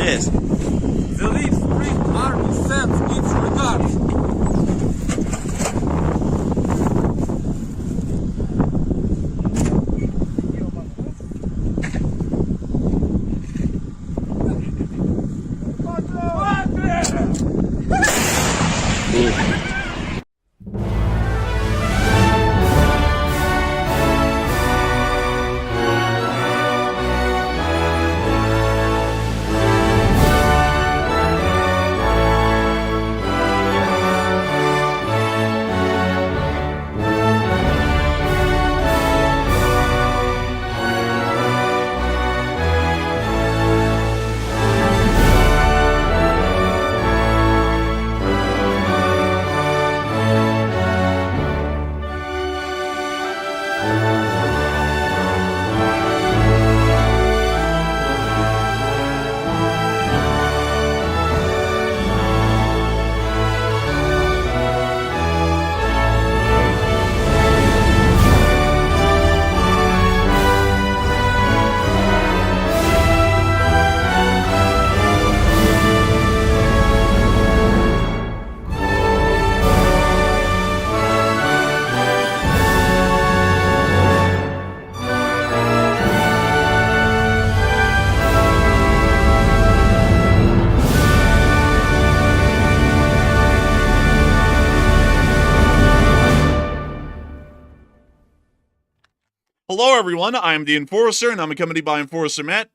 Yes. The lead Spring Army sends its regards. Hello, everyone. I'm the Enforcer, and I'm accompanied by Enforcer Matt.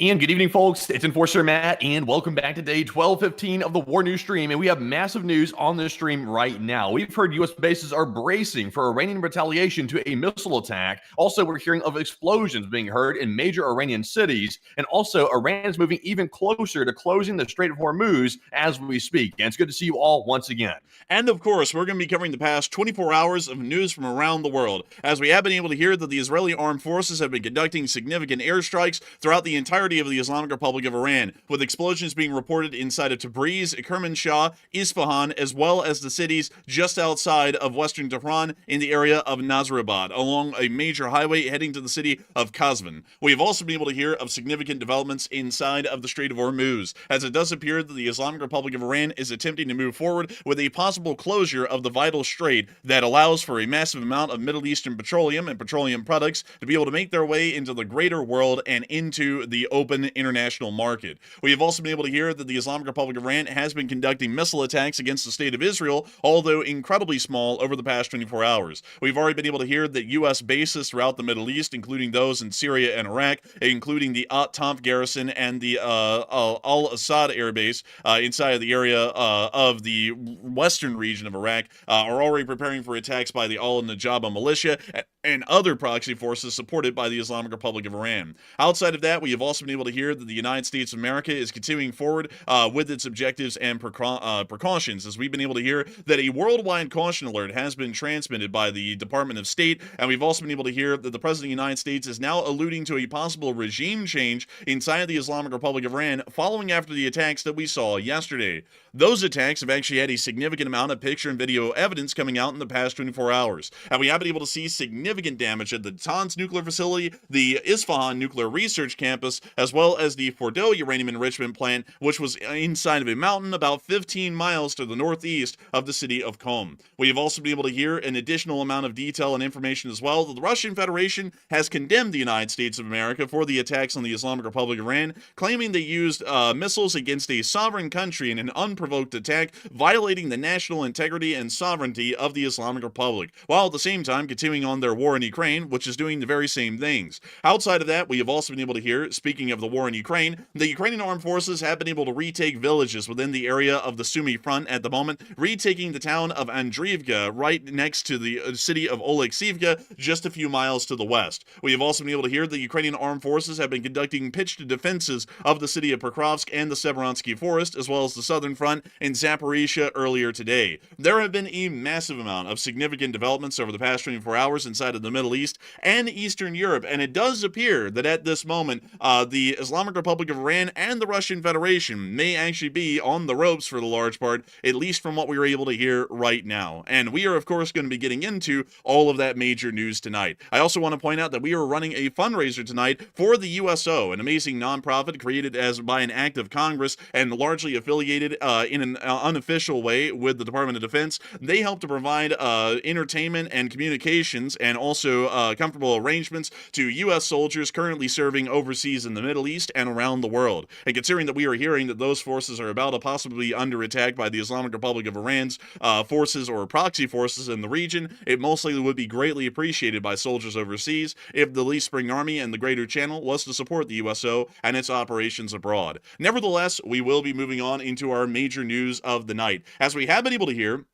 And good evening, folks. It's Enforcer Matt, and welcome back to day 1215 of the War News stream. And we have massive news on this stream right now. We've heard U.S. bases are bracing for Iranian retaliation to a missile attack. Also, we're hearing of explosions being heard in major Iranian cities. And also, Iran's moving even closer to closing the Strait of Hormuz as we speak. And it's good to see you all once again. And of course, we're going to be covering the past 24 hours of news from around the world, as we have been able to hear that the Israeli armed forces have been conducting significant airstrikes throughout the entirety of the Islamic Republic of Iran, with explosions being reported inside of Tabriz, Kermanshah, Isfahan, as well as the cities just outside of western Tehran in the area of Nasirabad, along a major highway heading to the city of Kazvin. We have also been able to hear of significant developments inside of the Strait of Hormuz, as it does appear that the Islamic Republic of Iran is attempting to move forward with a possible closure of the vital strait that allows for a massive amount of Middle Eastern petroleum and petroleum products to be able to make their way into the greater world and into the open international market. We have also been able to hear that the Islamic Republic of Iran has been conducting missile attacks against the state of Israel, although incredibly small, over the past 24 hours. We've already been able to hear that U.S. bases throughout the Middle East, including those in Syria and Iraq, including the At-Tanf garrison and the Al-Assad air base inside of the area of the western region of Iraq, are already preparing for attacks by the Al-Najaba militia and other proxy forces supported by the Islamic Republic of Iran. Outside of that, we have also been able to hear that the United States of America is continuing forward with its objectives and precautions, as we've been able to hear that a worldwide caution alert has been transmitted by the Department of State, and we've also been able to hear that the President of the United States is now alluding to a possible regime change inside of the Islamic Republic of Iran following after the attacks that we saw yesterday. Those attacks have actually had a significant amount of picture and video evidence coming out in the past 24 hours, and we have been able to see significant damage at the Natanz nuclear facility, the Isfahan nuclear research campus, as well as the Fordow uranium enrichment plant, which was inside of a mountain about 15 miles to the northeast of the city of Qom. We have also been able to hear an additional amount of detail and information as well that the Russian Federation has condemned the United States of America for the attacks on the Islamic Republic of Iran, claiming they used missiles against a sovereign country in an unprovoked attack, violating the national integrity and sovereignty of the Islamic Republic, while at the same time continuing on their war in Ukraine, which is doing the very same things. Outside of that, we have also been able to hear, speaking of the war in Ukraine, the Ukrainian armed forces have been able to retake villages within the area of the Sumy front at the moment, retaking the town of Andriivka right next to the city of Oleksivka, just a few miles to the west. We have also been able to hear the Ukrainian armed forces have been conducting pitched defenses of the city of Pokrovsk and the Severonsky Forest, as well as the southern front in Zaporizhia earlier today. There have been a massive amount of significant developments over the past 24 hours inside of the Middle East and Eastern Europe, and it does appear that at this moment, the Islamic Republic of Iran and the Russian Federation may actually be on the ropes for the large part, at least from what we are able to hear right now. And we are, of course, going to be getting into all of that major news tonight. I also want to point out that we are running a fundraiser tonight for the USO, an amazing nonprofit created by an act of Congress and largely affiliated in an unofficial way with the Department of Defense. They help to provide entertainment and communications and also comfortable arrangements to U.S. soldiers currently serving overseas in the Middle East and around the world. And considering that we are hearing that those forces are about to possibly be under attack by the Islamic Republic of Iran's forces or proxy forces in the region, it most likely would be greatly appreciated by soldiers overseas if the Lee Spring Army and the Greater Channel was to support the USO and its operations abroad. Nevertheless, we will be moving on into our major news of the night, as we have been able to hear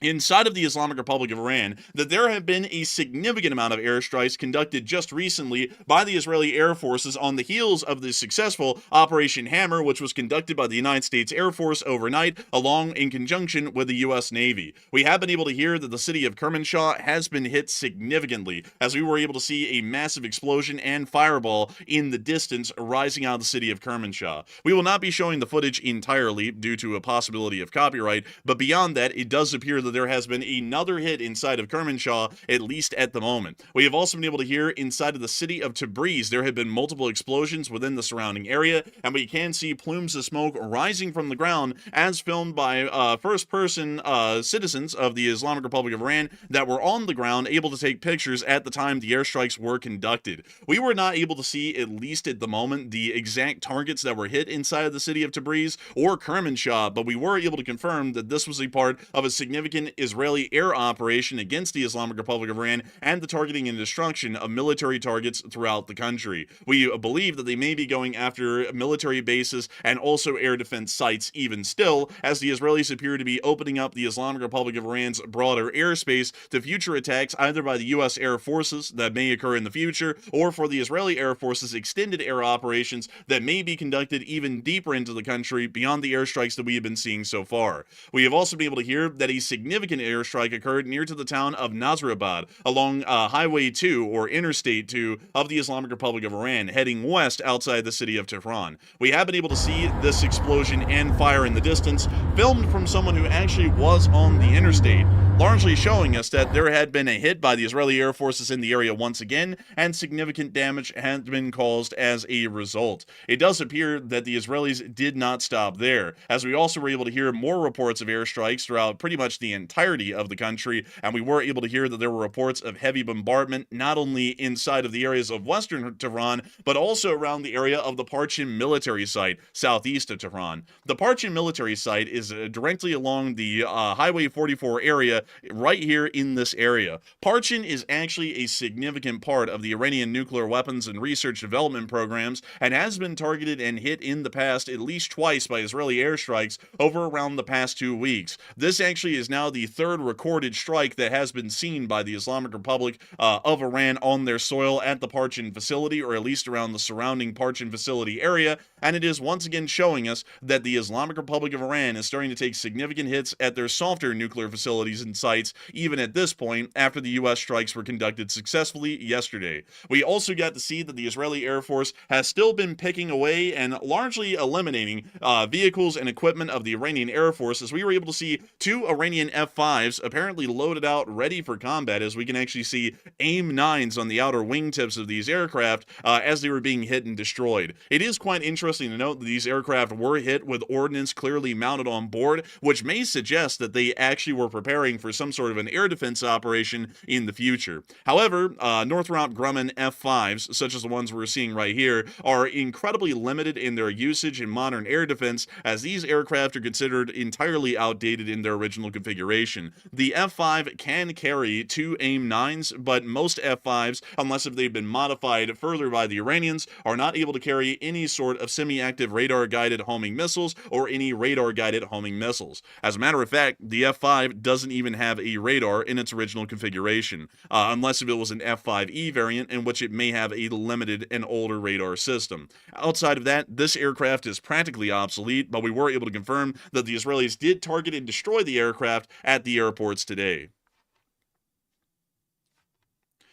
inside of the Islamic Republic of Iran that there have been a significant amount of airstrikes conducted just recently by the Israeli Air Forces on the heels of the successful Operation Hammer, which was conducted by the United States Air Force overnight, along in conjunction with the U.S. Navy. We have been able to hear that the city of Kermanshah has been hit significantly, as we were able to see a massive explosion and fireball in the distance rising out of the city of Kermanshah. We will not be showing the footage entirely due to a possibility of copyright, but beyond that, it does appear that there has been another hit inside of Kermanshah, at least at the moment. We have also been able to hear inside of the city of Tabriz there have been multiple explosions within the surrounding area, and we can see plumes of smoke rising from the ground as filmed by first-person citizens of the Islamic Republic of Iran that were on the ground able to take pictures at the time the airstrikes were conducted. We were not able to see, at least at the moment, the exact targets that were hit inside of the city of Tabriz or Kermanshah, but we were able to confirm that this was a part of a significant Israeli air operation against the Islamic Republic of Iran and the targeting and destruction of military targets throughout the country. We believe that they may be going after military bases and also air defense sites even still, as the Israelis appear to be opening up the Islamic Republic of Iran's broader airspace to future attacks either by the U.S. Air Forces that may occur in the future or for the Israeli Air Force's extended air operations that may be conducted even deeper into the country beyond the airstrikes that we have been seeing so far. We have also been able to hear that a significant airstrike occurred near to the town of Nasrabad along Highway 2 or Interstate 2 of the Islamic Republic of Iran, heading west outside the city of Tehran. We have been able to see this explosion and fire in the distance, filmed from someone who actually was on the interstate, largely showing us that there had been a hit by the Israeli Air Forces in the area once again, and significant damage had been caused as a result. It does appear that the Israelis did not stop there, as we also were able to hear more reports of airstrikes throughout pretty much the entirety of the country, and we were able to hear that there were reports of heavy bombardment not only inside of the areas of western Tehran, but also around the area of the Parchin military site southeast of Tehran. The Parchin military site is directly along the Highway 44 area right here in this area. Parchin is actually a significant part of the Iranian nuclear weapons and research development programs and has been targeted and hit in the past at least twice by Israeli airstrikes over around the past 2 weeks. This actually is now the third recorded strike that has been seen by the Islamic Republic of Iran on their soil at the Parchin facility, or at least around the surrounding Parchin facility area, and it is once again showing us that the Islamic Republic of Iran is starting to take significant hits at their softer nuclear facilities distant sites, even at this point, after the U.S. strikes were conducted successfully yesterday. We also got to see that the Israeli Air Force has still been picking away and largely eliminating vehicles and equipment of the Iranian Air Force, as we were able to see 2 Iranian F-5s apparently loaded out, ready for combat, as we can actually see AIM-9s on the outer wingtips of these aircraft as they were being hit and destroyed. It is quite interesting to note that these aircraft were hit with ordnance clearly mounted on board, which may suggest that they actually were preparing for some sort of an air defense operation in the future. However, Northrop Grumman F-5s, such as the ones we're seeing right here, are incredibly limited in their usage in modern air defense, as these aircraft are considered entirely outdated in their original configuration. The F-5 can carry 2 AIM-9s, but most F-5s, unless if they've been modified further by the Iranians, are not able to carry any sort of semi-active radar-guided homing missiles or any radar-guided homing missiles. As a matter of fact, the F-5 doesn't even have a radar in its original configuration, unless if it was an F-5E variant, in which it may have a limited and older radar system. Outside of that, this aircraft is practically obsolete, but we were able to confirm that the Israelis did target and destroy the aircraft at the airports today.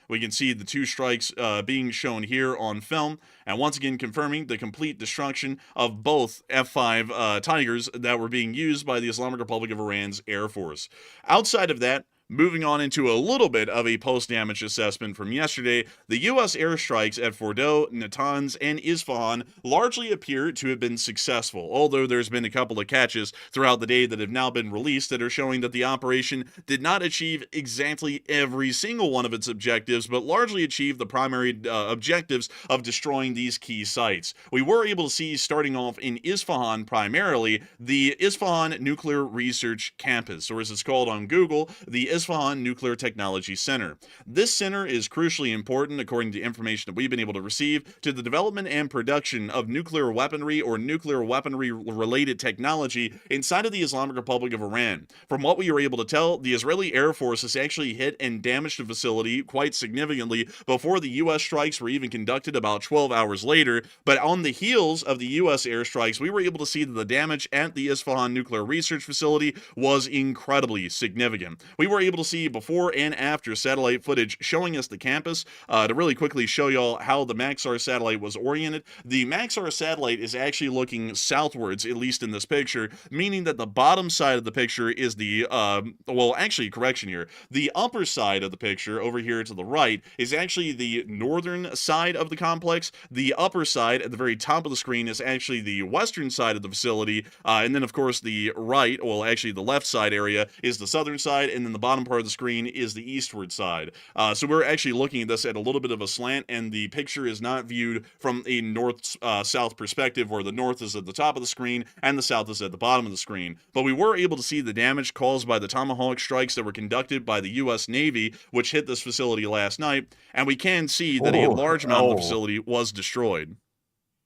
We can see the 2 strikes being shown here on film, and once again confirming the complete destruction of both F-5 Tigers that were being used by the Islamic Republic of Iran's Air Force. Outside of that, moving on into a little bit of a post-damage assessment from yesterday, the U.S. airstrikes at Fordow, Natanz, and Isfahan largely appear to have been successful, although there's been a couple of catches throughout the day that have now been released that are showing that the operation did not achieve exactly every single one of its objectives, but largely achieved the primary objectives of destroying these key sites. We were able to see, starting off in Isfahan primarily, the Isfahan Nuclear Research Campus, or as it's called on Google, the Isfahan Nuclear Technology Center. This center is crucially important, according to information that we've been able to receive, to the development and production of nuclear weaponry or nuclear weaponry-related technology inside of the Islamic Republic of Iran. From what we were able to tell, the Israeli Air Force has actually hit and damaged the facility quite significantly before the U.S. strikes were even conducted about 12 hours later, but on the heels of the U.S. airstrikes, we were able to see that the damage at the Isfahan Nuclear Research Facility was incredibly significant. We were able to see before and after satellite footage showing us the campus. To really quickly show y'all how the Maxar satellite was oriented, the Maxar satellite is actually looking southwards, at least in this picture, meaning that the bottom side of the picture is the, well, actually, correction here, the upper side of the picture over here to the right is actually the northern side of the complex. The upper side at the very top of the screen is actually the western side of the facility, and then of course the right, well, actually the left side area is the southern side, and then the bottom part of the screen is the eastward side. So we're actually looking at this at a little bit of a slant, and the picture is not viewed from a north-south perspective, where the north is at the top of the screen and the south is at the bottom of the screen. But we were able to see the damage caused by the Tomahawk strikes that were conducted by the U.S. Navy, which hit this facility last night, and we can see that a large amount of the facility was destroyed.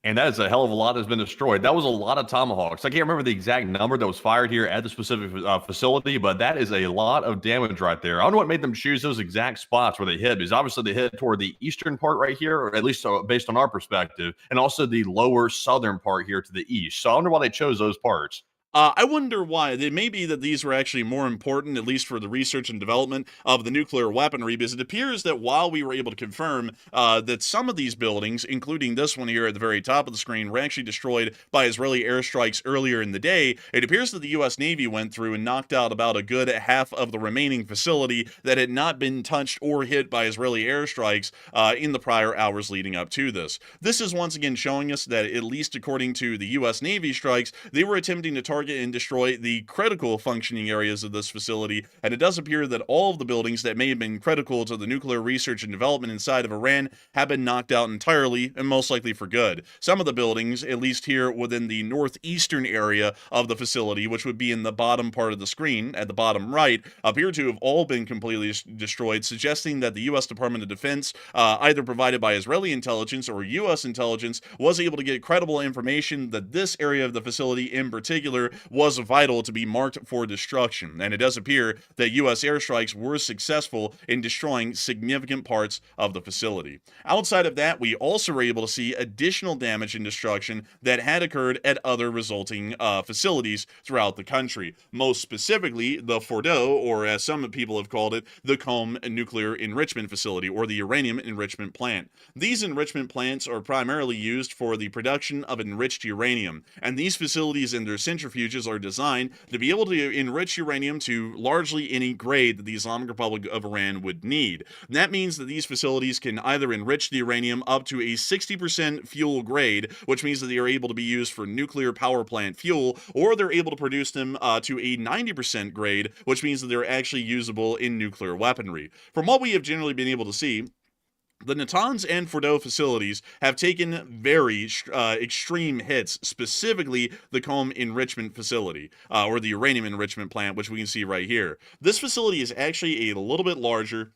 And that is a hell of a lot that's been destroyed. That was a lot of Tomahawks. I can't remember the exact number that was fired here at the specific facility, but that is a lot of damage right there. I don't know what made them choose those exact spots where they hit, because obviously they hit toward the eastern part right here, or at least based on our perspective, and also the lower southern part here to the east. So I wonder why they chose those parts. I wonder why. It may be that these were actually more important, at least for the research and development of the nuclear weaponry, because it appears that while we were able to confirm that some of these buildings, including this one here at the very top of the screen, were actually destroyed by Israeli airstrikes earlier in the day, it appears that the U.S. Navy went through and knocked out about a good half of the remaining facility that had not been touched or hit by Israeli airstrikes in the prior hours leading up to this. This is once again showing us that, at least according to the U.S. Navy strikes, they were attempting to target and destroy the critical functioning areas of this facility, and it does appear that all of the buildings that may have been critical to the nuclear research and development inside of Iran have been knocked out entirely, and most likely for good. Some of the buildings, at least here within the northeastern area of the facility, which would be in the bottom part of the screen, at the bottom right, appear to have all been completely destroyed, suggesting that the U.S. Department of Defense, either provided by Israeli intelligence or U.S. intelligence, was able to get credible information that this area of the facility in particular was vital to be marked for destruction, and it does appear that U.S. airstrikes were successful in destroying significant parts of the facility. Outside of that, we also were able to see additional damage and destruction that had occurred at other resulting facilities throughout the country. Most specifically, the Fordow, or as some people have called it, the Qom Nuclear Enrichment Facility, or the Uranium Enrichment Plant. These enrichment plants are primarily used for the production of enriched uranium, and these facilities and their centrifuges are designed to be able to enrich uranium to largely any grade that the Islamic Republic of Iran would need. And that means that these facilities can either enrich the uranium up to a 60% fuel grade, which means that they are able to be used for nuclear power plant fuel, or they're able to produce them to a 90% grade, which means that they're actually usable in nuclear weaponry. From what we have generally been able to see, the Natanz and Fordow facilities have taken very extreme hits, specifically the Qom Enrichment Facility, or the Uranium Enrichment Plant, which we can see right here. This facility is actually a little bit larger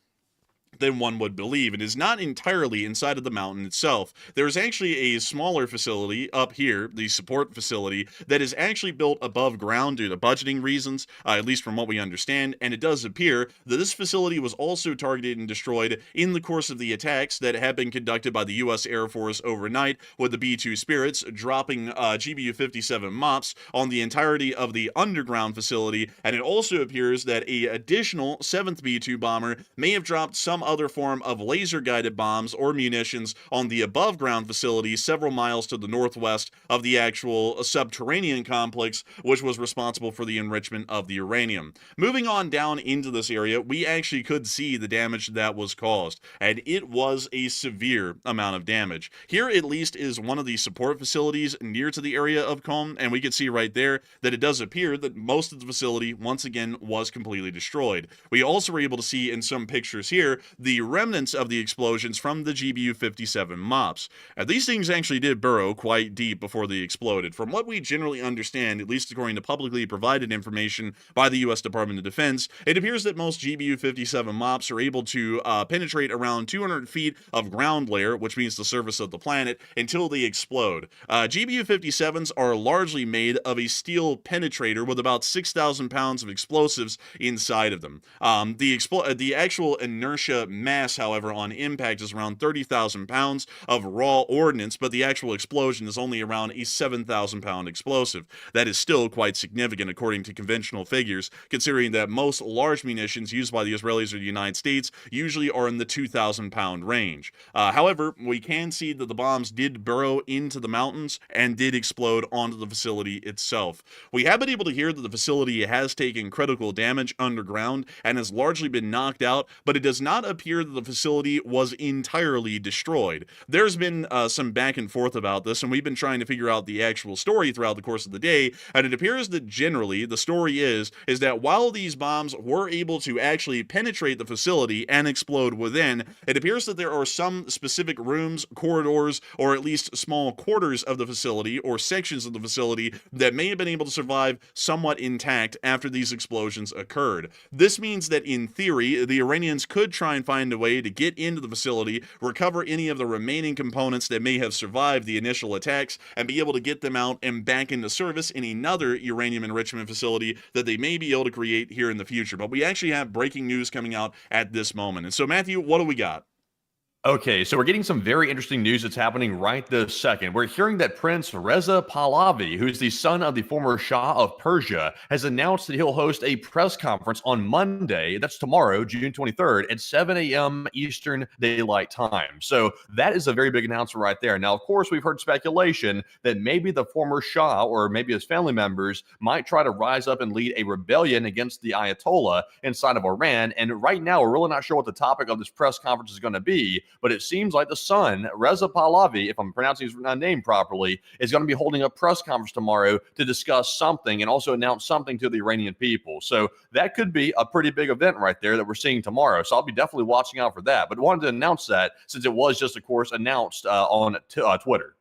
than one would believe. It is not entirely inside of the mountain itself. There's actually a smaller facility up here, the support facility, that is actually built above ground due to budgeting reasons, at least from what we understand, and it does appear that this facility was also targeted and destroyed in the course of the attacks that had been conducted by the U.S. Air Force overnight, with the B-2 Spirits dropping GBU-57 MOPS on the entirety of the underground facility, and it also appears that an additional 7th B-2 bomber may have dropped some other form of laser-guided bombs or munitions on the above-ground facility several miles to the northwest of the actual subterranean complex, which was responsible for the enrichment of the uranium. Moving on down into this area, we actually could see the damage that was caused, and it was a severe amount of damage. Here, at least, is one of the support facilities near to the area of Qom, and we can see right there that it does appear that most of the facility, once again, was completely destroyed. We also were able to see in some pictures here the remnants of the explosions from the GBU-57 MOPS. These things actually did burrow quite deep before they exploded. From what we generally understand, at least according to publicly provided information by the U.S. Department of Defense, it appears that most GBU-57 MOPS are able to penetrate around 200 feet of ground layer, which means the surface of the planet, until they explode. GBU-57s are largely made of a steel penetrator with about 6,000 pounds of explosives inside of them. The actual inertia mass, however, on impact is around 30,000 pounds of raw ordnance, but the actual explosion is only around a 7,000 pound explosive. That is still quite significant according to conventional figures, considering that most large munitions used by the Israelis or the United States usually are in the 2,000 pound range. However, we can see that the bombs did burrow into the mountains and did explode onto the facility itself. We have been able to hear that the facility has taken critical damage underground and has largely been knocked out, but it does not appear that the facility was entirely destroyed. There's been some back and forth about this, and we've been trying to figure out the actual story throughout the course of the day, and it appears that generally the story is that while these bombs were able to actually penetrate the facility and explode within, it appears that there are some specific rooms, corridors, or at least small quarters of the facility or sections of the facility that may have been able to survive somewhat intact after these explosions occurred. This means that in theory, the Iranians could try and find a way to get into the facility, recover any of the remaining components that may have survived the initial attacks, and be able to get them out and back into service in another uranium enrichment facility that they may be able to create here in the future. But we actually have breaking news coming out at this moment. And so, Matthew, what do we got? Okay, so we're getting some very interesting news that's happening right this second. We're hearing that Prince Reza Pahlavi, who's the son of the former Shah of Persia, has announced that he'll host a press conference on Monday, that's tomorrow, June 23rd, at 7 a.m. Eastern Daylight Time. So that is a very big announcement right there. Now, of course, we've heard speculation that maybe the former Shah or maybe his family members might try to rise up and lead a rebellion against the Ayatollah inside of Iran. And right now, we're really not sure what the topic of this press conference is going to be. But it seems like the son, Reza Pahlavi, if I'm pronouncing his name properly, is going to be holding a press conference tomorrow to discuss something and also announce something to the Iranian people. So that could be a pretty big event right there that we're seeing tomorrow. So I'll be definitely watching out for that. But wanted to announce that since it was just, of course, announced on Twitter.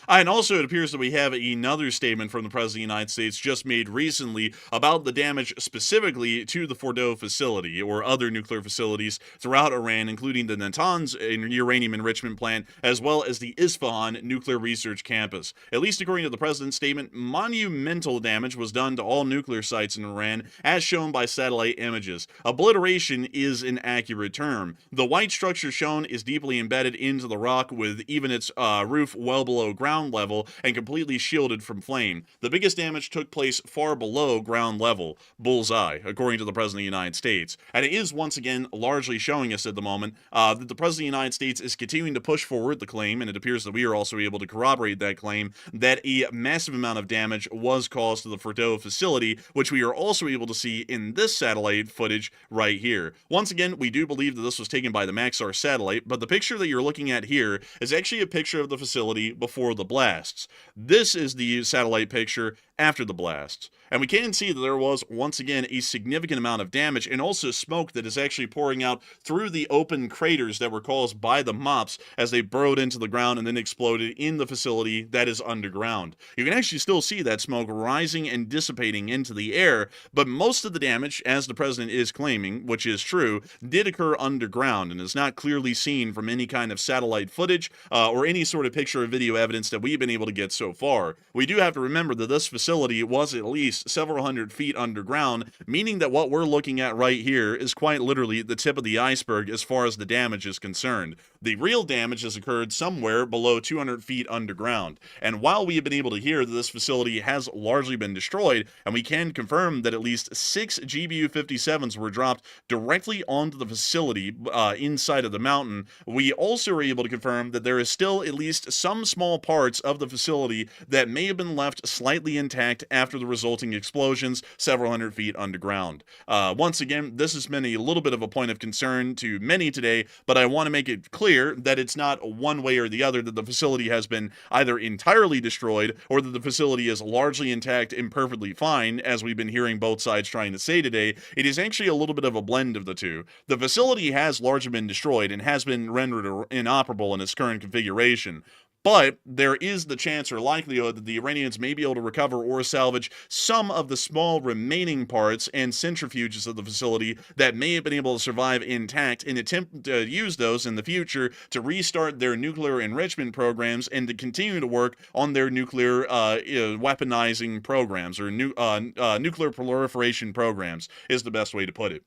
And also, it appears that we have another statement from the President of the United States just made recently about the damage specifically to the Fordow facility or other nuclear facilities throughout Iran, including the Natanz uranium enrichment plant, as well as the Isfahan nuclear research campus. At least according to the President's statement, monumental damage was done to all nuclear sites in Iran, as shown by satellite images. Obliteration is an accurate term. The white structure shown is deeply embedded into the rock, with even its roof well below ground level and completely shielded from flame. The biggest damage took place far below ground level, bullseye, according to the President of the United States. And it is once again largely showing us at the moment that the President of the United States is continuing to push forward the claim, and it appears that we are also able to corroborate that claim, that a massive amount of damage was caused to the Fordow facility, which we are also able to see in this satellite footage right here. Once again, we do believe that this was taken by the Maxar satellite, but the picture that you're looking at here is actually a picture of the facility before the blasts. This is the satellite picture after the blasts. And we can see that there was, once again, a significant amount of damage and also smoke that is actually pouring out through the open craters that were caused by the MOPS as they burrowed into the ground and then exploded in the facility that is underground. You can actually still see that smoke rising and dissipating into the air, but most of the damage, as the President is claiming, which is true, did occur underground and is not clearly seen from any kind of satellite footage or any sort of picture or video evidence that we've been able to get so far. We do have to remember that this facility was at least several hundred feet underground, meaning that what we're looking at right here is quite literally the tip of the iceberg as far as the damage is concerned. The real damage has occurred somewhere below 200 feet underground. And while we have been able to hear that this facility has largely been destroyed, and we can confirm that at least 6 GBU-57s were dropped directly onto the facility inside of the mountain, we also are able to confirm that there is still at least some small parts of the facility that may have been left slightly intact after the resulting explosions several hundred feet underground. Once again, this has been a little bit of a point of concern to many today, but I want to make it clear that it's not one way or the other that the facility has been either entirely destroyed or that the facility is largely intact and perfectly fine, as we've been hearing both sides trying to say today. It is actually a little bit of a blend of the two. The facility has largely been destroyed and has been rendered inoperable in its current configuration. But there is the chance or likelihood that the Iranians may be able to recover or salvage some of the small remaining parts and centrifuges of the facility that may have been able to survive intact and attempt to use those in the future to restart their nuclear enrichment programs and to continue to work on their nuclear weaponizing programs or nuclear proliferation programs is the best way to put it.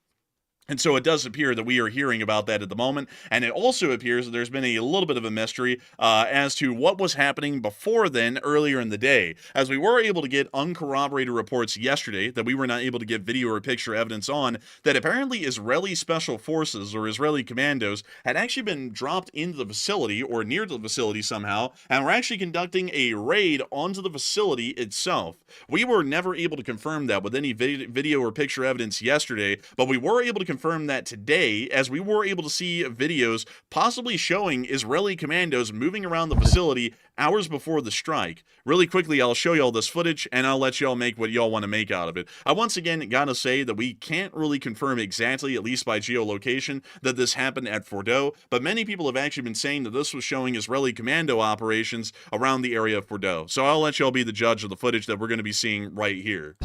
And so it does appear that we are hearing about that at the moment, and it also appears that there's been a little bit of a mystery as to what was happening before then, earlier in the day, as we were able to get uncorroborated reports yesterday that we were not able to get video or picture evidence on, that apparently Israeli special forces or Israeli commandos had actually been dropped into the facility or near the facility somehow, and were actually conducting a raid onto the facility itself. We were never able to confirm that with any video or picture evidence yesterday, but we were able to confirm that today, as we were able to see videos possibly showing Israeli commandos moving around the facility hours before the strike. Really quickly, I'll show y'all this footage, and I'll let y'all make what y'all want to make out of it. I once again gotta say that we can't really confirm exactly, at least by geolocation, that this happened at Fordow, but many people have actually been saying that this was showing Israeli commando operations around the area of Fordow. So I'll let y'all be the judge of the footage that we're going to be seeing right here.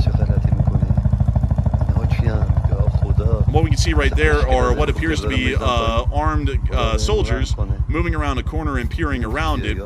What we can see right there are what appears to be armed soldiers moving around a corner and peering around it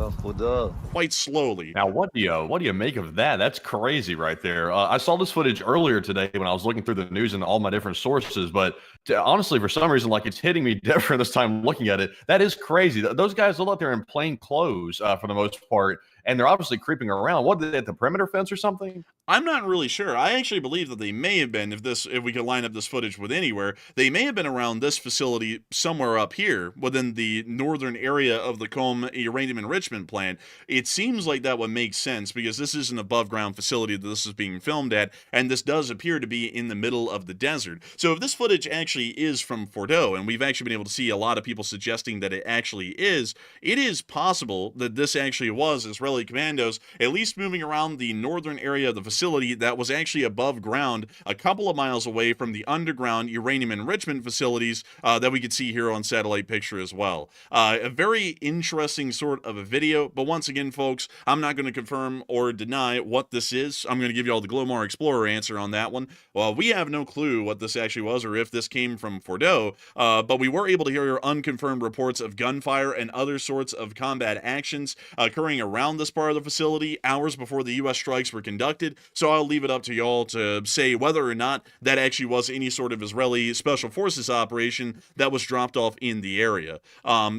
quite slowly. Now, what do you make of that? That's crazy right there. I saw this footage earlier today when I was looking through the news and all my different sources, but honestly, for some reason, like, it's hitting me different this time looking at it. That is crazy. Those guys look like they're in plain clothes for the most part, and they're obviously creeping around. What, did they at the perimeter fence or something? I'm not really sure. I actually believe that they may have been, if we could line up this footage with anywhere, they may have been around this facility somewhere up here within the northern area of the Qom uranium enrichment plant. It seems like that would make sense because this is an above ground facility that this is being filmed at, and this does appear to be in the middle of the desert. So if this footage actually is from Fordow, and we've actually been able to see a lot of people suggesting that it actually is, it is possible that this actually was Israeli commandos, at least moving around the northern area of the facility facility that was actually above ground a couple of miles away from the underground uranium enrichment facilities that we could see here on satellite picture as well. A very interesting sort of a video, but once again, folks, I'm not going to confirm or deny what this is. I'm going to give you all the Glomar Explorer answer on that one. Well, we have no clue what this actually was or if this came from Fordow, but we were able to hear unconfirmed reports of gunfire and other sorts of combat actions occurring around this part of the facility hours before the U.S. strikes were conducted, so I'll leave it up to y'all to say whether or not that actually was any sort of Israeli special forces operation that was dropped off in the area.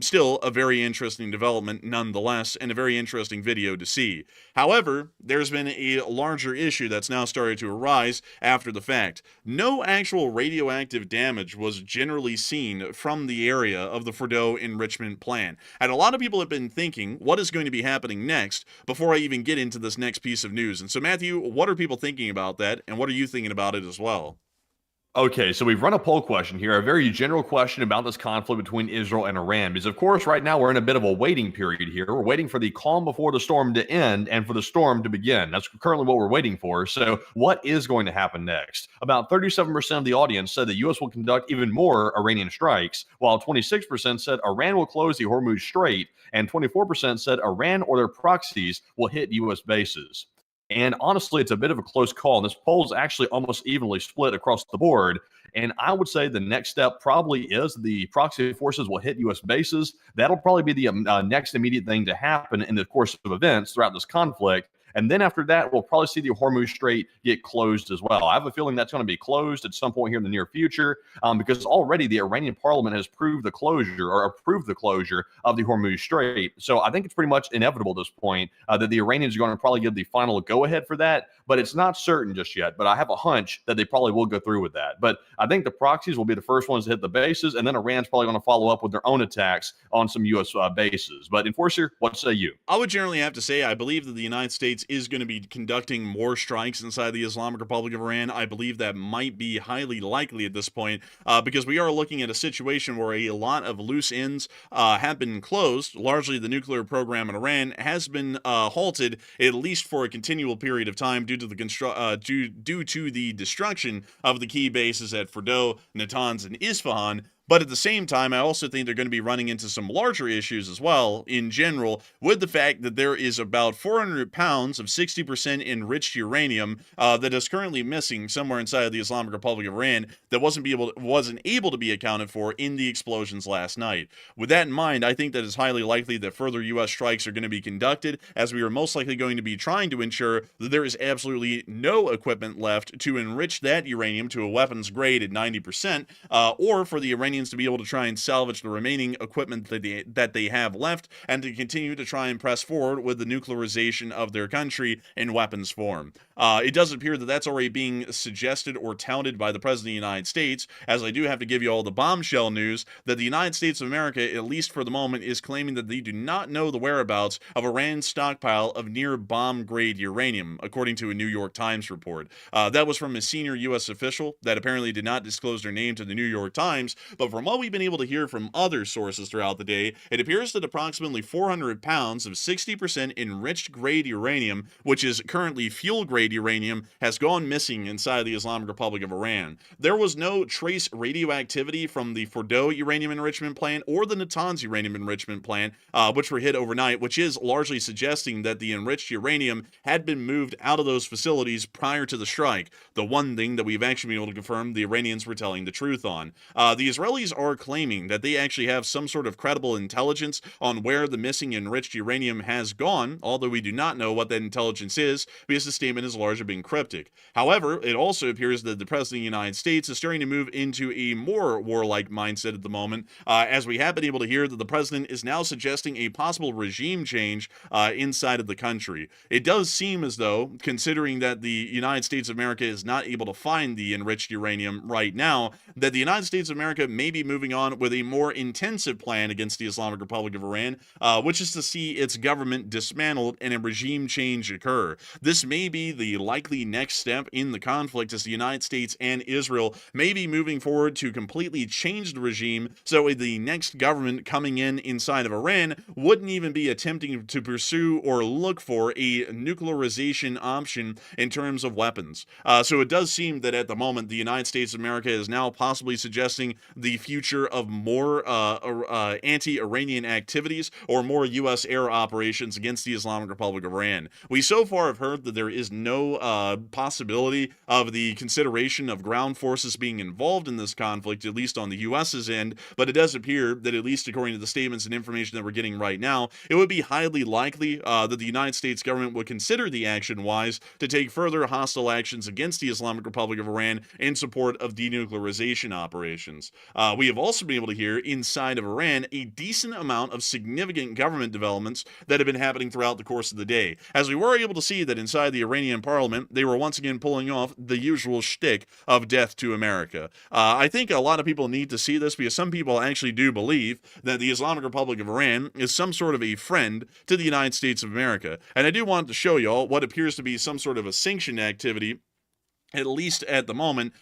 Still, a very interesting development nonetheless, and a very interesting video to see. However, there's been a larger issue that's now started to arise after the fact. No actual radioactive damage was generally seen from the area of the Fordow enrichment plant, and a lot of people have been thinking, what is going to be happening next before I even get into this next piece of news? And so, Matthew, what are people thinking about that, and what are you thinking about it as well? Okay, so we've run a poll question here, a very general question about this conflict between Israel and Iran. Because, of course, right now we're in a bit of a waiting period here. We're waiting for the calm before the storm to end and for the storm to begin. That's currently what we're waiting for. So what is going to happen next? About 37% of the audience said the U.S. will conduct even more Iranian strikes, while 26% said Iran will close the Hormuz Strait, and 24% said Iran or their proxies will hit U.S. bases. And honestly, it's a bit of a close call. And this poll is actually almost evenly split across the board. And I would say the next step probably is the proxy forces will hit U.S. bases. That'll probably be the next immediate thing to happen in the course of events throughout this conflict. And then after that, we'll probably see the Hormuz Strait get closed as well. I have a feeling that's going to be closed at some point here in the near future because already the Iranian parliament has approved the closure of the Hormuz Strait. So I think it's pretty much inevitable at this point that the Iranians are going to probably give the final go-ahead for that, but it's not certain just yet. But I have a hunch that they probably will go through with that. But I think the proxies will be the first ones to hit the bases, and then Iran's probably going to follow up with their own attacks on some U.S. bases. But Enforcer, what say you? I would generally have to say I believe that the United States is going to be conducting more strikes inside the Islamic Republic of Iran. I believe that might be highly likely at this point because we are looking at a situation where a lot of loose ends have been closed. Largely, the nuclear program in Iran has been halted, at least for a continual period of time, due to the destruction of the key bases at Fordow, Natanz, and Isfahan. But at the same time, I also think they're going to be running into some larger issues as well, in general, with the fact that there is about 400 pounds of 60% enriched uranium that is currently missing somewhere inside of the Islamic Republic of Iran that wasn't able to be accounted for in the explosions last night. With that in mind, I think that it's highly likely that further U.S. strikes are going to be conducted, as we are most likely going to be trying to ensure that there is absolutely no equipment left to enrich that uranium to a weapons grade at 90%, or for the Iranians to be able to try and salvage the remaining equipment that they have left and to continue to try and press forward with the nuclearization of their country in weapons form. It does appear that that's already being suggested or touted by the President of the United States, as I do have to give you all the bombshell news that the United States of America, at least for the moment, is claiming that they do not know the whereabouts of Iran's stockpile of near bomb-grade uranium, according to a New York Times report. That was from a senior U.S. official that apparently did not disclose their name to the New York Times, but from what we've been able to hear from other sources throughout the day, it appears that approximately 400 pounds of 60% enriched grade uranium, which is currently fuel grade uranium, has gone missing inside the Islamic Republic of Iran. There was no trace radioactivity from the Fordow uranium enrichment plant or the Natanz uranium enrichment plant, which were hit overnight, which is largely suggesting that the enriched uranium had been moved out of those facilities prior to the strike. The one thing that we've actually been able to confirm the Iranians were telling the truth on. The Israelis are claiming that they actually have some sort of credible intelligence on where the missing enriched uranium has gone, although we do not know what that intelligence is because the statement is largely being cryptic. However, it also appears that the President of the United States is starting to move into a more warlike mindset at the moment, as we have been able to hear that the President is now suggesting a possible regime change inside of the country. It does seem as though, considering that the United States of America is not able to find the enriched uranium right now, that the United States of America may be moving on with a more intensive plan against the Islamic Republic of Iran, which is to see its government dismantled and a regime change occur. This may be the likely next step in the conflict, as the United States and Israel may be moving forward to completely change the regime, so the next government coming in inside of Iran wouldn't even be attempting to pursue or look for a nuclearization option in terms of weapons. So it does seem that at the moment the United States of America is now possibly suggesting the future of more anti-Iranian activities or more U.S. air operations against the Islamic Republic of Iran. We so far have heard that there is no possibility of the consideration of ground forces being involved in this conflict, at least on the U.S.'s end, but it does appear that, at least according to the statements and information that we're getting right now, it would be highly likely that the United States government would consider the action wise to take further hostile actions against the Islamic Republic of Iran in support of denuclearization operations. We have also been able to hear inside of Iran a decent amount of significant government developments that have been happening throughout the course of the day, as we were able to see that inside the Iranian parliament they were once again pulling off the usual shtick of death to America. I think a lot of people need to see this, because some people actually do believe that the Islamic Republic of Iran is some sort of a friend to the United States of America, and I do want to show y'all what appears to be some sort of a sanctioned activity, at least at the moment,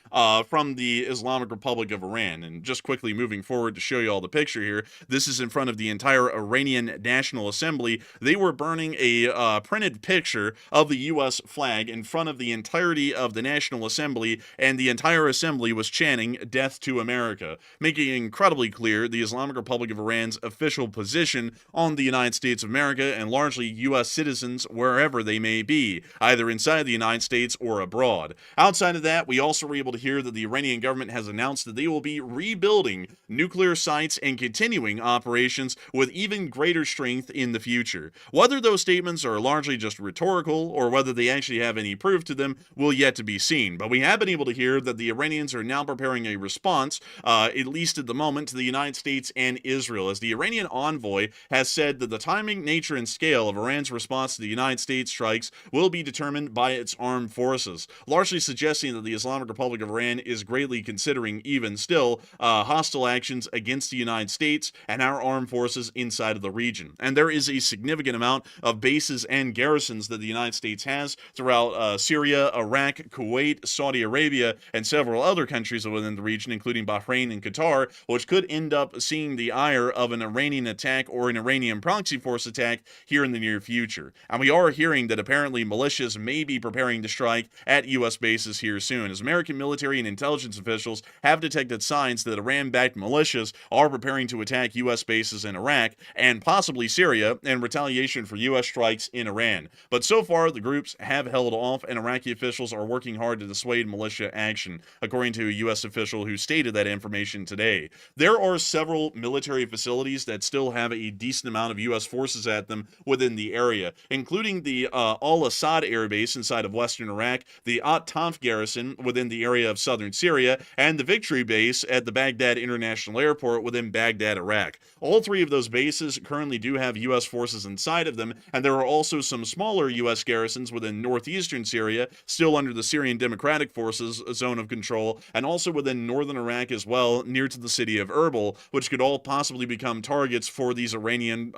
from the Islamic Republic of Iran. And just quickly moving forward to show you all the picture here, this is in front of the entire Iranian National Assembly. They were burning a printed picture of the U.S. flag in front of the entirety of the National Assembly, and the entire assembly was chanting "Death to America," making it incredibly clear the Islamic Republic of Iran's official position on the United States of America and largely U.S. citizens wherever they may be, either inside the United States or abroad. Outside of that, we also were able to hear that the Iranian government has announced that they will be rebuilding nuclear sites and continuing operations with even greater strength in the future. Whether those statements are largely just rhetorical or whether they actually have any proof to them will yet to be seen. But we have been able to hear that the Iranians are now preparing a response, at least at the moment, to the United States and Israel, as the Iranian envoy has said that the timing, nature, and scale of Iran's response to the United States strikes will be determined by its armed forces, largely suggesting that the Islamic Republic of Iran is greatly considering, even still, hostile actions against the United States and our armed forces inside of the region. And there is a significant amount of bases and garrisons that the United States has throughout Syria, Iraq, Kuwait, Saudi Arabia, and several other countries within the region, including Bahrain and Qatar, which could end up seeing the ire of an Iranian attack or an Iranian proxy force attack here in the near future. And we are hearing that apparently militias may be preparing to strike at U.S. bases here soon, as American military and intelligence officials have detected signs that Iran-backed militias are preparing to attack U.S. bases in Iraq and possibly Syria in retaliation for U.S. strikes in Iran. But so far, the groups have held off, and Iraqi officials are working hard to dissuade militia action, according to a U.S. official who stated that information today. There are several military facilities that still have a decent amount of U.S. forces at them within the area, including the Al-Assad air base inside of western Iraq, the At-Tanf garrison within the area of southern Syria, and the Victory base at the Baghdad International Airport within Baghdad, Iraq. All three of those bases currently do have U.S. forces inside of them, and there are also some smaller U.S. garrisons within northeastern Syria, still under the Syrian Democratic Forces zone of control, and also within northern Iraq as well, near to the city of Erbil, which could all possibly become targets for these Iranian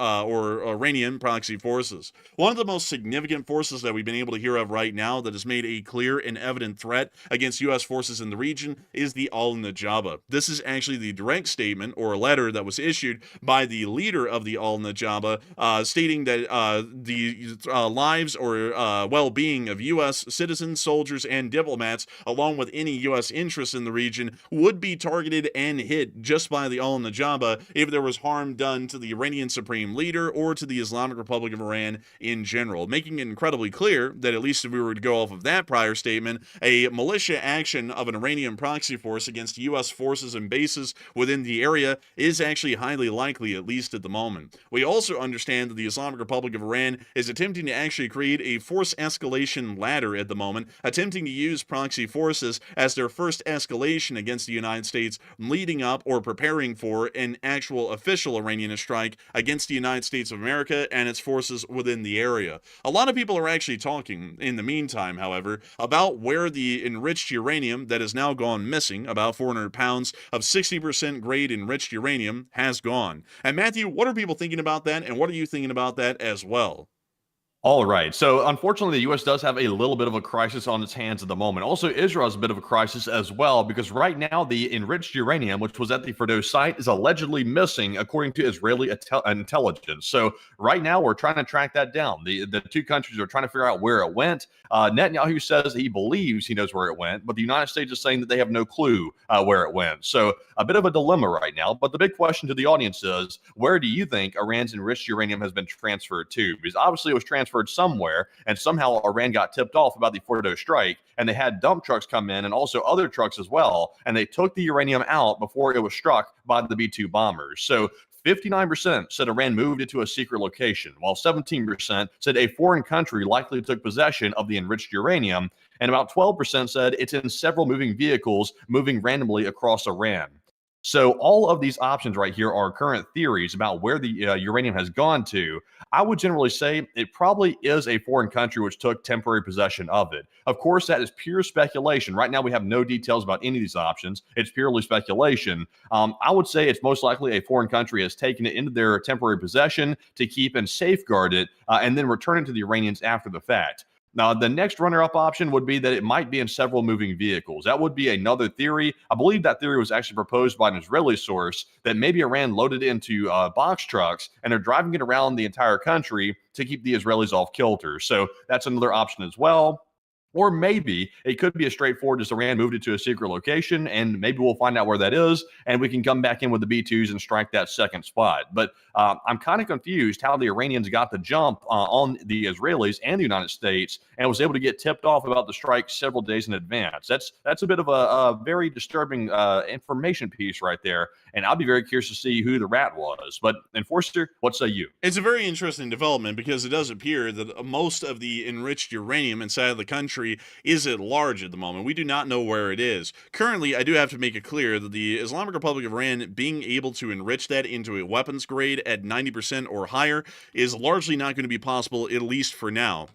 proxy forces. One of the most significant forces that we've been able to hear of right now that has made a clear and evident threat against U.S. forces in the region is the Al-Najaba. This is actually the direct statement or letter that was issued by the leader of the Al-Najaba, stating that the lives or well-being of U.S. citizens, soldiers, and diplomats, along with any U.S. interests in the region, would be targeted and hit just by the Al-Najaba if there was harm done to the Iranian Supreme Leader or to the Islamic Republic of Iran in general, making it incredibly clear that, at least if we were to go off of that prior statement, a militia action of an Iranian proxy force against U.S. forces and bases within the area is actually highly likely, at least at the moment. We also understand that the Islamic Republic of Iran is attempting to actually create a force escalation ladder at the moment, attempting to use proxy forces as their first escalation against the United States, leading up or preparing for an actual official Iranian strike against the United States of America and its forces within the area. A lot of people are actually talking, in the meantime, however, about where the enriched uranium that has now gone missing, about 400 pounds of 60% grade enriched uranium, has gone. And Matthew, what are people thinking about that, and what are you thinking about that as well? All right. So, unfortunately, the U.S. does have a little bit of a crisis on its hands at the moment. Also, Israel has a bit of a crisis as well, because right now the enriched uranium, which was at the Fordow site, is allegedly missing, according to Israeli intelligence. So, right now we're trying to track that down. The two countries are trying to figure out where it went. Netanyahu says he believes he knows where it went, but the United States is saying that they have no clue where it went. So, a bit of a dilemma right now. But the big question to the audience is, where do you think Iran's enriched uranium has been transferred to? Because obviously it was transferred somewhere, and somehow Iran got tipped off about the Fordow strike, and they had dump trucks come in and also other trucks as well, and they took the uranium out before it was struck by the B-2 bombers. So 59% said Iran moved it to a secret location, while 17% said a foreign country likely took possession of the enriched uranium, and about 12% said it's in several moving vehicles moving randomly across Iran. So all of these options right here are current theories about where the uranium has gone to. I would generally say it probably is a foreign country which took temporary possession of it. Of course, that is pure speculation. Right now, we have no details about any of these options. It's purely speculation. I would say it's most likely a foreign country has taken it into their temporary possession to keep and safeguard it, and then return it to the Iranians after the fact. Now, the next runner-up option would be that it might be in several moving vehicles. That would be another theory. I believe that theory was actually proposed by an Israeli source, that maybe Iran loaded into box trucks and they're driving it around the entire country to keep the Israelis off kilter. So that's another option as well. Or maybe it could be as straightforward as Iran moved it to a secret location, and maybe we'll find out where that is, and we can come back in with the B-2s and strike that second spot. But I'm kind of confused how the Iranians got the jump on the Israelis and the United States, and was able to get tipped off about the strike several days in advance. That's a bit of a very disturbing information piece right there, and I'll be very curious to see who the rat was. But Enforcer, what say you? It's a very interesting development, because it does appear that most of the enriched uranium inside of the country is at large at the moment. We do not know where it is. Currently, I do have to make it clear that the Islamic Republic of Iran being able to enrich that into a weapons grade at 90% or higher is largely not going to be possible, at least for now.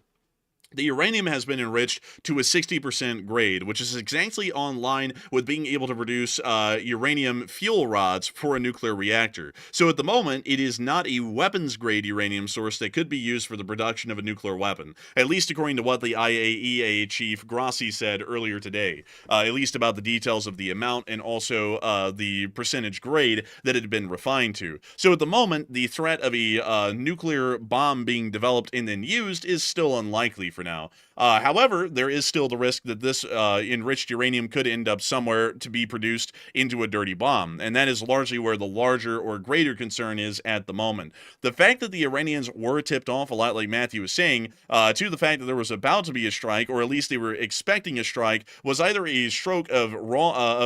The uranium has been enriched to a 60% grade, which is exactly on line with being able to produce uranium fuel rods for a nuclear reactor. So at the moment, it is not a weapons-grade uranium source that could be used for the production of a nuclear weapon, at least according to what the IAEA chief Grossi said earlier today, at least about the details of the amount and also the percentage grade that it had been refined to. So at the moment, the threat of a nuclear bomb being developed and then used is still unlikely for now. However, there is still the risk that this enriched uranium could end up somewhere to be produced into a dirty bomb, and that is largely where the larger or greater concern is at the moment. The fact that the Iranians were tipped off, a lot like Matthew was saying, to the fact that there was about to be a strike, or at least they were expecting a strike, was either a stroke of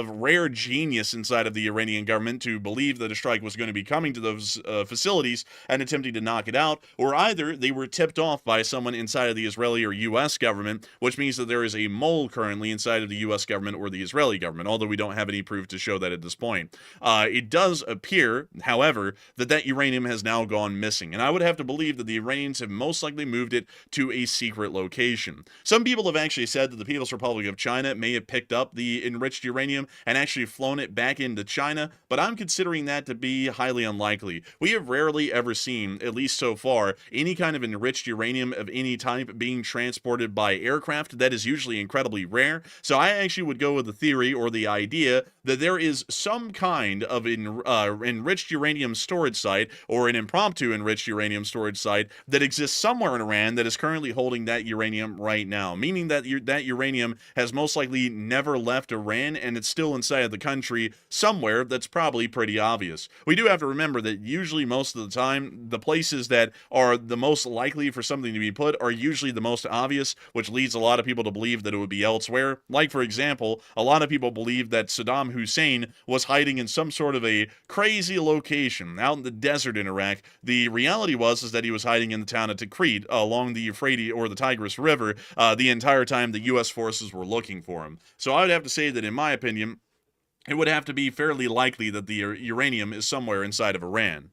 rare genius inside of the Iranian government to believe that a strike was going to be coming to those facilities and attempting to knock it out, or either they were tipped off by someone inside of the Israeli or U.S. government, which means that there is a mole currently inside of the U.S. government or the Israeli government, although we don't have any proof to show that at this point. It does appear, however, that uranium has now gone missing, and I would have to believe that the Iranians have most likely moved it to a secret location. Some people have actually said that the People's Republic of China may have picked up the enriched uranium and actually flown it back into China, but I'm considering that to be highly unlikely. We have rarely ever seen, at least so far, any kind of enriched uranium of any type being transported by aircraft. That is usually incredibly rare. So I actually would go with the theory or the idea that there is some kind of enriched uranium storage site, or an impromptu enriched uranium storage site, that exists somewhere in Iran that is currently holding that uranium right now, meaning that that uranium has most likely never left Iran and it's still inside of the country somewhere. That's probably pretty obvious. We do have to remember that usually most of the time, the places that are the most likely for something to be put are usually the most obvious, which leads a lot of people to believe that it would be elsewhere. Like, for example, a lot of people believe that Saddam Hussein was hiding in some sort of a crazy location out in the desert in Iraq. The reality was that he was hiding in the town of Tikrit along the Euphrates or the Tigris River the entire time the U.S. forces were looking for him. So I would have to say that, in my opinion, it would have to be fairly likely that the uranium is somewhere inside of Iran.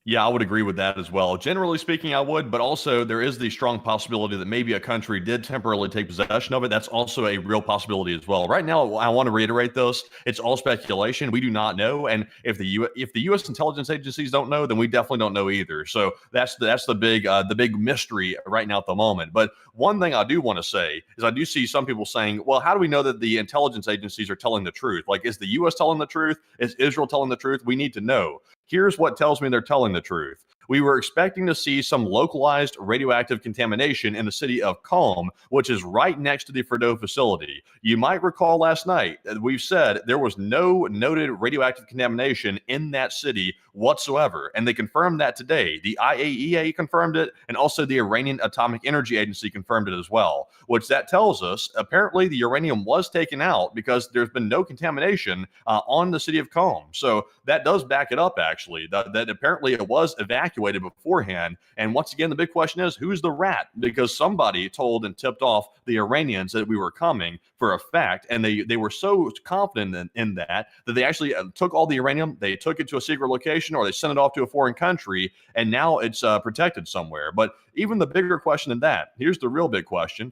Yeah, I would agree with that as well. Generally speaking, I would, but also there is the strong possibility that maybe a country did temporarily take possession of it. That's also a real possibility as well. Right now, I want to reiterate this: it's all speculation. We do not know, and if the U.S. intelligence agencies don't know, then we definitely don't know either. So that's the big mystery right now at the moment. But one thing I do want to say is I do see some people saying, "Well, how do we know that the intelligence agencies are telling the truth? Like, is the U.S. telling the truth? Is Israel telling the truth? We need to know." Here's what tells me they're telling the truth. We were expecting to see some localized radioactive contamination in the city of Qom, which is right next to the Fordow facility. You might recall last night that we've said there was no noted radioactive contamination in that city whatsoever, and they confirmed that today. The IAEA confirmed it, and also the Iranian Atomic Energy Agency confirmed it as well, which that tells us apparently the uranium was taken out because there's been no contamination on the city of Qom. So that does back it up, actually, that apparently it was evacuated beforehand. And once again, the big question is, who's the rat? Because somebody told and tipped off the Iranians that we were coming for a fact, and they were so confident in that they actually took all the uranium, they took it to a secret location, or they sent it off to a foreign country, and now it's protected somewhere. But even the bigger question than that, here's the real big question: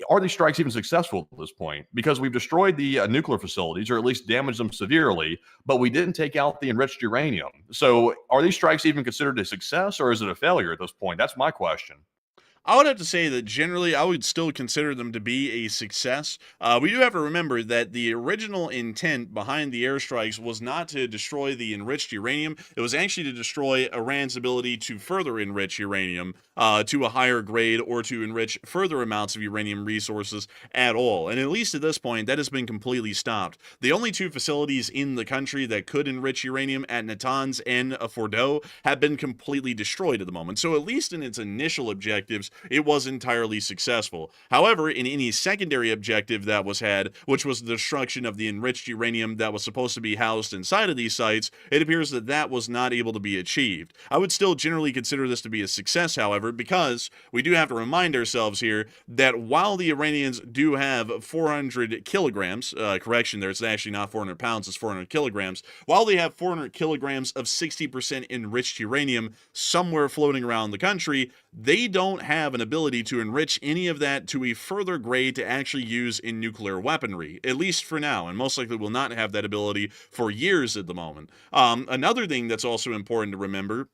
are these strikes even successful at this point? Because we've destroyed the nuclear facilities, or at least damaged them severely, but we didn't take out the enriched uranium. So are these strikes even considered a success, or is it a failure at this point? That's my question. I would have to say that generally I would still consider them to be a success. We do have to remember that the original intent behind the airstrikes was not to destroy the enriched uranium. It was actually to destroy Iran's ability to further enrich uranium to a higher grade, or to enrich further amounts of uranium resources at all. And at least at this point, that has been completely stopped. The only two facilities in the country that could enrich uranium, at Natanz and Fordow, have been completely destroyed at the moment. So at least in its initial objectives, it was entirely successful. However, in any secondary objective that was had, which was the destruction of the enriched uranium that was supposed to be housed inside of these sites, it appears that that was not able to be achieved. I would still generally consider this to be a success, however, because we do have to remind ourselves here that while the Iranians do have 400 kilograms, correction there, it's actually not 400 pounds, it's 400 kilograms, while they have 400 kilograms of 60% enriched uranium somewhere floating around the country, they don't have an ability to enrich any of that to a further grade to actually use in nuclear weaponry, at least for now, and most likely will not have that ability for years at the moment. Another thing that's also important to remember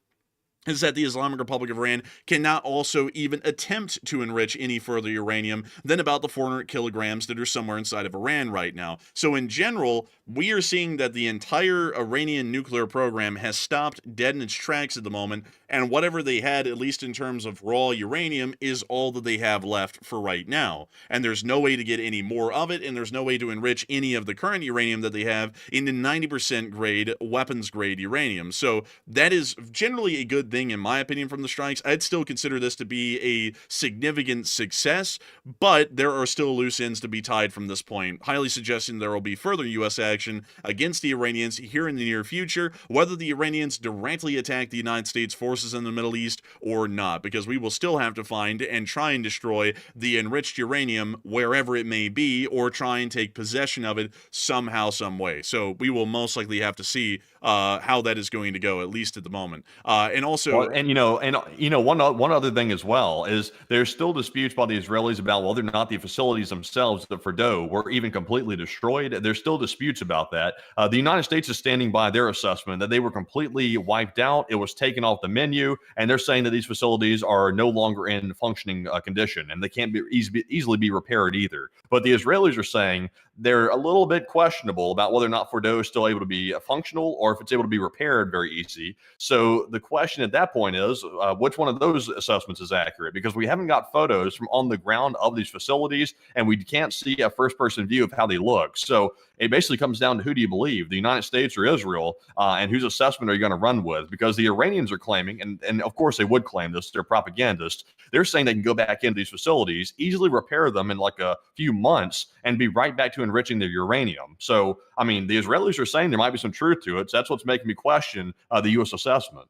is that the Islamic Republic of Iran cannot also even attempt to enrich any further uranium than about the 400 kilograms that are somewhere inside of Iran right now. So in general, we are seeing that the entire Iranian nuclear program has stopped dead in its tracks at the moment, and whatever they had, at least in terms of raw uranium, is all that they have left for right now. And there's no way to get any more of it, and there's no way to enrich any of the current uranium that they have into 90% grade, weapons grade uranium. So that is generally a good thing, in my opinion, from the strikes. I'd still consider this to be a significant success, but there are still loose ends to be tied from this point, highly suggesting there will be further U.S. action against the Iranians here in the near future, whether the Iranians directly attack the United States forces in the Middle East or not, because we will still have to find and try and destroy the enriched uranium wherever it may be, or try and take possession of it somehow, some way. So we will most likely have to see how that is going to go, at least at the moment. And also, Well, one other thing as well is there's still disputes by the Israelis about whether or not the facilities themselves, the Fordow, were even completely destroyed. There's still disputes about that. The United States is standing by their assessment that they were completely wiped out. It was taken off the menu, and they're saying that these facilities are no longer in functioning condition, and they can't be easily be repaired either. But the Israelis are saying they're a little bit questionable about whether or not Fordow is still able to be functional, or if it's able to be repaired very easy. So the question at that point is, which one of those assessments is accurate? Because we haven't got photos from on the ground of these facilities, and we can't see a first-person view of how they look. So it basically comes down to, who do you believe, the United States or Israel, and whose assessment are you going to run with? Because the Iranians are claiming, and of course they would claim this, they're propagandists, they're saying they can go back into these facilities, easily repair them in like a few months, and be right back to enriching their uranium. So, I mean, the Israelis are saying there might be some truth to it. So that's what's making me question the U.S. assessment.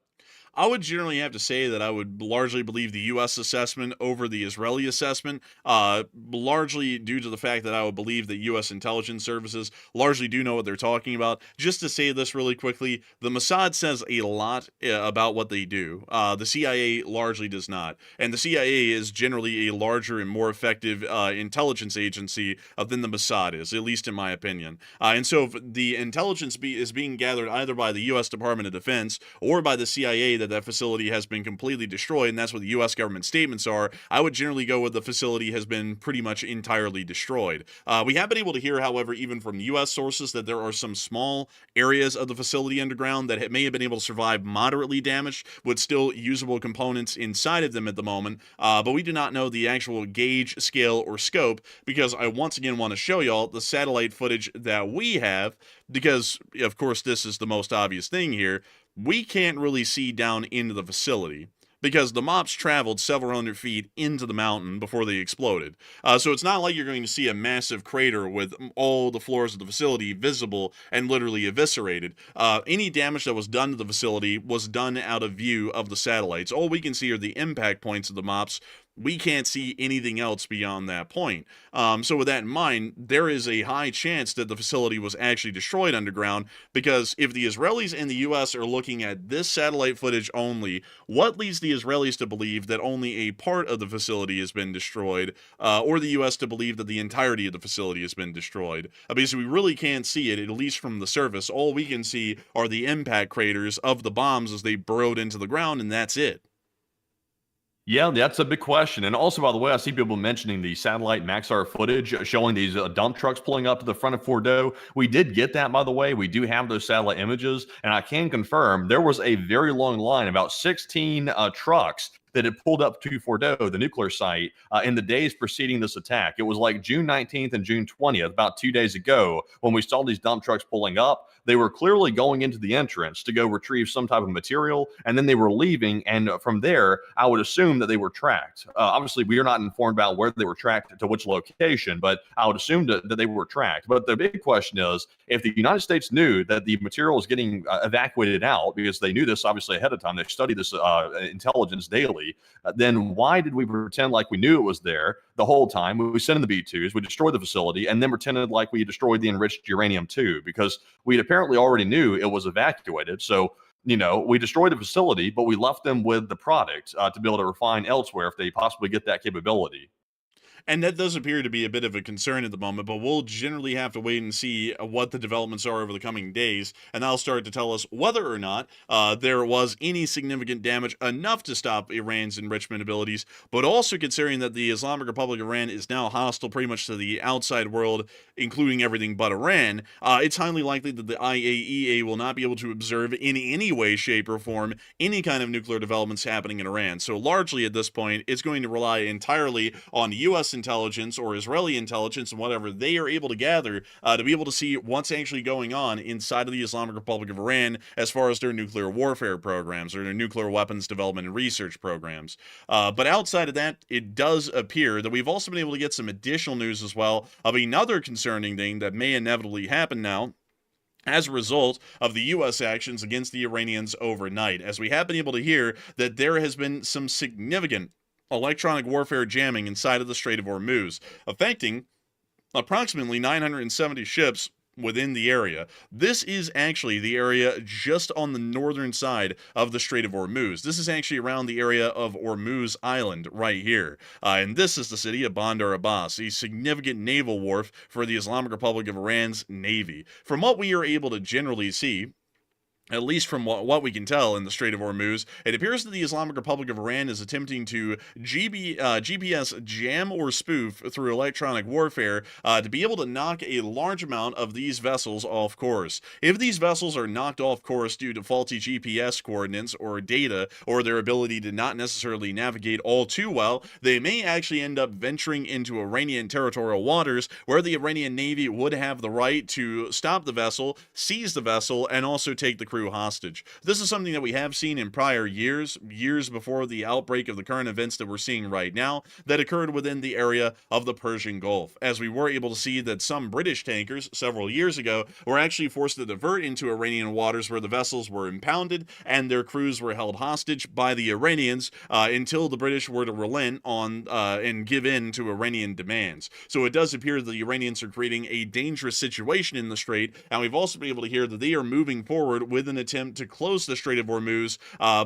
I would generally have to say that I would largely believe the U.S. assessment over the Israeli assessment, largely due to the fact that I would believe that U.S. intelligence services largely do know what they're talking about. Just to say this really quickly, the Mossad says a lot about what they do. The CIA largely does not. And the CIA is generally a larger and more effective intelligence agency than the Mossad is, at least in my opinion. And so if the intelligence is being gathered either by the U.S. Department of Defense or by the CIA that facility has been completely destroyed, and that's what the U.S. government statements are, I would generally go with the facility has been pretty much entirely destroyed. We have been able to hear, however, even from U.S. sources, that there are some small areas of the facility underground that may have been able to survive moderately damaged with still usable components inside of them at the moment, but we do not know the actual gauge, scale, or scope, because I once again want to show y'all the satellite footage that we have, because, of course, this is the most obvious thing here. We can't really see down into the facility because the MOPS traveled several hundred feet into the mountain before they exploded. So it's not like you're going to see a massive crater with all the floors of the facility visible and literally eviscerated. Any damage that was done to the facility was done out of view of the satellites. All we can see are the impact points of the MOPS. We can't see anything else beyond that point. So with that in mind, there is a high chance that the facility was actually destroyed underground, because if the Israelis and the U.S. are looking at this satellite footage only, what leads the Israelis to believe that only a part of the facility has been destroyed, or the U.S. to believe that the entirety of the facility has been destroyed? Because we really can't see it, at least from the surface. All we can see are the impact craters of the bombs as they burrowed into the ground, and that's it. Yeah, that's a big question. And also, by the way, I see people mentioning the satellite Maxar footage showing these dump trucks pulling up to the front of Fordow. We did get that, by the way. We do have those satellite images. And I can confirm there was a very long line, about 16 trucks that had pulled up to Fordow, the nuclear site, in the days preceding this attack. It was like June 19th and June 20th, about 2 days ago, when we saw these dump trucks pulling up. They were clearly going into the entrance to go retrieve some type of material, and then they were leaving. And from there, I would assume that they were tracked. Obviously, we are not informed about where they were tracked to which location, but I would assume that they were tracked. But the big question is, if the United States knew that the material was getting evacuated out, because they knew this obviously ahead of time, they studied this intelligence daily, then why did we pretend like we knew it was there the whole time? We sent in the B-2s, we destroyed the facility, and then pretended like we destroyed the enriched uranium too, because we apparently already knew it was evacuated. So, we destroyed the facility, but we left them with the product to be able to refine elsewhere if they possibly get that capability. And that does appear to be a bit of a concern at the moment, but we'll generally have to wait and see what the developments are over the coming days, and that'll start to tell us whether or not there was any significant damage enough to stop Iran's enrichment abilities, but also considering that the Islamic Republic of Iran is now hostile pretty much to the outside world, including everything but Iran, it's highly likely that the IAEA will not be able to observe in any way, shape, or form any kind of nuclear developments happening in Iran. So largely at this point, it's going to rely entirely on U.S. intelligence or Israeli intelligence and whatever they are able to gather to be able to see what's actually going on inside of the Islamic Republic of Iran as far as their nuclear warfare programs or their nuclear weapons development and research programs. But outside of that, it does appear that we've also been able to get some additional news as well of another concerning thing that may inevitably happen now as a result of the U.S. actions against the Iranians overnight, as we have been able to hear that there has been some significant electronic warfare jamming inside of the Strait of Hormuz, affecting approximately 970 ships within the area. This is actually the area just on the northern side of the Strait of Hormuz. This is actually around the area of Hormuz Island right here. And this is the city of Bandar Abbas, a significant naval wharf for the Islamic Republic of Iran's Navy. From what we are able to generally see, at least from what we can tell in the Strait of Hormuz, it appears that the Islamic Republic of Iran is attempting to GPS jam or spoof through electronic warfare to be able to knock a large amount of these vessels off course. If these vessels are knocked off course due to faulty GPS coordinates or data, or their ability to not necessarily navigate all too well, they may actually end up venturing into Iranian territorial waters, where the Iranian Navy would have the right to stop the vessel, seize the vessel, and also take the crew crew hostage. This is something that we have seen in prior years before the outbreak of the current events that we're seeing right now, that occurred within the area of the Persian Gulf, as we were able to see that some British tankers several years ago were actually forced to divert into Iranian waters where the vessels were impounded and their crews were held hostage by the Iranians until the British were to relent on and give in to Iranian demands. So it does appear that the Iranians are creating a dangerous situation in the strait, and we've also been able to hear that they are moving forward with an attempt to close the Strait of Hormuz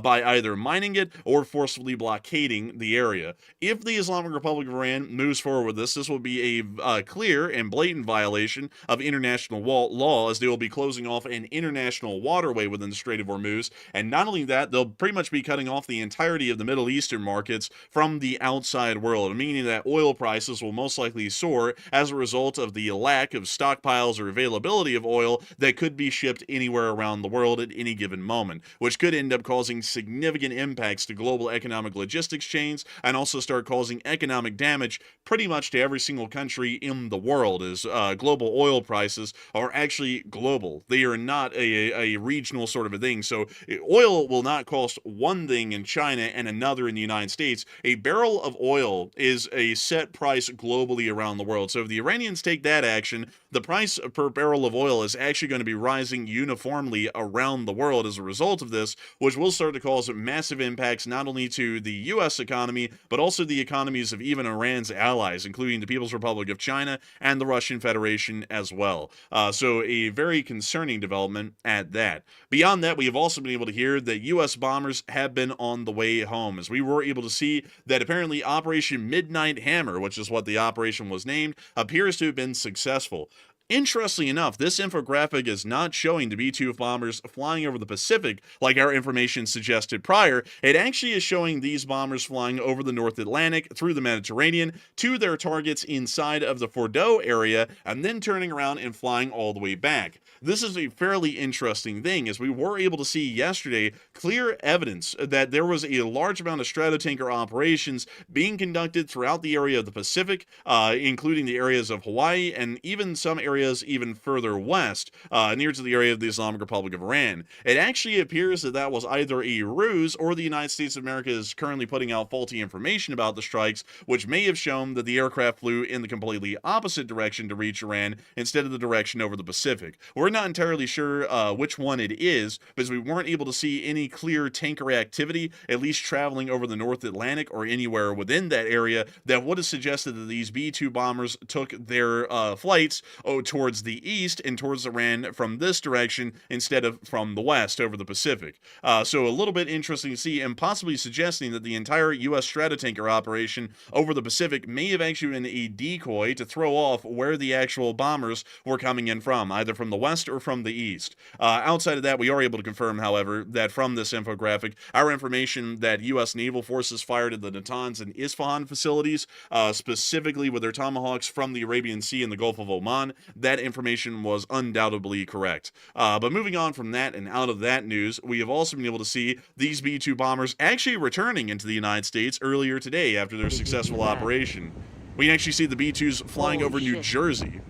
by either mining it or forcefully blockading the area. If the Islamic Republic of Iran moves forward with this will be a clear and blatant violation of international law, as they will be closing off an international waterway within the Strait of Hormuz. And not only that, they'll pretty much be cutting off the entirety of the Middle Eastern markets from the outside world, meaning that oil prices will most likely soar as a result of the lack of stockpiles or availability of oil that could be shipped anywhere around the world at any given moment, which could end up causing significant impacts to global economic logistics chains and also start causing economic damage pretty much to every single country in the world, as global oil prices are actually global. They are not a regional sort of a thing. So oil will not cost one thing in China and another in the United States. A barrel of oil is a set price globally around the world. So if the Iranians take that action, the price per barrel of oil is actually going to be rising uniformly around the world as a result of this, which will start to cause massive impacts not only to the U.S. economy, but also the economies of even Iran's allies, including the People's Republic of China and the Russian Federation as well. So a very concerning development at that. Beyond that, we have also been able to hear that U.S. bombers have been on the way home, as we were able to see that apparently Operation Midnight Hammer, which is what the operation was named, appears to have been successful. Interestingly enough, this infographic is not showing the B-2 bombers flying over the Pacific like our information suggested prior. It actually is showing these bombers flying over the North Atlantic through the Mediterranean to their targets inside of the Fordow area and then turning around and flying all the way back. This is a fairly interesting thing, as we were able to see yesterday clear evidence that there was a large amount of stratotanker operations being conducted throughout the area of the Pacific, including the areas of Hawaii and even some areas even further west, near to the area of the Islamic Republic of Iran. It actually appears that that was either a ruse or the United States of America is currently putting out faulty information about the strikes, which may have shown that the aircraft flew in the completely opposite direction to reach Iran instead of the direction over the Pacific. We're not entirely sure which one it is, because we weren't able to see any clear tanker activity, at least traveling over the North Atlantic or anywhere within that area, that would have suggested that these B-2 bombers took their flights towards the east and towards Iran from this direction instead of from the west over the Pacific. So a little bit interesting to see, and possibly suggesting that the entire U.S. stratotanker operation over the Pacific may have actually been a decoy to throw off where the actual bombers were coming in from, either from the west or from the east. Outside of that, we are able to confirm, however, that from this infographic, our information that U.S. naval forces fired at the Natanz and Isfahan facilities, specifically with their Tomahawks from the Arabian Sea and the Gulf of Oman, that information was undoubtedly correct. But moving on from that and out of that news, we have also been able to see these B-2 bombers actually returning into the United States earlier today after their successful operation. We can actually see the B-2s flying over New Jersey.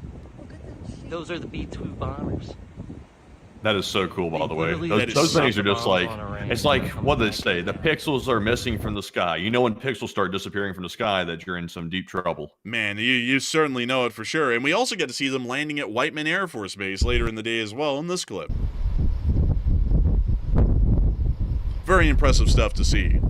Those are the B-2 bombers. That is so cool, by the way. Literally Those things are just like, on Iran. it's like, what do they say? The pixels are missing from the sky. You know when pixels start disappearing from the sky that you're in some deep trouble. Man, you certainly know it for sure. And we also get to see them landing at Whiteman Air Force Base later in the day as well in this clip. Very impressive stuff to see.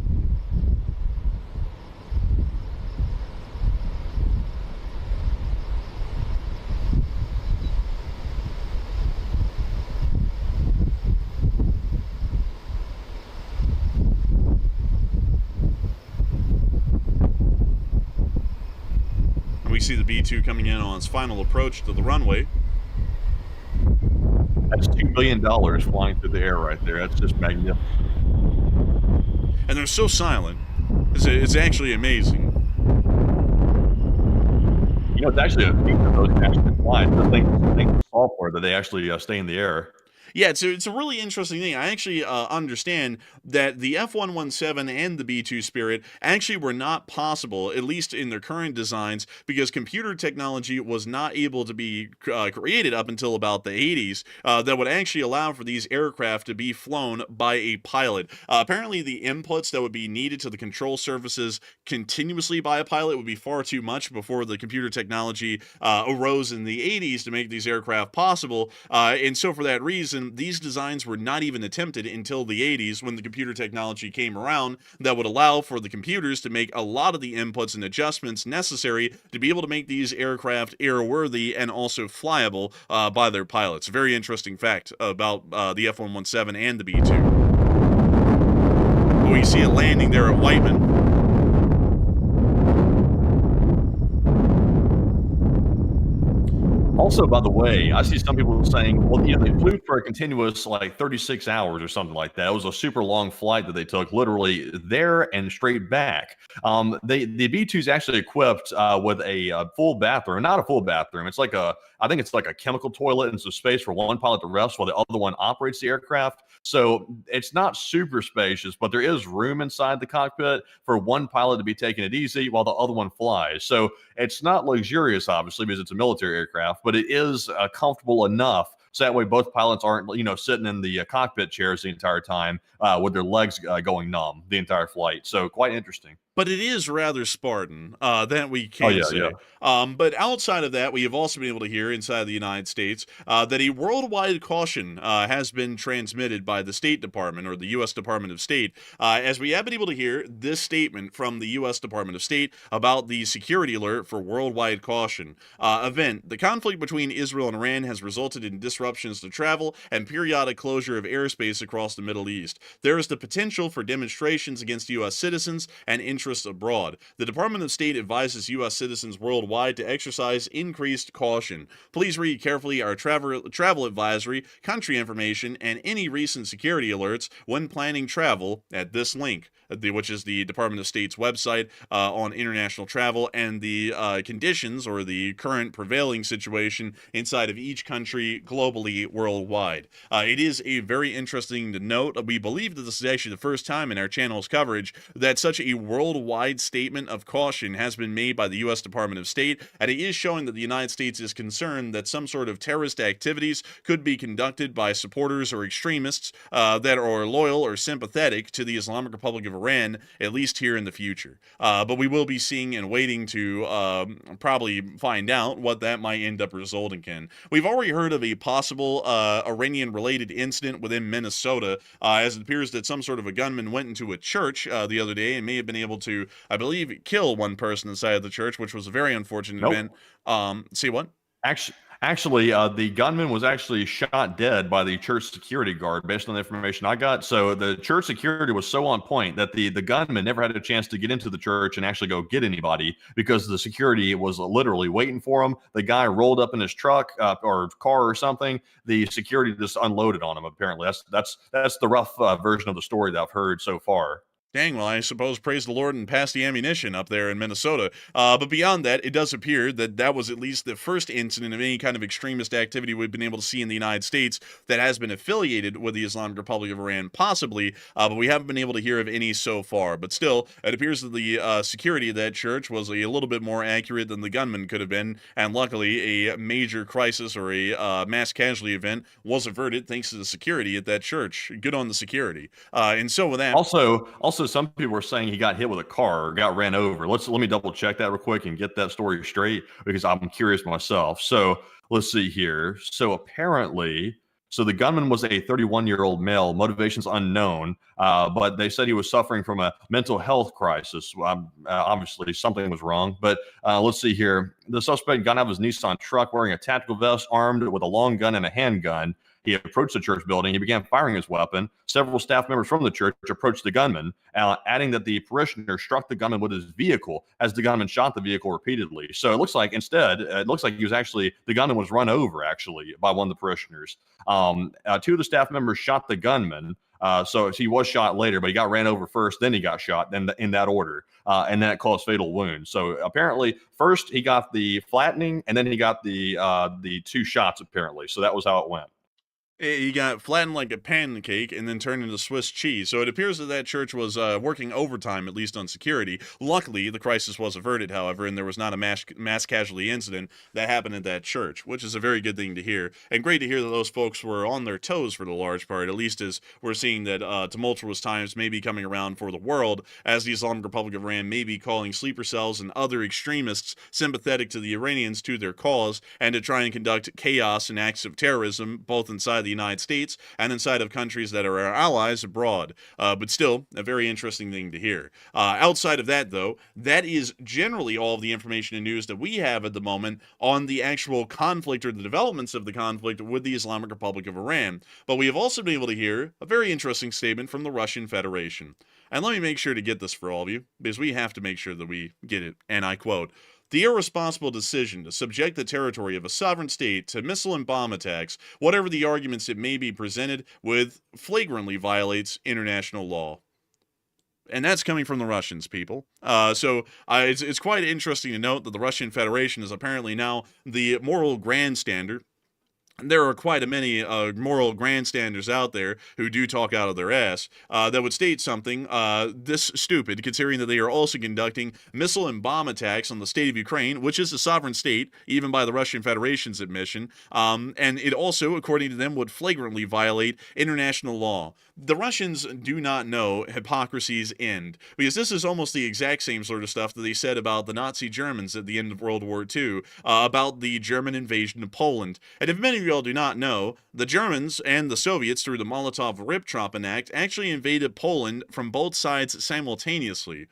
We see the B-2 coming in on its final approach to the runway. That's $2 billion flying through the air right there. That's just magnificent. And they're so silent. It's actually amazing. You know, it's actually a feat of those actually flying. The thing software that they actually stay in the air. Yeah, it's a really interesting thing. I actually understand that the F-117 and the B-2 Spirit actually were not possible, at least in their current designs, because computer technology was not able to be created up until about the 80s that would actually allow for these aircraft to be flown by a pilot. Apparently, the inputs that would be needed to the control surfaces continuously by a pilot would be far too much before the computer technology arose in the 80s to make these aircraft possible. And so, for that reason, these designs were not even attempted until the 80s when the computer technology came around that would allow for the computers to make a lot of the inputs and adjustments necessary to be able to make these aircraft airworthy and also flyable by their pilots. Very interesting fact about the F-117 and the B-2. We see it landing there at Whiteman. Also, by the way, I see some people saying, well, they flew for a continuous like 36 hours or something like that. It was a super long flight that they took, literally there and straight back. The B-2 is actually equipped with a full bathroom, not a full bathroom. It's like I think it's like a chemical toilet and some space for one pilot to rest while the other one operates the aircraft. So it's not super spacious, but there is room inside the cockpit for one pilot to be taking it easy while the other one flies. So it's not luxurious, obviously, because it's a military aircraft, but it is comfortable enough so that way both pilots aren't, sitting in the cockpit chairs the entire time with their legs going numb the entire flight. So quite interesting. But it is rather Spartan, that we Oh, can yeah, say. yeah. But outside of that, we have also been able to hear inside the United States that a worldwide caution has been transmitted by the State Department or the U.S. Department of State, as we have been able to hear this statement from the U.S. Department of State about the security alert for worldwide caution event. The conflict between Israel and Iran has resulted in disruptions to travel and periodic closure of airspace across the Middle East. There is the potential for demonstrations against U.S. citizens and interests abroad. The Department of State advises U.S. citizens worldwide to exercise increased caution. Please read carefully our travel advisory, country information, and any recent security alerts when planning travel at this link, which is the Department of State's website on international travel and the conditions or the current prevailing situation inside of each country globally worldwide. It is a very interesting to note. We believe that this is actually the first time in our channel's coverage that such a worldwide statement of caution has been made by the U.S. Department of State, and it is showing that the United States is concerned that some sort of terrorist activities could be conducted by supporters or extremists that are loyal or sympathetic to the Islamic Republic of Iran, at least here in the future. But we will be seeing and waiting to probably find out what that might end up resulting in. We've already heard of a possible Iranian-related incident within Minnesota, as it appears that some sort of a gunman went into a church the other day and may have been able to, I believe, kill one person inside of the church, which was a very unfortunate event. See what? Actually, the gunman was actually shot dead by the church security guard, based on the information I got. So the church security was so on point that the gunman never had a chance to get into the church and actually go get anybody because the security was literally waiting for him. The guy rolled up in his truck or car or something. The security just unloaded on him. Apparently, that's the rough version of the story that I've heard so far. Dang, well, I suppose praise the Lord and pass the ammunition up there in Minnesota. But beyond that, it does appear that that was at least the first incident of any kind of extremist activity we've been able to see in the United States that has been affiliated with the Islamic Republic of Iran, possibly, but we haven't been able to hear of any so far. But still, it appears that the security of that church was a little bit more accurate than the gunman could have been, and luckily, a major crisis or a mass casualty event was averted thanks to the security at that church. Good on the security. And so with that... Also, some people were saying he got hit with a car or got ran over. Let me double check that real quick and get that story straight because I'm curious myself. So let's see here. So apparently, the gunman was a 31-year-old male, motivations unknown, but they said he was suffering from a mental health crisis. Obviously, something was wrong, but let's see here. The suspect got out of his Nissan truck wearing a tactical vest, armed with a long gun and a handgun. He approached the church building. He began firing his weapon. Several staff members from the church approached the gunman, adding that the parishioner struck the gunman with his vehicle as the gunman shot the vehicle repeatedly. So it looks like the gunman was run over actually by one of the parishioners. Two of the staff members shot the gunman. So he was shot later, but he got ran over first, then he got shot in that order, and that caused fatal wounds. So apparently, first he got the flattening, and then he got the two shots apparently. So that was how it went. He got flattened like a pancake and then turned into Swiss cheese. So it appears that that church was working overtime, at least on security. Luckily, the crisis was averted, however, and there was not a mass casualty incident that happened at that church, which is a very good thing to hear. And great to hear that those folks were on their toes for the large part, at least as we're seeing that tumultuous times may be coming around for the world, as the Islamic Republic of Iran may be calling sleeper cells and other extremists sympathetic to the Iranians to their cause and to try and conduct chaos and acts of terrorism, both inside the United States and inside of countries that are our allies abroad. But still, a very interesting thing to hear. Outside of that, though, that is generally all of the information and news that we have at the moment on the actual conflict or the developments of the conflict with the Islamic Republic of Iran. But we have also been able to hear a very interesting statement from the Russian Federation. And let me make sure to get this for all of you, because we have to make sure that we get it. And I quote, "The irresponsible decision to subject the territory of a sovereign state to missile and bomb attacks, whatever the arguments it may be presented with, flagrantly violates international law." And that's coming from the Russians, people. It's quite interesting to note that the Russian Federation is apparently now the moral grandstander. There are quite a many moral grandstanders out there who do talk out of their ass that would state something this stupid, considering that they are also conducting missile and bomb attacks on the state of Ukraine, which is a sovereign state, even by the Russian Federation's admission, and it also, according to them, would flagrantly violate international law. The Russians do not know hypocrisy's end, because this is almost the exact same sort of stuff that they said about the Nazi Germans at the end of World War II, about the German invasion of Poland. And if many of you all do not know, the Germans and the Soviets, through the Molotov-Ribbentrop Act, actually invaded Poland from both sides simultaneously,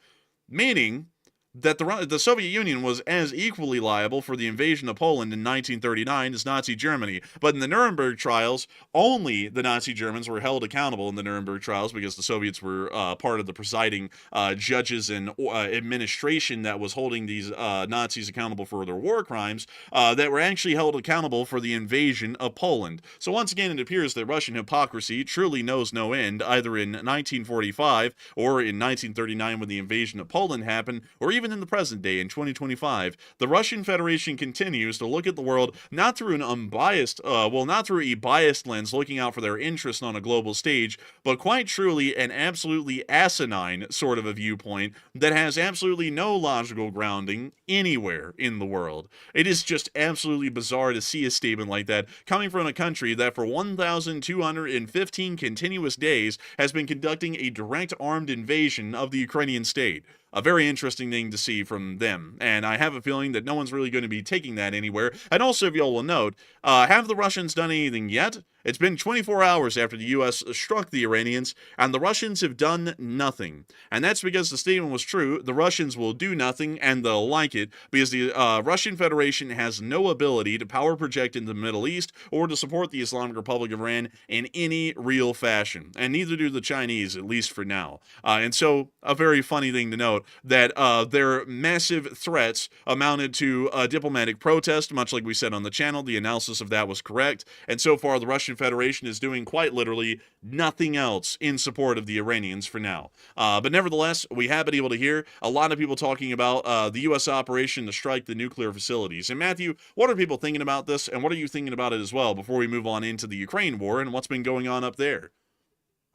meaning that the Soviet Union was as equally liable for the invasion of Poland in 1939 as Nazi Germany. But in the Nuremberg trials, only the Nazi Germans were held accountable in the Nuremberg trials, because the Soviets were part of the presiding judges and administration that was holding these Nazis accountable for their war crimes, that were actually held accountable for the invasion of Poland. So once again, it appears that Russian hypocrisy truly knows no end, either in 1945 or in 1939 when the invasion of Poland happened, or even in the present day in 2025. The Russian Federation continues to look at the world not through an unbiased, not through a biased lens looking out for their interests on a global stage, but quite truly an absolutely asinine sort of a viewpoint that has absolutely no logical grounding anywhere in the world. It is just absolutely bizarre to see a statement like that coming from a country that for 1,215 continuous days has been conducting a direct armed invasion of the Ukrainian state. A very interesting thing to see from them, and I have a feeling that no one's really going to be taking that anywhere. And also, if y'all will note, have the Russians done anything yet? It's been 24 hours after the U.S. struck the Iranians, and the Russians have done nothing. And that's because the statement was true. The Russians will do nothing, and they'll like it, because the Russian Federation has no ability to power project in the Middle East or to support the Islamic Republic of Iran in any real fashion. And neither do the Chinese, at least for now. And so, a very funny thing to note, that their massive threats amounted to a diplomatic protest, much like we said on the channel. The analysis of that was correct. And so far, the Russian Federation is doing quite literally nothing else in support of the Iranians for now. But nevertheless, we have been able to hear a lot of people talking about the U.S. operation to strike the nuclear facilities. And Matthew, what are people thinking about this, and what are you thinking about it as well before we move on into the Ukraine war and what's been going on up there?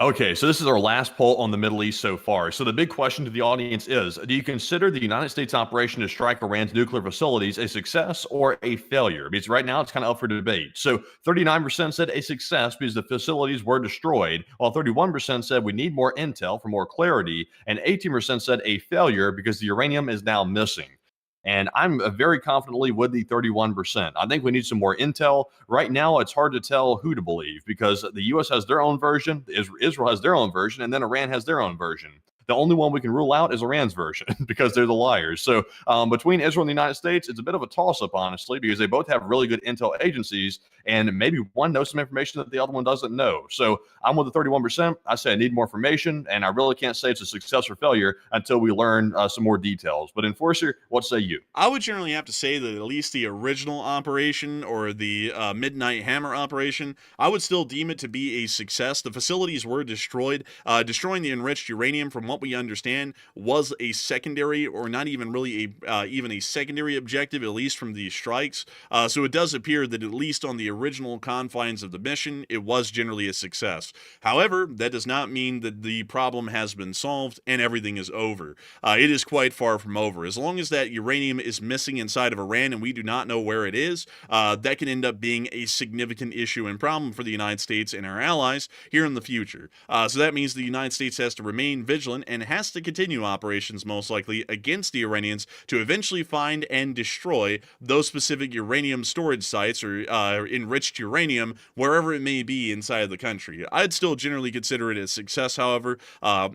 Okay, so this is our last poll on the Middle East so far. So the big question to the audience is, do you consider the United States operation to strike Iran's nuclear facilities a success or a failure? Because right now it's kind of up for debate. So 39% said a success because the facilities were destroyed, while 31% said we need more intel for more clarity, and 18% said a failure because the uranium is now missing. And I'm very confidently with the 31%. I think we need some more intel. Right now, it's hard to tell who to believe because the U.S. has their own version, Israel has their own version, and then Iran has their own version. The only one we can rule out is Iran's version because they're the liars. So between Israel and the United States, it's a bit of a toss-up, honestly, because they both have really good intel agencies, and maybe one knows some information that the other one doesn't know. So I'm with the 31%. I say I need more information, and I really can't say it's a success or failure until we learn some more details. But Enforcer, what say you? I would generally have to say that at least the original operation or the Midnight Hammer operation, I would still deem it to be a success. The facilities were destroyed, destroying the enriched uranium from what what we understand, was a secondary, or not even really even a secondary objective, at least from these strikes. So it does appear that at least on the original confines of the mission, it was generally a success. However, that does not mean that the problem has been solved and everything is over. It is quite far from over. As long as that uranium is missing inside of Iran and we do not know where it is, that can end up being a significant issue and problem for the United States and our allies here in the future. So that means the United States has to remain vigilant and has to continue operations, most likely, against the Iranians to eventually find and destroy those specific uranium storage sites or enriched uranium wherever it may be inside of the country. I'd still generally consider it a success, however,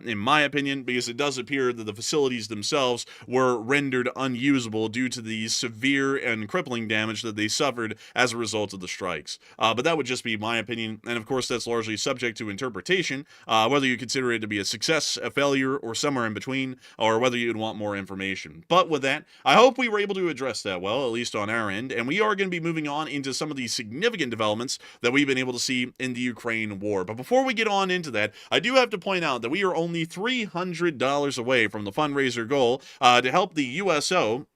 in my opinion, because it does appear that the facilities themselves were rendered unusable due to the severe and crippling damage that they suffered as a result of the strikes. But that would just be my opinion, and of course that's largely subject to interpretation, whether you consider it to be a success, a failure, or somewhere in between, or whether you'd want more information. But with that, I hope we were able to address that well, at least on our end, and we are going to be moving on into some of the significant developments that we've been able to see in the Ukraine war. But before we get on into that, I do have to point out that we are only $300 away from the fundraiser goal to help the USO,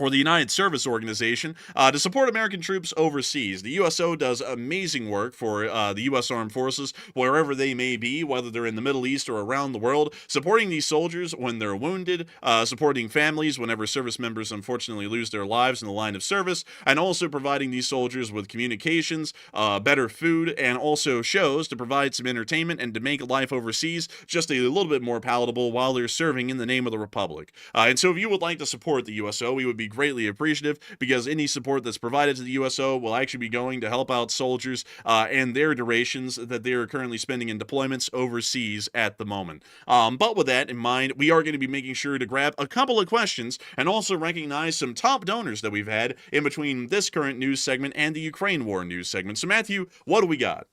or the United Service Organization, to support American troops overseas. The USO does amazing work for the U.S. Armed Forces, wherever they may be, whether they're in the Middle East or around the world, supporting these soldiers when they're wounded, supporting families whenever service members unfortunately lose their lives in the line of service, and also providing these soldiers with communications, better food, and also shows to provide some entertainment and to make life overseas just a little bit more palatable while they're serving in the name of the Republic. And so if you would like to support the USO, we would be greatly appreciative, because any support that's provided to the USO will actually be going to help out soldiers and their durations that they are currently spending in deployments overseas at the moment. But with that in mind, we are going to be making sure to grab a couple of questions and also recognize some top donors that we've had in between this current news segment and the Ukraine war news segment. So Matthew, what do we got?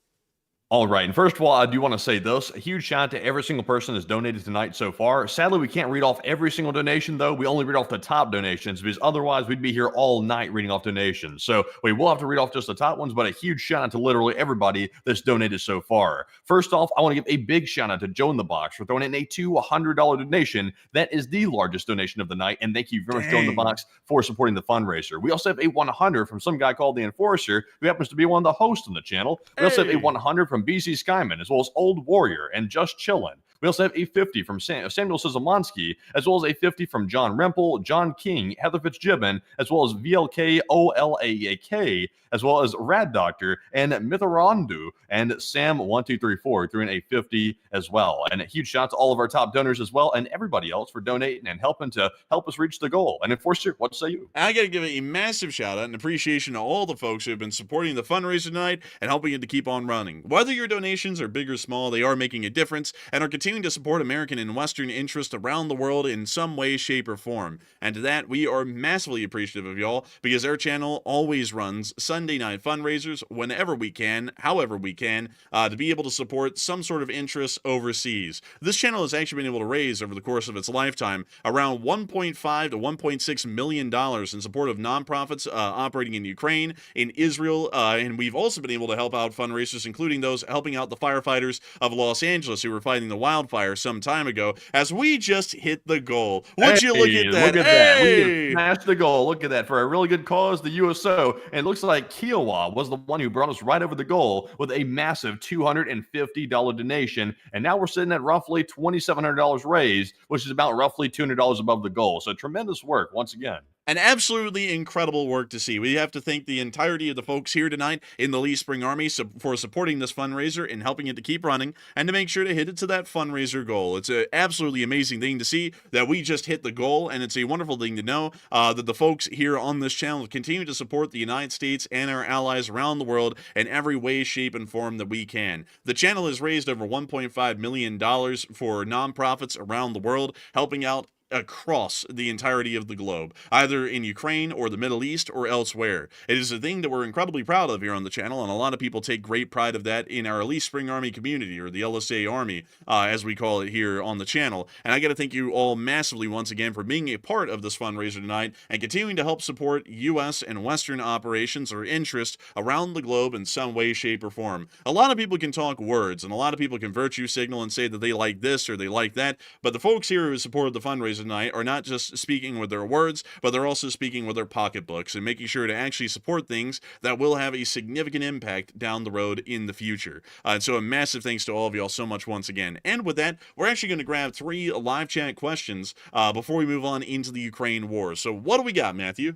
All right, and first of all, I do want to say this. A huge shout out to every single person that's donated tonight so far. Sadly, we can't read off every single donation, though. We only read off the top donations, because otherwise we'd be here all night reading off donations. So we will have to read off just the top ones, but a huge shout out to literally everybody that's donated so far. First off, I want to give a big shout out to Joe in the Box for throwing in a $200 donation. That is the largest donation of the night, and thank you very much, Joe in the Box, for supporting the fundraiser. We also have a 100 from some guy called the Enforcer, who happens to be one of the hosts on the channel. We also have a 100 from BC Skyman, as well as Old Warrior and Just Chillin'. We also have a 50 from Samuel Sizemonsky, as well as a 50 from John Rempel, John King, Heather Fitzgibbon, as well as VLK OLAAK, as well as Rad Doctor and Mitharandu, and Sam1234 threw in a 50 as well. And a huge shout out to all of our top donors as well, and everybody else for donating and helping to help us reach the goal. And Enforcer, what say you? I got to give a massive shout out and appreciation to all the folks who have been supporting the fundraiser tonight and helping it to keep on running. Whether your donations are big or small, they are making a difference and are continuing to support American and Western interests around the world in some way, shape, or form. And to that, we are massively appreciative of y'all, because our channel always runs Sunday night fundraisers whenever we can, however we can, to be able to support some sort of interest overseas. This channel has actually been able to raise, over the course of its lifetime, around $1.5 to $1.6 million in support of nonprofits operating in Ukraine, in Israel, and we've also been able to help out fundraisers, including those helping out the firefighters of Los Angeles who were fighting the wildfire some time ago, as we just hit the goal. Would you look at that? Look at that. We smashed the goal. Look at that. For a really good cause, the USO. And it looks like Kiowa was the one who brought us right over the goal with a massive $250 donation. And now we're sitting at roughly $2,700 raised, which is about roughly $200 above the goal. So tremendous work once again. An absolutely incredible work to see. We have to thank the entirety of the folks here tonight in the Lee Spring Army for supporting this fundraiser and helping it to keep running and to make sure to hit it to that fundraiser goal. It's an absolutely amazing thing to see that we just hit the goal, and it's a wonderful thing to know that the folks here on this channel continue to support the United States and our allies around the world in every way, shape, and form that we can. The channel has raised over $1.5 million for nonprofits around the world, helping out across the entirety of the globe, either in Ukraine or the Middle East or elsewhere. It is a thing that we're incredibly proud of here on the channel, and a lot of people take great pride of that in our Elite Spring Army community, or the LSA Army, as we call it here on the channel. And I got to thank you all massively once again for being a part of this fundraiser tonight and continuing to help support U.S. and Western operations or interests around the globe in some way, shape, or form. A lot of people can talk words, and a lot of people can virtue signal and say that they like this or they like that, but the folks here who supported the fundraiser tonight are not just speaking with their words, but they're also speaking with their pocketbooks and making sure to actually support things that will have a significant impact down the road in the future. And so a massive thanks to all of y'all so much once again. And with that, we're actually going to grab 3 live chat questions before we move on into the Ukraine war. So what do we got, Matthew?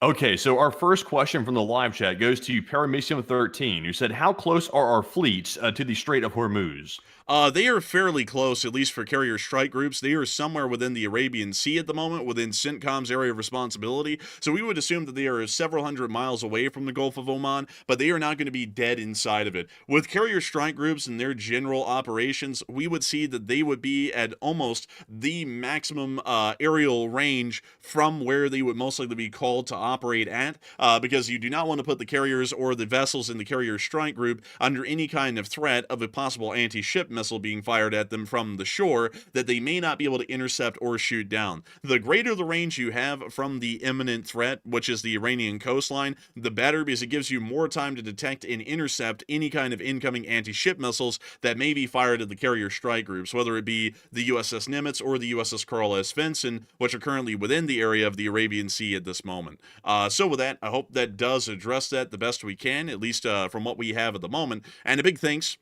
Okay, so our first question from the live chat goes to Paramecium13, who said, how close are our fleets to the Strait of Hormuz? They are fairly close, at least for carrier strike groups. They are somewhere within the Arabian Sea at the moment, within CENTCOM's area of responsibility. So we would assume that they are several hundred miles away from the Gulf of Oman, but they are not going to be dead inside of it. With carrier strike groups and their general operations, we would see that they would be at almost the maximum aerial range from where they would most likely be called to operate at, because you do not want to put the carriers or the vessels in the carrier strike group under any kind of threat of a possible anti-ship missile being fired at them from the shore that they may not be able to intercept or shoot down. The greater the range you have from the imminent threat, which is the Iranian coastline, the better, because it gives you more time to detect and intercept any kind of incoming anti-ship missiles that may be fired at the carrier strike groups, whether it be the USS Nimitz or the USS Carl S. Vinson, which are currently within the area of the Arabian Sea at this moment. So with that, I hope that does address that the best we can, at least from what we have at the moment. And a big thanks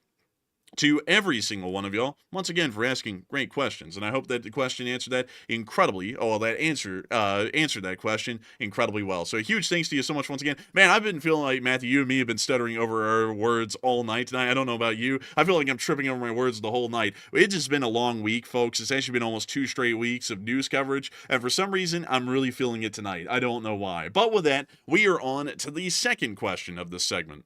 to every single one of y'all once again for asking great questions, and I hope that the question answered that incredibly, answered that question incredibly well. So a huge thanks to you so much once again. Man, I've been feeling like, Matthew, you and me have been stuttering over our words all night tonight. I don't know about you. I feel like I'm tripping over my words the whole night. It's just been a long week, folks. It's actually been almost 2 straight weeks of news coverage, and for some reason, I'm really feeling it tonight. I don't know why. But with that, we are on to the second question of this segment.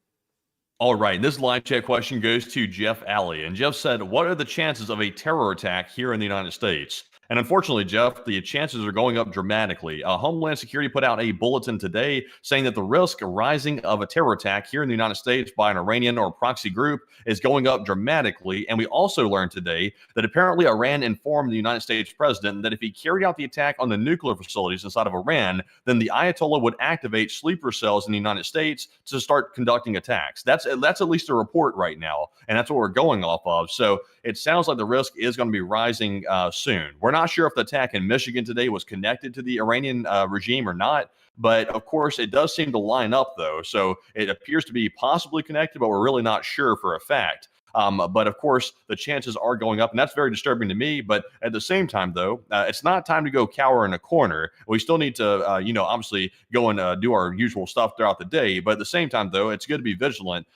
All right, this live chat question goes to Jeff Alley. And Jeff said, what are the chances of a terror attack here in the United States? And unfortunately, Jeff, the chances are going up dramatically. Homeland Security put out a bulletin today saying that the risk rising of a terror attack here in the United States by an Iranian or proxy group is going up dramatically. And we also learned today that apparently Iran informed the United States president that if he carried out the attack on the nuclear facilities inside of Iran, then the Ayatollah would activate sleeper cells in the United States to start conducting attacks. That's at least a report right now, and that's what we're going off of. So it sounds like the risk is going to be rising soon. We're not sure if the attack in Michigan today was connected to the Iranian regime or not, but of course it does seem to line up though. So it appears to be possibly connected, but we're really not sure for a fact. But of course, the chances are going up, and that's very disturbing to me. But at the same time, though, it's not time to go cower in a corner. We still need to, obviously go and do our usual stuff throughout the day. But at the same time, though, it's good to be vigilant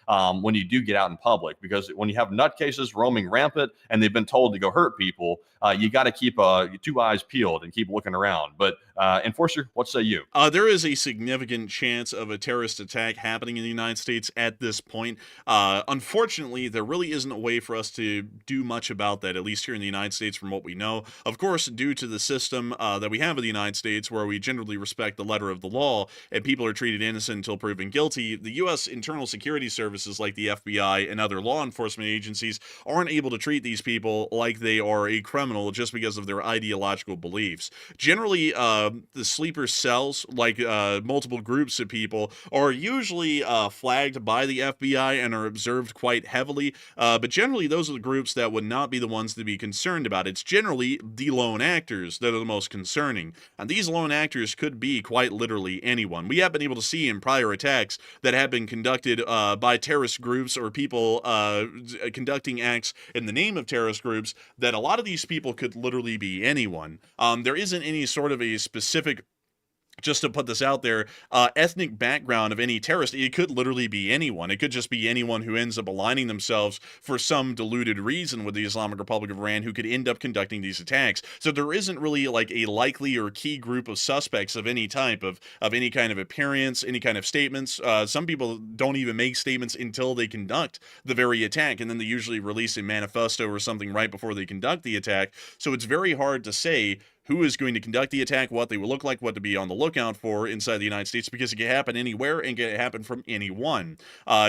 when you do get out in public, because when you have nutcases roaming rampant and they've been told to go hurt people, you got to keep 2 eyes peeled and keep looking around. But Enforcer, what say you? There is a significant chance of a terrorist attack happening in the United States at this point. Unfortunately, there really isn't a way for us to do much about that, at least here in the United States from what we know. Of course, due to the system that we have in the United States, where we generally respect the letter of the law and people are treated innocent until proven guilty, the U.S. internal security services like the FBI and other law enforcement agencies aren't able to treat these people like they are a criminal just because of their ideological beliefs. Generally, the sleeper cells, like multiple groups of people, are usually flagged by the FBI and are observed quite heavily. But generally, those are the groups that would not be the ones to be concerned about. It's generally the lone actors that are the most concerning. And these lone actors could be quite literally anyone. We have been able to see in prior attacks that have been conducted by terrorist groups or people conducting acts in the name of terrorist groups that a lot of these people could literally be anyone. There isn't any sort of a specific, just to put this out there, ethnic background of any terrorist. It could literally be anyone. It could just be anyone who ends up aligning themselves for some deluded reason with the Islamic Republic of Iran who could end up conducting these attacks. So there isn't really like a likely or key group of suspects of any type, of any kind of appearance, any kind of statements. Some people don't even make statements until they conduct the very attack, and then they usually release a manifesto or something right before they conduct the attack. So it's very hard to say who is going to conduct the attack, what they will look like, what to be on the lookout for inside the United States, because it can happen anywhere and can happen from anyone.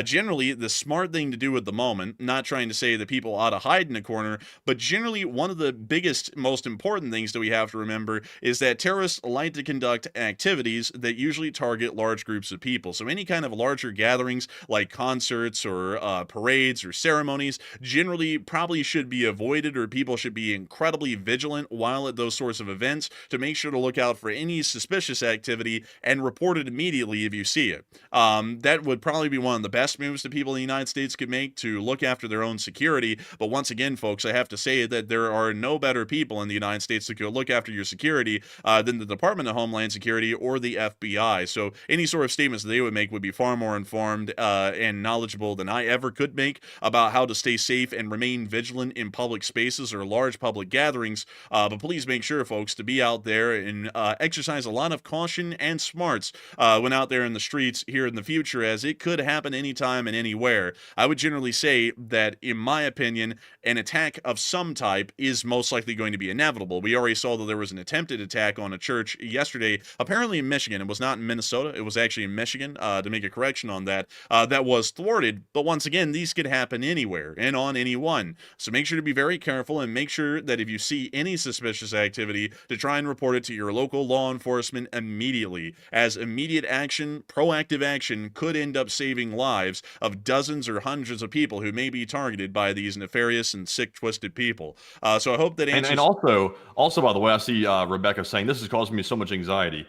Generally, the smart thing to do at the moment, not trying to say that people ought to hide in a corner, but generally one of the biggest, most important things that we have to remember is that terrorists like to conduct activities that usually target large groups of people. So any kind of larger gatherings like concerts or parades or ceremonies generally probably should be avoided, or people should be incredibly vigilant while at those sorts of events to make sure to look out for any suspicious activity and report it immediately if you see it. That would probably be one of the best moves that people in the United States could make to look after their own security. But once again, folks, I have to say that there are no better people in the United States that could look after your security than the Department of Homeland Security or the FBI. So any sort of statements that they would make would be far more informed and knowledgeable than I ever could make about how to stay safe and remain vigilant in public spaces or large public gatherings. But please make sure, folks, to be out there and exercise a lot of caution and smarts when out there in the streets here in the future, as it could happen anytime and anywhere. I would generally say that, in my opinion, an attack of some type is most likely going to be inevitable. We already saw that there was an attempted attack on a church yesterday, apparently in Michigan. It was not in Minnesota. It was actually in Michigan, to make a correction on that. That was thwarted. But once again, these could happen anywhere and on anyone. So make sure to be very careful, and make sure that if you see any suspicious activity, to try and report it to your local law enforcement immediately, as immediate action, proactive action, could end up saving lives of dozens or hundreds of people who may be targeted by these nefarious and sick, twisted people. So I hope that answers. And also, by the way, I see Rebecca saying this is causing me so much anxiety.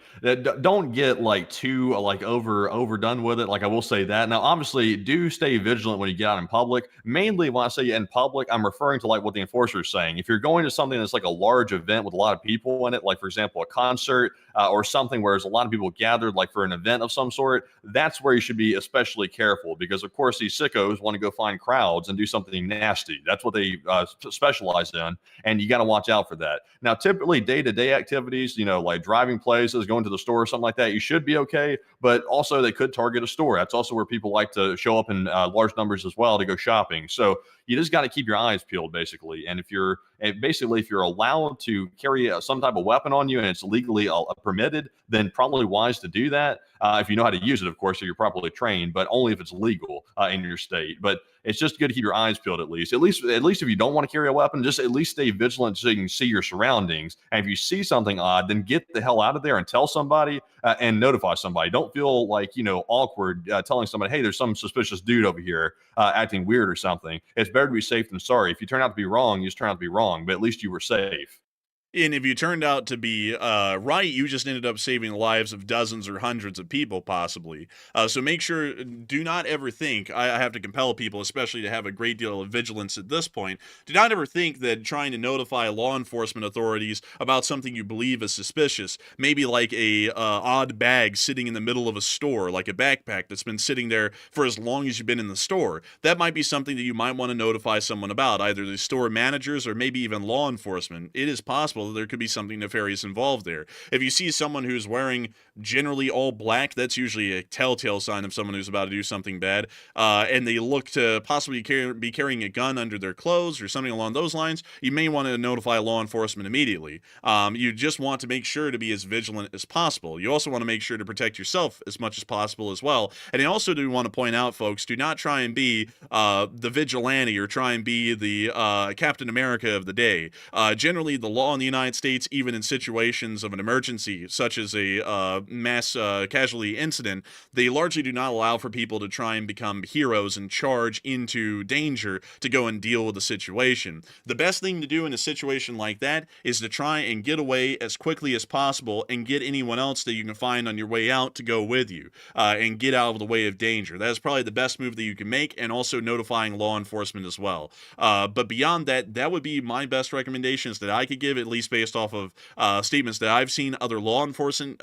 Don't get like too overdone with it. Like, I will say that. Now, obviously, do stay vigilant when you get out in public. Mainly, when I say in public, I'm referring to like what the enforcer is saying. If you're going to something that's like a large event with a lot of people in it, like for example a concert or something where there's a lot of people gathered, like for an event of some sort, that's where you should be especially careful, because of course these sickos want to go find crowds and do something nasty. That's what they specialize in, and you got to watch out for that. Now, typically day-to-day activities, like driving places, going to the store or something like that, you should be okay. But also they could target a store. That's also where people like to show up in large numbers as well to go shopping. So you just got to keep your eyes peeled, basically. And if you're allowed to carry some type of weapon on you and it's legally permitted, then probably wise to do that. If you know how to use it, of course, so you're properly trained, but only if it's legal in your state. But it's just good to keep your eyes peeled at least. At least if you don't want to carry a weapon, just at least stay vigilant so you can see your surroundings. And if you see something odd, then get the hell out of there and tell somebody and notify somebody. Don't feel like, awkward telling somebody, hey, there's some suspicious dude over here acting weird or something. It's better to be safe than sorry. If you turn out to be wrong, you just turn out to be wrong, but at least you were safe. And if you turned out to be right, you just ended up saving the lives of dozens or hundreds of people, possibly. So make sure, do not ever think, I have to compel people, especially to have a great deal of vigilance at this point, do not ever think that trying to notify law enforcement authorities about something you believe is suspicious, maybe like a odd bag sitting in the middle of a store, like a backpack that's been sitting there for as long as you've been in the store. That might be something that you might want to notify someone about, either the store managers or maybe even law enforcement. It is possible there could be something nefarious involved there. If you see someone who's wearing generally all black, that's usually a telltale sign of someone who's about to do something bad, and they look to possibly be carrying a gun under their clothes or something along those lines, you may want to notify law enforcement immediately. You just want to make sure to be as vigilant as possible. You also want to make sure to protect yourself as much as possible as well. And I also do want to point out, folks, do not try and be the vigilante or try and be the Captain America of the day. Generally, the law in the United States, even in situations of an emergency, such as a mass casualty incident, they largely do not allow for people to try and become heroes and charge into danger to go and deal with the situation. The best thing to do in a situation like that is to try and get away as quickly as possible and get anyone else that you can find on your way out to go with you and get out of the way of danger. That is probably the best move that you can make, and also notifying law enforcement as well. But beyond that, that would be my best recommendations that I could give, at least based off of statements that I've seen other law enforcement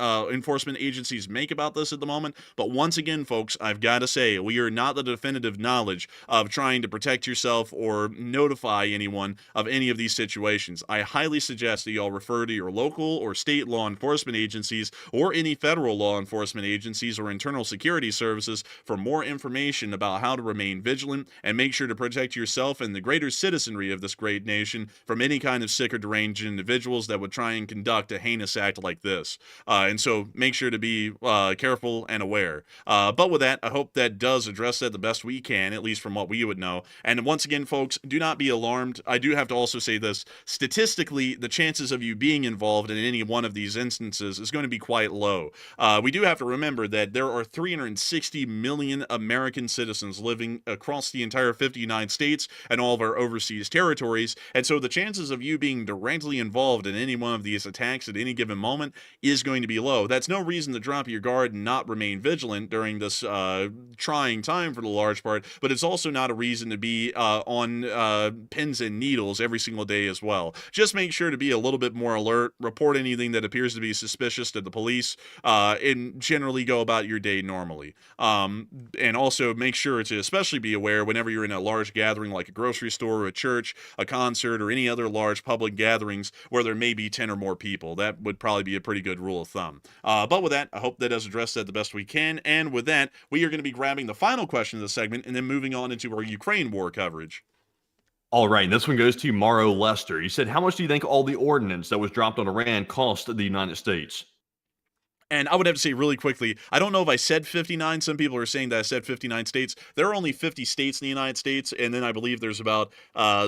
agencies make about this at the moment. But once again, folks, I've got to say, we are not the definitive knowledge of trying to protect yourself or notify anyone of any of these situations. I highly suggest that y'all refer to your local or state law enforcement agencies or any federal law enforcement agencies or internal security services for more information about how to remain vigilant and make sure to protect yourself and the greater citizenry of this great nation from any kind of sick or deranged individual individuals that would try and conduct a heinous act like this. And so make sure to be careful and aware. But with that, I hope that does address that the best we can, at least from what we would know. And once again, folks, do not be alarmed. I do have to also say this. Statistically, the chances of you being involved in any one of these instances is going to be quite low. We do have to remember that there are 360 million American citizens living across the entire 59 states and all of our overseas territories, and so the chances of you being directly involved in any one of these attacks at any given moment is going to be low. That's no reason to drop your guard and not remain vigilant during this trying time for the large part, but it's also not a reason to be on pins and needles every single day as well. Just make sure to be a little bit more alert, report anything that appears to be suspicious to the police, and generally go about your day normally. And also make sure to especially be aware whenever you're in a large gathering like a grocery store, a church, a concert, or any other large public gatherings where there may be 10 or more people. That would probably be a pretty good rule of thumb. But with that, I hope that does address that the best we can. And with that, we are going to be grabbing the final question of the segment and then moving on into our Ukraine war coverage. All right, and this one goes to Morrow Lester. He said, how much do you think all the ordnance that was dropped on Iran cost the United States? And I would have to say really quickly, I don't know if I said 59. Some people are saying that I said 59 states. There are only 50 states in the United States, and then I believe there's about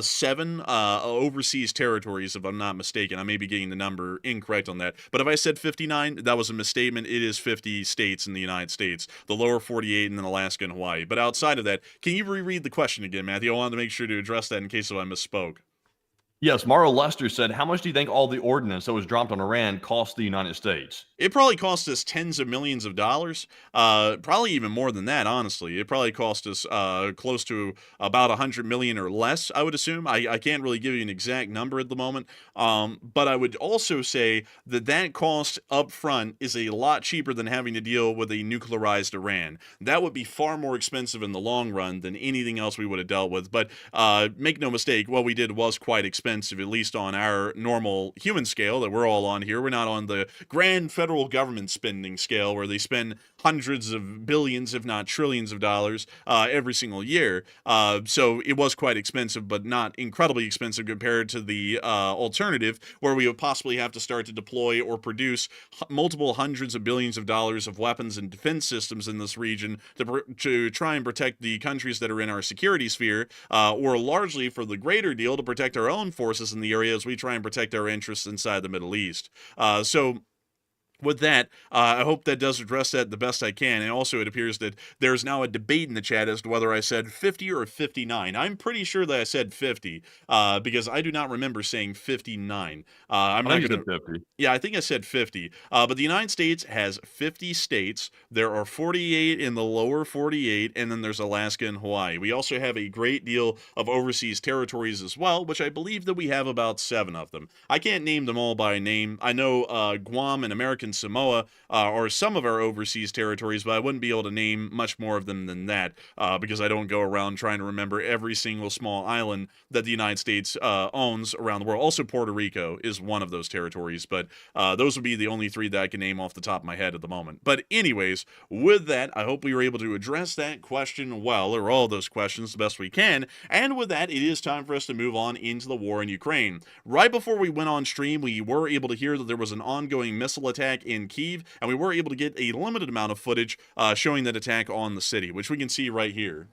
7 overseas territories, if I'm not mistaken. I may be getting the number incorrect on that. But if I said 59, that was a misstatement. It is 50 states in the United States, the lower 48, and then Alaska and Hawaii. But outside of that, can you reread the question again, Matthew? I wanted to make sure to address that in case I misspoke. Yes, Morrow Lester said, how much do you think all the ordnance that was dropped on Iran cost the United States? It probably cost us tens of millions of dollars, probably even more than that, honestly. It probably cost us close to about 100 million or less, I would assume. I can't really give you an exact number at the moment, but I would also say that that cost up front is a lot cheaper than having to deal with a nuclearized Iran. That would be far more expensive in the long run than anything else we would have dealt with, but make no mistake, what we did was quite expensive, at least on our normal human scale that we're all on here. We're not on the grand federal government spending scale where they spend hundreds of billions, if not trillions of dollars every single year. So it was quite expensive, but not incredibly expensive compared to the alternative where we would possibly have to start to deploy or produce multiple hundreds of billions of dollars of weapons and defense systems in this region to try and protect the countries that are in our security sphere, or largely for the greater deal to protect our own forces in the area as we try and protect our interests inside the Middle East. So with that, I hope that does address that the best I can. And also, it appears that there's now a debate in the chat as to whether I said 50 or 59. I'm pretty sure that I said 50 because I do not remember saying 59. I'm not going to. 50. Yeah, I think I said 50. But the United States has 50 states. There are 48 in the lower 48, and then there's Alaska and Hawaii. We also have a great deal of overseas territories as well, which I believe that we have about 7 of them. I can't name them all by name. I know Guam and American Samoa are some of our overseas territories, but I wouldn't be able to name much more of them than that because I don't go around trying to remember every single small island that the United States owns around the world. Also, Puerto Rico is one of those territories, but those would be the only 3 that I can name off the top of my head at the moment. But anyways, with that, I hope we were able to address that question well, or all those questions the best we can. And with that, it is time for us to move on into the war in Ukraine. Right before we went on stream, we were able to hear that there was an ongoing missile attack in Kyiv, and we were able to get a limited amount of footage showing that attack on the city, which we can see right here.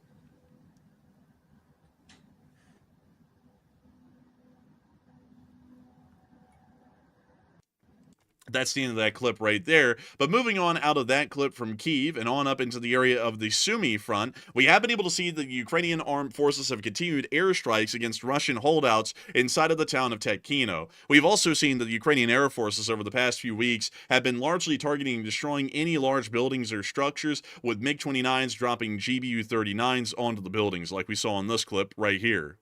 That's the end of that clip right there. But moving on out of that clip from Kyiv and on up into the area of the Sumy front, we have been able to see that the Ukrainian armed forces have continued airstrikes against Russian holdouts inside of the town of Tekhino. We've also seen that the Ukrainian air forces over the past few weeks have been largely targeting and destroying any large buildings or structures, with MiG-29s dropping GBU-39s onto the buildings, like we saw in this clip right here.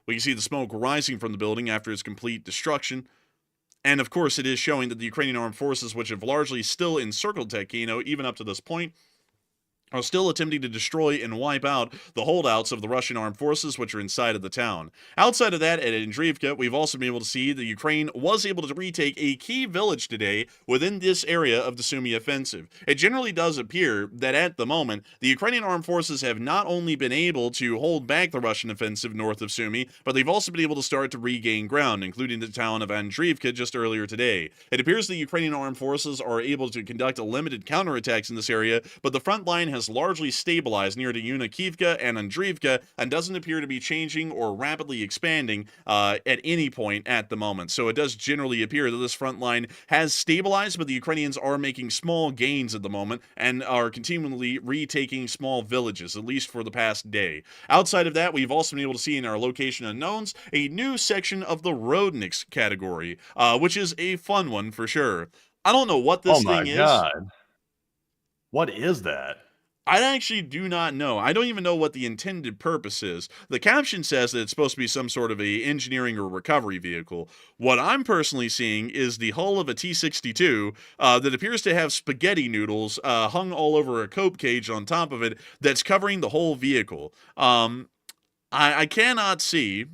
We can see the smoke rising from the building after its complete destruction. And of course, it is showing that the Ukrainian armed forces, which have largely still encircled Tekhino, even up to this point, are still attempting to destroy and wipe out the holdouts of the Russian armed forces, which are inside of the town. Outside of that, at Andriivka, we've also been able to see that Ukraine was able to retake a key village today within this area of the Sumy offensive. It generally does appear that at the moment, the Ukrainian armed forces have not only been able to hold back the Russian offensive north of Sumy, but they've also been able to start to regain ground, including the town of Andriivka just earlier today. It appears the Ukrainian armed forces are able to conduct a limited counterattacks in this area, but the front line has largely stabilized near to Yunikivka and Andriivka and doesn't appear to be changing or rapidly expanding at any point at the moment. So it does generally appear that this front line has stabilized, but the Ukrainians are making small gains at the moment and are continually retaking small villages, at least for the past day. Outside of that, we've also been able to see in our location unknowns a new section of the Rodniks category, which is a fun one for sure. I don't know what this thing is. Oh my god. What is that? I actually do not know. I don't even know what the intended purpose is. The caption says that it's supposed to be some sort of a engineering or recovery vehicle. What I'm personally seeing is the hull of a T-62 that appears to have spaghetti noodles hung all over a cope cage on top of it that's covering the whole vehicle. I cannot see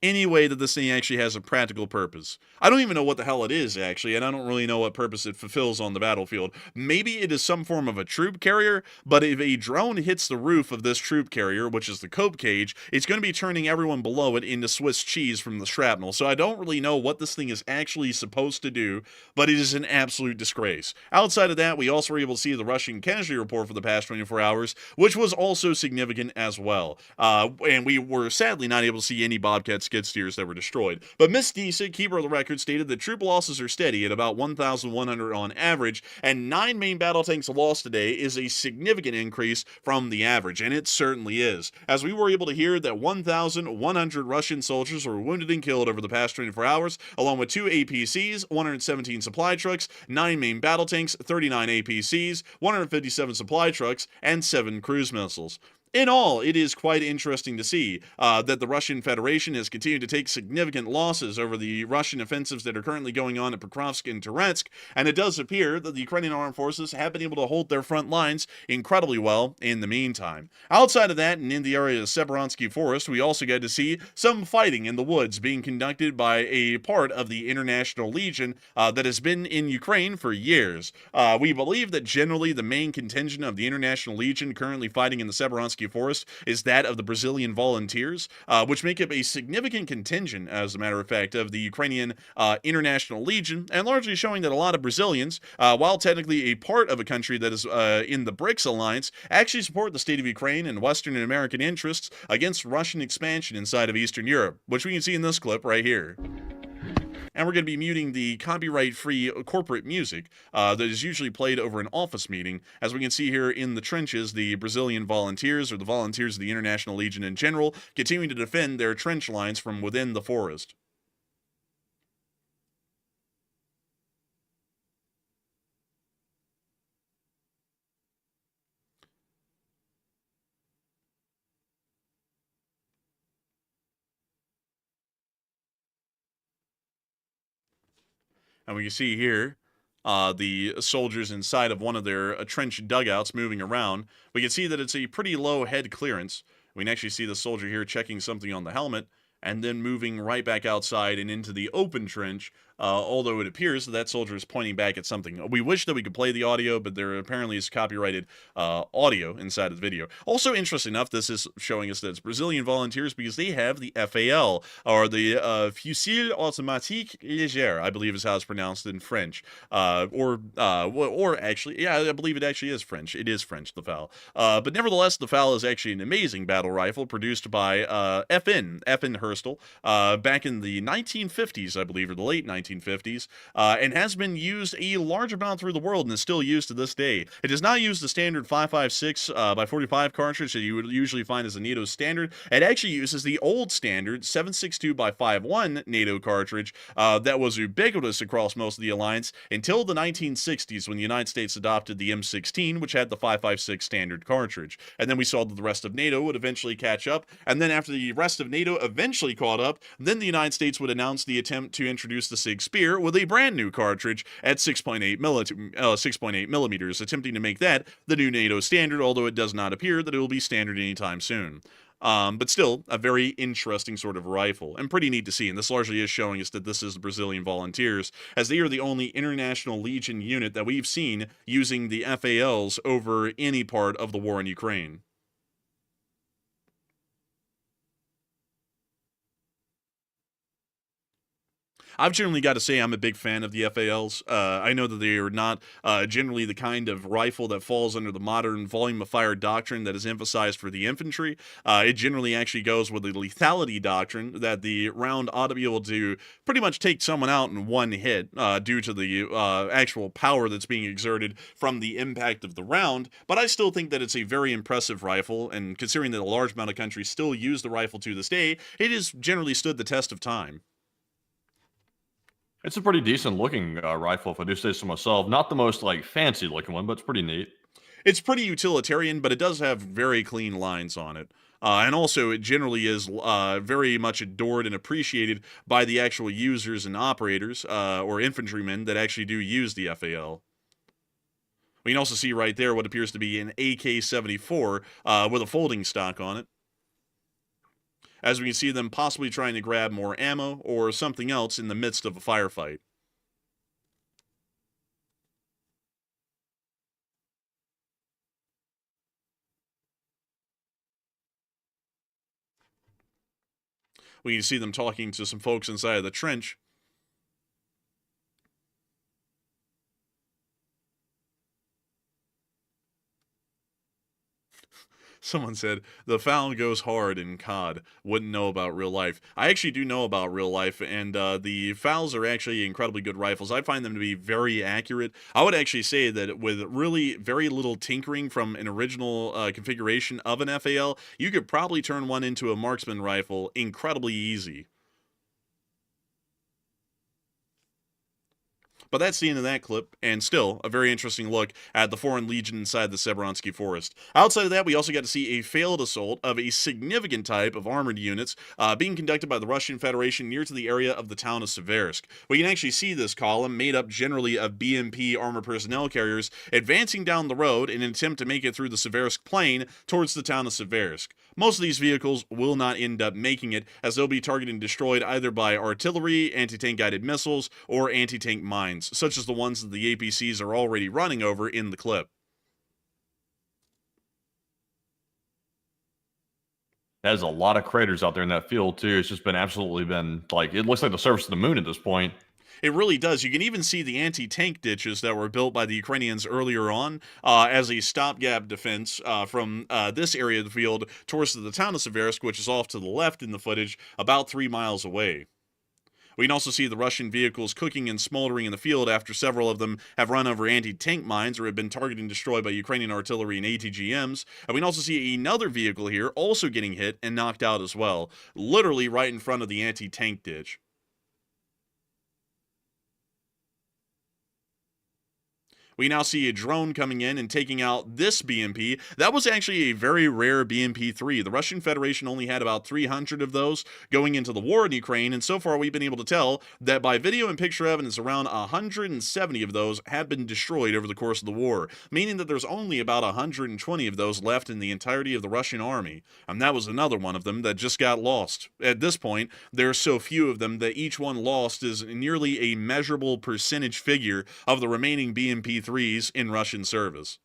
any way that this thing actually has a practical purpose. I don't even know what the hell it is, actually, and I don't really know what purpose it fulfills on the battlefield. Maybe it is some form of a troop carrier, but if a drone hits the roof of this troop carrier, which is the cope cage, it's going to be turning everyone below it into Swiss cheese from the shrapnel. So I don't really know what this thing is actually supposed to do, but it is an absolute disgrace. Outside of that, we also were able to see the Russian casualty report for the past 24 hours, which was also significant as well. And we were sadly not able to see any Bobcat skid steers that were destroyed. But Miss Decent, keeper of the record, stated that troop losses are steady at about 1,100 on average, and 9 main battle tanks lost today is a significant increase from the average, and it certainly is. As we were able to hear that 1,100 Russian soldiers were wounded and killed over the past 24 hours, along with 2 APCs, 117 supply trucks, 9 main battle tanks, 39 APCs, 157 supply trucks, and 7 cruise missiles. In all, it is quite interesting to see that the Russian Federation has continued to take significant losses over the Russian offensives that are currently going on at Pokrovsk and Toretsk, and it does appear that the Ukrainian armed forces have been able to hold their front lines incredibly well in the meantime. Outside of that, and in the area of Severonsky Forest, we also got to see some fighting in the woods being conducted by a part of the International Legion that has been in Ukraine for years. We believe that generally the main contingent of the International Legion currently fighting in the Severonsky Forest is that of the Brazilian volunteers, which make up a significant contingent, as a matter of fact, of the Ukrainian International Legion, and largely showing that a lot of Brazilians, while technically a part of a country that is in the BRICS alliance, actually support the state of Ukraine and Western and American interests against Russian expansion inside of Eastern Europe, which we can see in this clip right here. And we're going to be muting the copyright-free corporate music that is usually played over an office meeting. As we can see here in the trenches, the Brazilian volunteers, or the volunteers of the International Legion in general, continuing to defend their trench lines from within the forest. And we can see here the soldiers inside of one of their trench dugouts moving around. We can see that it's a pretty low head clearance. We can actually see the soldier here checking something on the helmet and then moving right back outside and into the open trench, although it appears that soldier is pointing back at something. We wish that we could play the audio, but there apparently is copyrighted audio inside of the video. Also, interesting enough, this is showing us that it's Brazilian volunteers because they have the FAL, or the Fusil Automatique Léger, I believe is how it's pronounced in French. Or actually, yeah, I believe it actually is French. It is French, the FAL. But nevertheless, the FAL is actually an amazing battle rifle produced by FN Herstal, back in the 1950s, I believe, or the late 1950s, and has been used a large amount through the world and is still used to this day. It does not use the standard 5.56 by 45 cartridge that you would usually find as a NATO standard. It actually uses the old standard 7.62 by 5.1 NATO cartridge that was ubiquitous across most of the alliance until the 1960s, when the United States adopted the M16, which had the 5.56 standard cartridge. And then we saw that the rest of NATO would eventually catch up, and then after the rest of NATO eventually caught up, then the United States would announce the attempt to introduce the big spear with a brand new cartridge at 6.8 millimeters, attempting to make that the new NATO standard, although it does not appear that it will be standard anytime soon. But still, a very interesting sort of rifle, and pretty neat to see. And this largely is showing us that this is the Brazilian Volunteers, as they are the only international Legion unit that we've seen using the FALs over any part of the war in Ukraine. I've generally got to say I'm a big fan of the FALs. I know that they are not generally the kind of rifle that falls under the modern volume of fire doctrine that is emphasized for the infantry. It generally actually goes with the lethality doctrine that the round ought to be able to pretty much take someone out in one hit due to the actual power that's being exerted from the impact of the round. But I still think that it's a very impressive rifle, and considering that a large amount of countries still use the rifle to this day, it has generally stood the test of time. It's a pretty decent looking rifle, if I do say so myself. Not the most like fancy looking one, but it's pretty neat. It's pretty utilitarian, but it does have very clean lines on it. And also, it generally is very much adored and appreciated by the actual users and operators, or infantrymen that actually do use the FAL. We can also see right there what appears to be an AK-74 with a folding stock on it, as we can see them possibly trying to grab more ammo or something else in the midst of a firefight. We can see them talking to some folks inside of the trench. Someone said, the FAL goes hard in COD. Wouldn't know about real life. I actually do know about real life, and the FALs are actually incredibly good rifles. I find them to be very accurate. I would actually say that with really very little tinkering from an original configuration of an FAL, you could probably turn one into a marksman rifle incredibly easy. But that's the end of that clip, and still a very interesting look at the Foreign Legion inside the Severonsky Forest. Outside of that, we also got to see a failed assault of a significant type of armored units being conducted by the Russian Federation near to the area of the town of Seversk. We can actually see this column, made up generally of BMP armored personnel carriers, advancing down the road in an attempt to make it through the Seversk plain towards the town of Seversk. Most of these vehicles will not end up making it, as they'll be targeted and destroyed either by artillery, anti-tank guided missiles, or anti-tank mines, such as the ones that the APCs are already running over in the clip. There's a lot of craters out there in that field, too. It's just been absolutely like, it looks like the surface of the moon at this point. It really does. You can even see the anti-tank ditches that were built by the Ukrainians earlier on as a stopgap defense from this area of the field towards the town of Seversk, which is off to the left in the footage, about 3 miles away. We can also see the Russian vehicles cooking and smoldering in the field after several of them have run over anti-tank mines or have been targeted and destroyed by Ukrainian artillery and ATGMs. And we can also see another vehicle here also getting hit and knocked out as well, literally right in front of the anti-tank ditch. We now see a drone coming in and taking out this BMP. That was actually a very rare BMP-3. The Russian Federation only had about 300 of those going into the war in Ukraine, and so far we've been able to tell that by video and picture evidence, around 170 of those have been destroyed over the course of the war, meaning that there's only about 120 of those left in the entirety of the Russian army, and that was another one of them that just got lost. At this point, there are so few of them that each one lost is nearly a measurable percentage figure of the remaining BMP-3s in Russian service.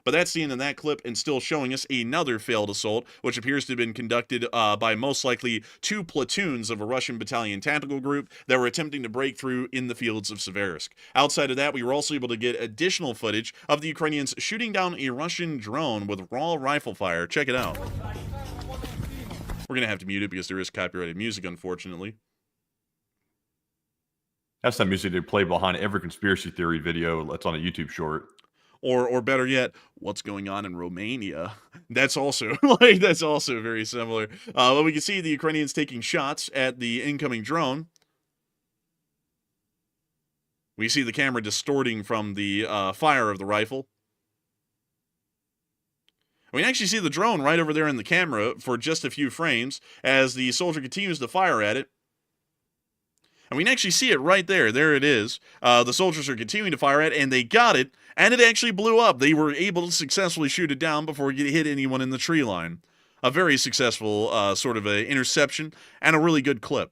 But that's the end of that clip, and still showing us another failed assault, which appears to have been conducted by most likely 2 platoons of a Russian battalion tactical group that were attempting to break through in the fields of Seversk. Outside of that, we were also able to get additional footage of the Ukrainians shooting down a Russian drone with raw rifle fire. Check it out. We're going to have to mute it because there is copyrighted music, unfortunately. That's that music they play behind every conspiracy theory video that's on a YouTube short. Or better yet, what's going on in Romania? That's also that's also very similar. But we can see the Ukrainians taking shots at the incoming drone. We see the camera distorting from the fire of the rifle. We can actually see the drone right over there in the camera for just a few frames as the soldier continues to fire at it. And And we can actually see it right there. There it is. The soldiers are continuing to fire at it, and they got it, and it actually blew up. They were able to successfully shoot it down before it hit anyone in the tree line. A very successful sort of a interception, and a really good clip.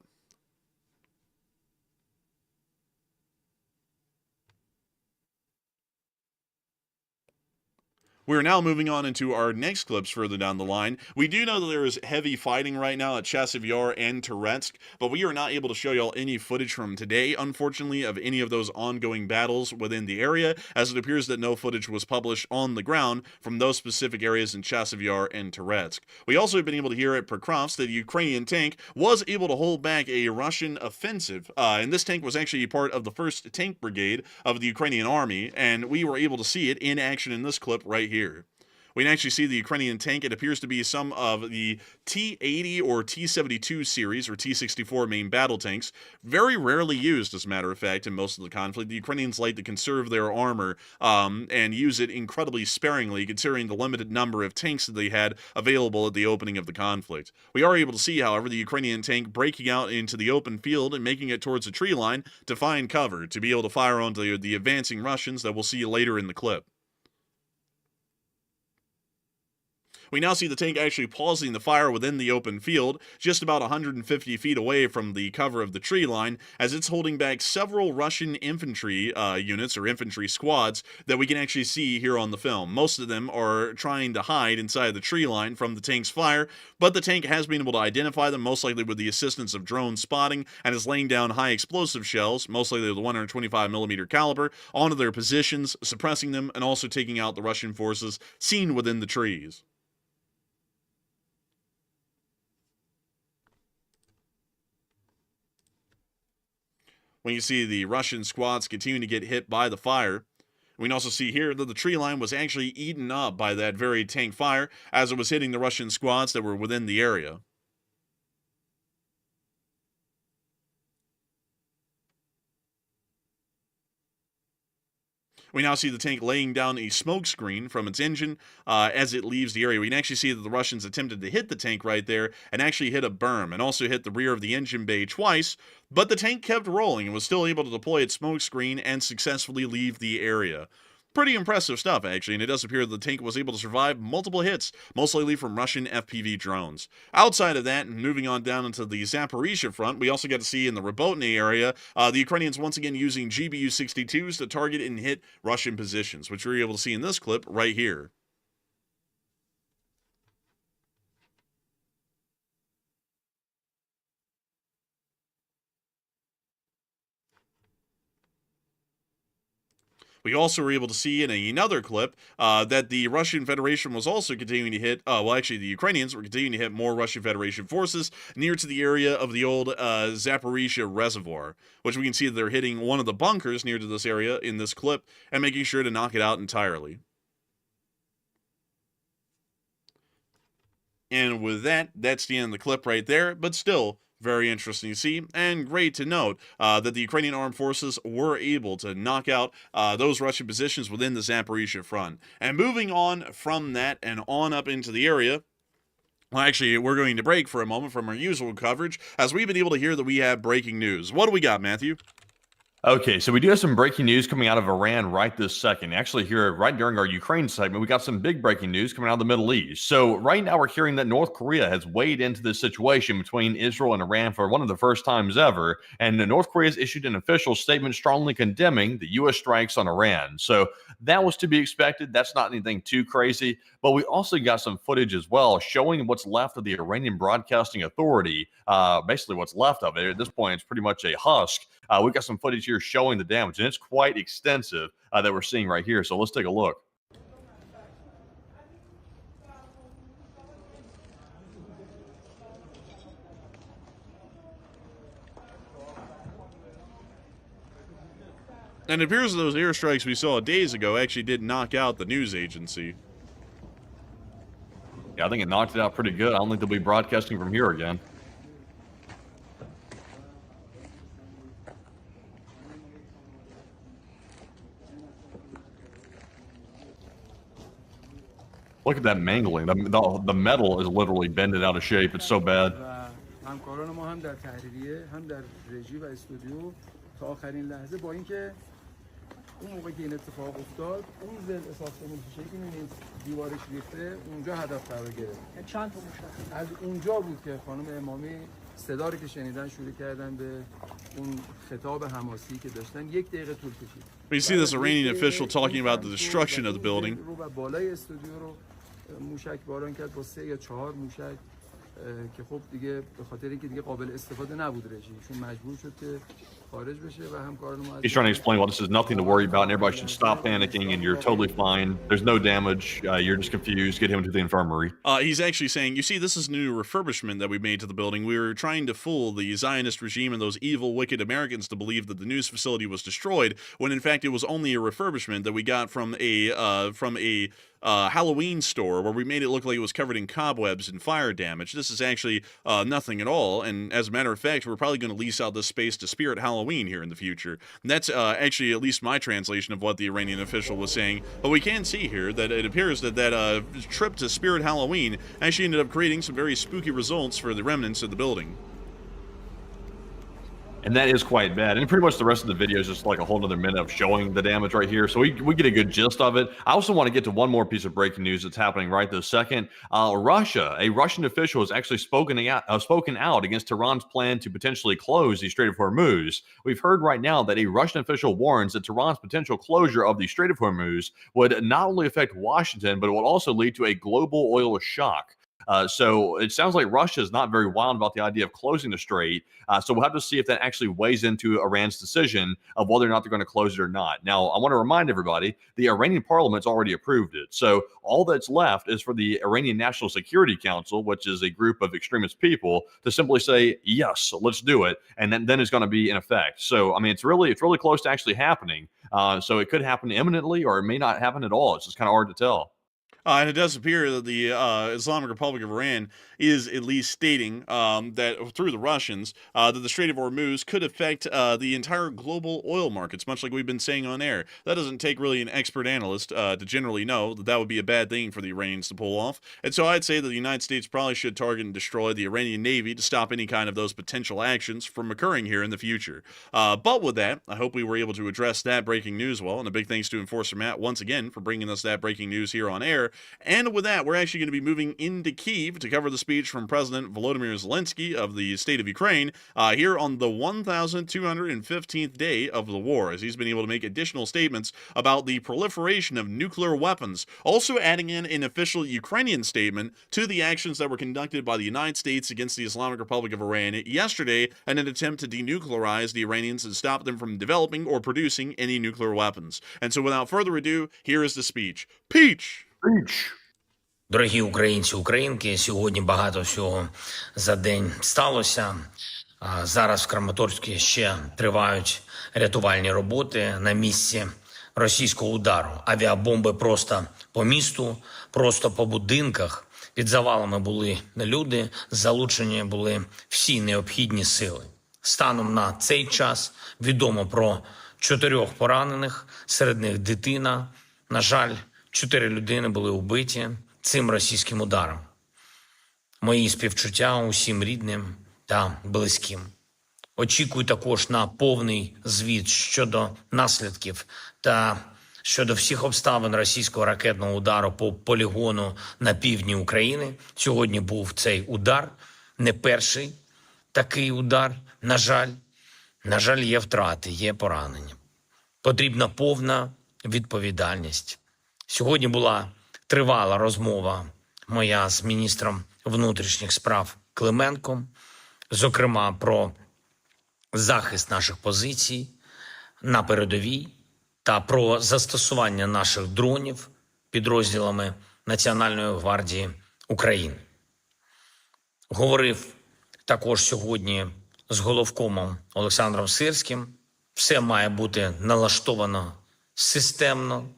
We're now moving on into our next clips further down the line. We do know that there is heavy fighting right now at Chasiv Yar and Toretsk, but we are not able to show y'all any footage from today, unfortunately, of any of those ongoing battles within the area, as it appears that no footage was published on the ground from those specific areas in Chasiv Yar and Toretsk. We also have been able to hear at Pokrovsk that a Ukrainian tank was able to hold back a Russian offensive, and this tank was actually part of the 1st Tank Brigade of the Ukrainian army, and we were able to see it in action in this clip right here. We can actually see the Ukrainian tank. It appears to be some of the T-80 or T-72 series or T-64 main battle tanks. Very rarely used, as a matter of fact, in most of the conflict. The Ukrainians like to conserve their armor and use it incredibly sparingly, considering the limited number of tanks that they had available at the opening of the conflict. We are able to see, however, the Ukrainian tank breaking out into the open field and making it towards a tree line to find cover, to be able to fire onto the advancing Russians that we'll see later in the clip. We now see the tank actually pausing the fire within the open field, just about 150 feet away from the cover of the tree line, as it's holding back several Russian infantry units or infantry squads that we can actually see here on the film. Most of them are trying to hide inside the tree line from the tank's fire, but the tank has been able to identify them, most likely with the assistance of drone spotting, and is laying down high explosive shells, most likely the 125mm caliber, onto their positions, suppressing them, and also taking out the Russian forces seen within the trees. When you see the Russian squads continuing to get hit by the fire. We can also see here that the tree line was actually eaten up by that very tank fire as it was hitting the Russian squads that were within the area. We now see the tank laying down a smoke screen from its engine as it leaves the area. We can actually see that the Russians attempted to hit the tank right there and actually hit a berm and also hit the rear of the engine bay twice, but the tank kept rolling and was still able to deploy its smoke screen and successfully leave the area. Pretty impressive stuff, actually, and it does appear that the tank was able to survive multiple hits, most likely from Russian FPV drones. Outside of that, and moving on down into the Zaporizhzhia front, we also get to see in the Robotny area, the Ukrainians once again using GBU-62s to target and hit Russian positions, which we're able to see in this clip right here. We also were able to see in another clip that the Russian Federation was also continuing to hit, the Ukrainians were continuing to hit more Russian Federation forces near to the area of the old Zaporizhzhia reservoir, which we can see that they're hitting one of the bunkers near to this area in this clip and making sure to knock it out entirely. And with that, that's the end of the clip right there, but still, very interesting to see, and great to note that the Ukrainian armed forces were able to knock out those Russian positions within the Zaporizhzhia front. And moving on from that and on up into the area, well, actually, we're going to break for a moment from our usual coverage, as we've been able to hear that we have breaking news. What do we got, Matthew? Okay, so we do have some breaking news coming out of Iran right this second. Actually, here, right during our Ukraine segment, we got some big breaking news coming out of the Middle East. So right now we're hearing that North Korea has weighed into this situation between Israel and Iran for one of the first times ever. And North Korea has issued an official statement strongly condemning the U.S. strikes on Iran. So that was to be expected. That's not anything too crazy. But we also got some footage as well showing what's left of the Iranian Broadcasting Authority. Basically what's left of it. At this point, it's pretty much a husk. We've got some footage here showing the damage, and it's quite extensive that we're seeing right here. So let's take a look. And it appears that those airstrikes we saw days ago actually did knock out the news agency. Yeah, I think it knocked it out pretty good. I don't think they'll be broadcasting from here again. Look at that mangling. The metal is literally bending out of shape. It's so bad. همکاران ما هم در تحریریه هم در رژی و استودیو تا آخرین لحظه با اینکه اون موقع که این اتفاق افتاد اون ضلع ساختمون شیشه‌ای که می‌بینید دیوارش ریخته اونجا هدف قرار گرفت. چند تا مشخص از اونجا بود که خانم امامی صدا رو که شنیدن شروع کردن به اون خطاب حماسی که داشتن. 1 دقیقه طول کشید. We see this Iranian official talking about the destruction of the building. رو و بالای استودیو رو موشک باران کرد با 3 یا 4 موشک که خب دیگه به خاطر اینکه دیگه قابل استفاده نبود رژیم چون مجبور شد که خارج بشه و همکاران ما He's trying to explain, well, this is nothing to worry about and everybody should stop panicking and you're totally fine. There's no damage. You're just confused. Get him to the infirmary. He's actually saying, you see, this is new refurbishment that we made to the building. We were trying to fool the Zionist regime and those evil, wicked Americans to believe that the news facility was destroyed, when in fact it was only a refurbishment that we got from a Halloween store where we made it look like it was covered in cobwebs and fire damage. This is actually nothing at all, and as a matter of fact, we're probably going to lease out this space to Spirit Halloween here in the future. And that's actually at least my translation of what the Iranian official was saying. But we can see here that it appears that that trip to Spirit Halloween actually ended up creating some very spooky results for the remnants of the building. And that is quite bad. And pretty much the rest of the video is just like a whole other minute of showing the damage right here. So we get a good gist of it. I also want to get to one more piece of breaking news that's happening right this second. A Russian official has actually spoken out against Tehran's plan to potentially close the Strait of Hormuz. We've heard right now that a Russian official warns that Tehran's potential closure of the Strait of Hormuz would not only affect Washington, but it will also lead to a global oil shock. So it sounds like Russia is not very wild about the idea of closing the strait. So we'll have to see if that actually weighs into Iran's decision of whether or not they're going to close it or not. Now, I want to remind everybody, the Iranian parliament's already approved it. So all that's left is for the Iranian National Security Council, which is a group of extremist people, to simply say, yes, let's do it. And then it's going to be in effect. So, I mean, it's really close to actually happening. So it could happen imminently or it may not happen at all. It's just kind of hard to tell. And it does appear that the Islamic Republic of Iran is at least stating that through the Russians that the Strait of Hormuz could affect the entire global oil markets, much like we've been saying on air. That doesn't take really an expert analyst to generally know that that would be a bad thing for the Iranians to pull off. And so I'd say that the United States probably should target and destroy the Iranian Navy to stop any kind of those potential actions from occurring here in the future. But with that, I hope we were able to address that breaking news well. And a big thanks to Enforcer Matt once again for bringing us that breaking news here on air. And with that, we're actually going to be moving into Kyiv to cover the speech from President Volodymyr Zelenskyy of the state of Ukraine here on the 1,215th day of the war, as he's been able to make additional statements about the proliferation of nuclear weapons, also adding in an official Ukrainian statement to the actions that were conducted by the United States against the Islamic Republic of Iran yesterday in an attempt to denuclearize the Iranians and stop them from developing or producing any nuclear weapons. And so without further ado, here is the speech. Peach! Дорогі українці, українки, сьогодні багато всього за день сталося. Зараз в Краматорську ще тривають рятувальні роботи на місці російського удару. Авіабомби просто по місту, просто по будинках. Під завалами були люди, залучені були всі необхідні сили. Станом на цей час відомо про 4 поранених, серед них дитина. На жаль, 4 людини були вбиті цим російським ударом. Мої співчуття усім рідним та близьким. Очікую також на повний звіт щодо наслідків та щодо всіх обставин російського ракетного удару по полігону на півдні України. Сьогодні був цей удар, не перший такий удар. На жаль, є втрати, є поранення. Потрібна повна відповідальність. Сьогодні була тривала розмова моя з міністром внутрішніх справ Клименком, зокрема про захист наших позицій на передовій та про застосування наших дронів підрозділами Національної гвардії України. Говорив також сьогодні з головкомом Олександром Сирським. Все має бути налаштовано системно,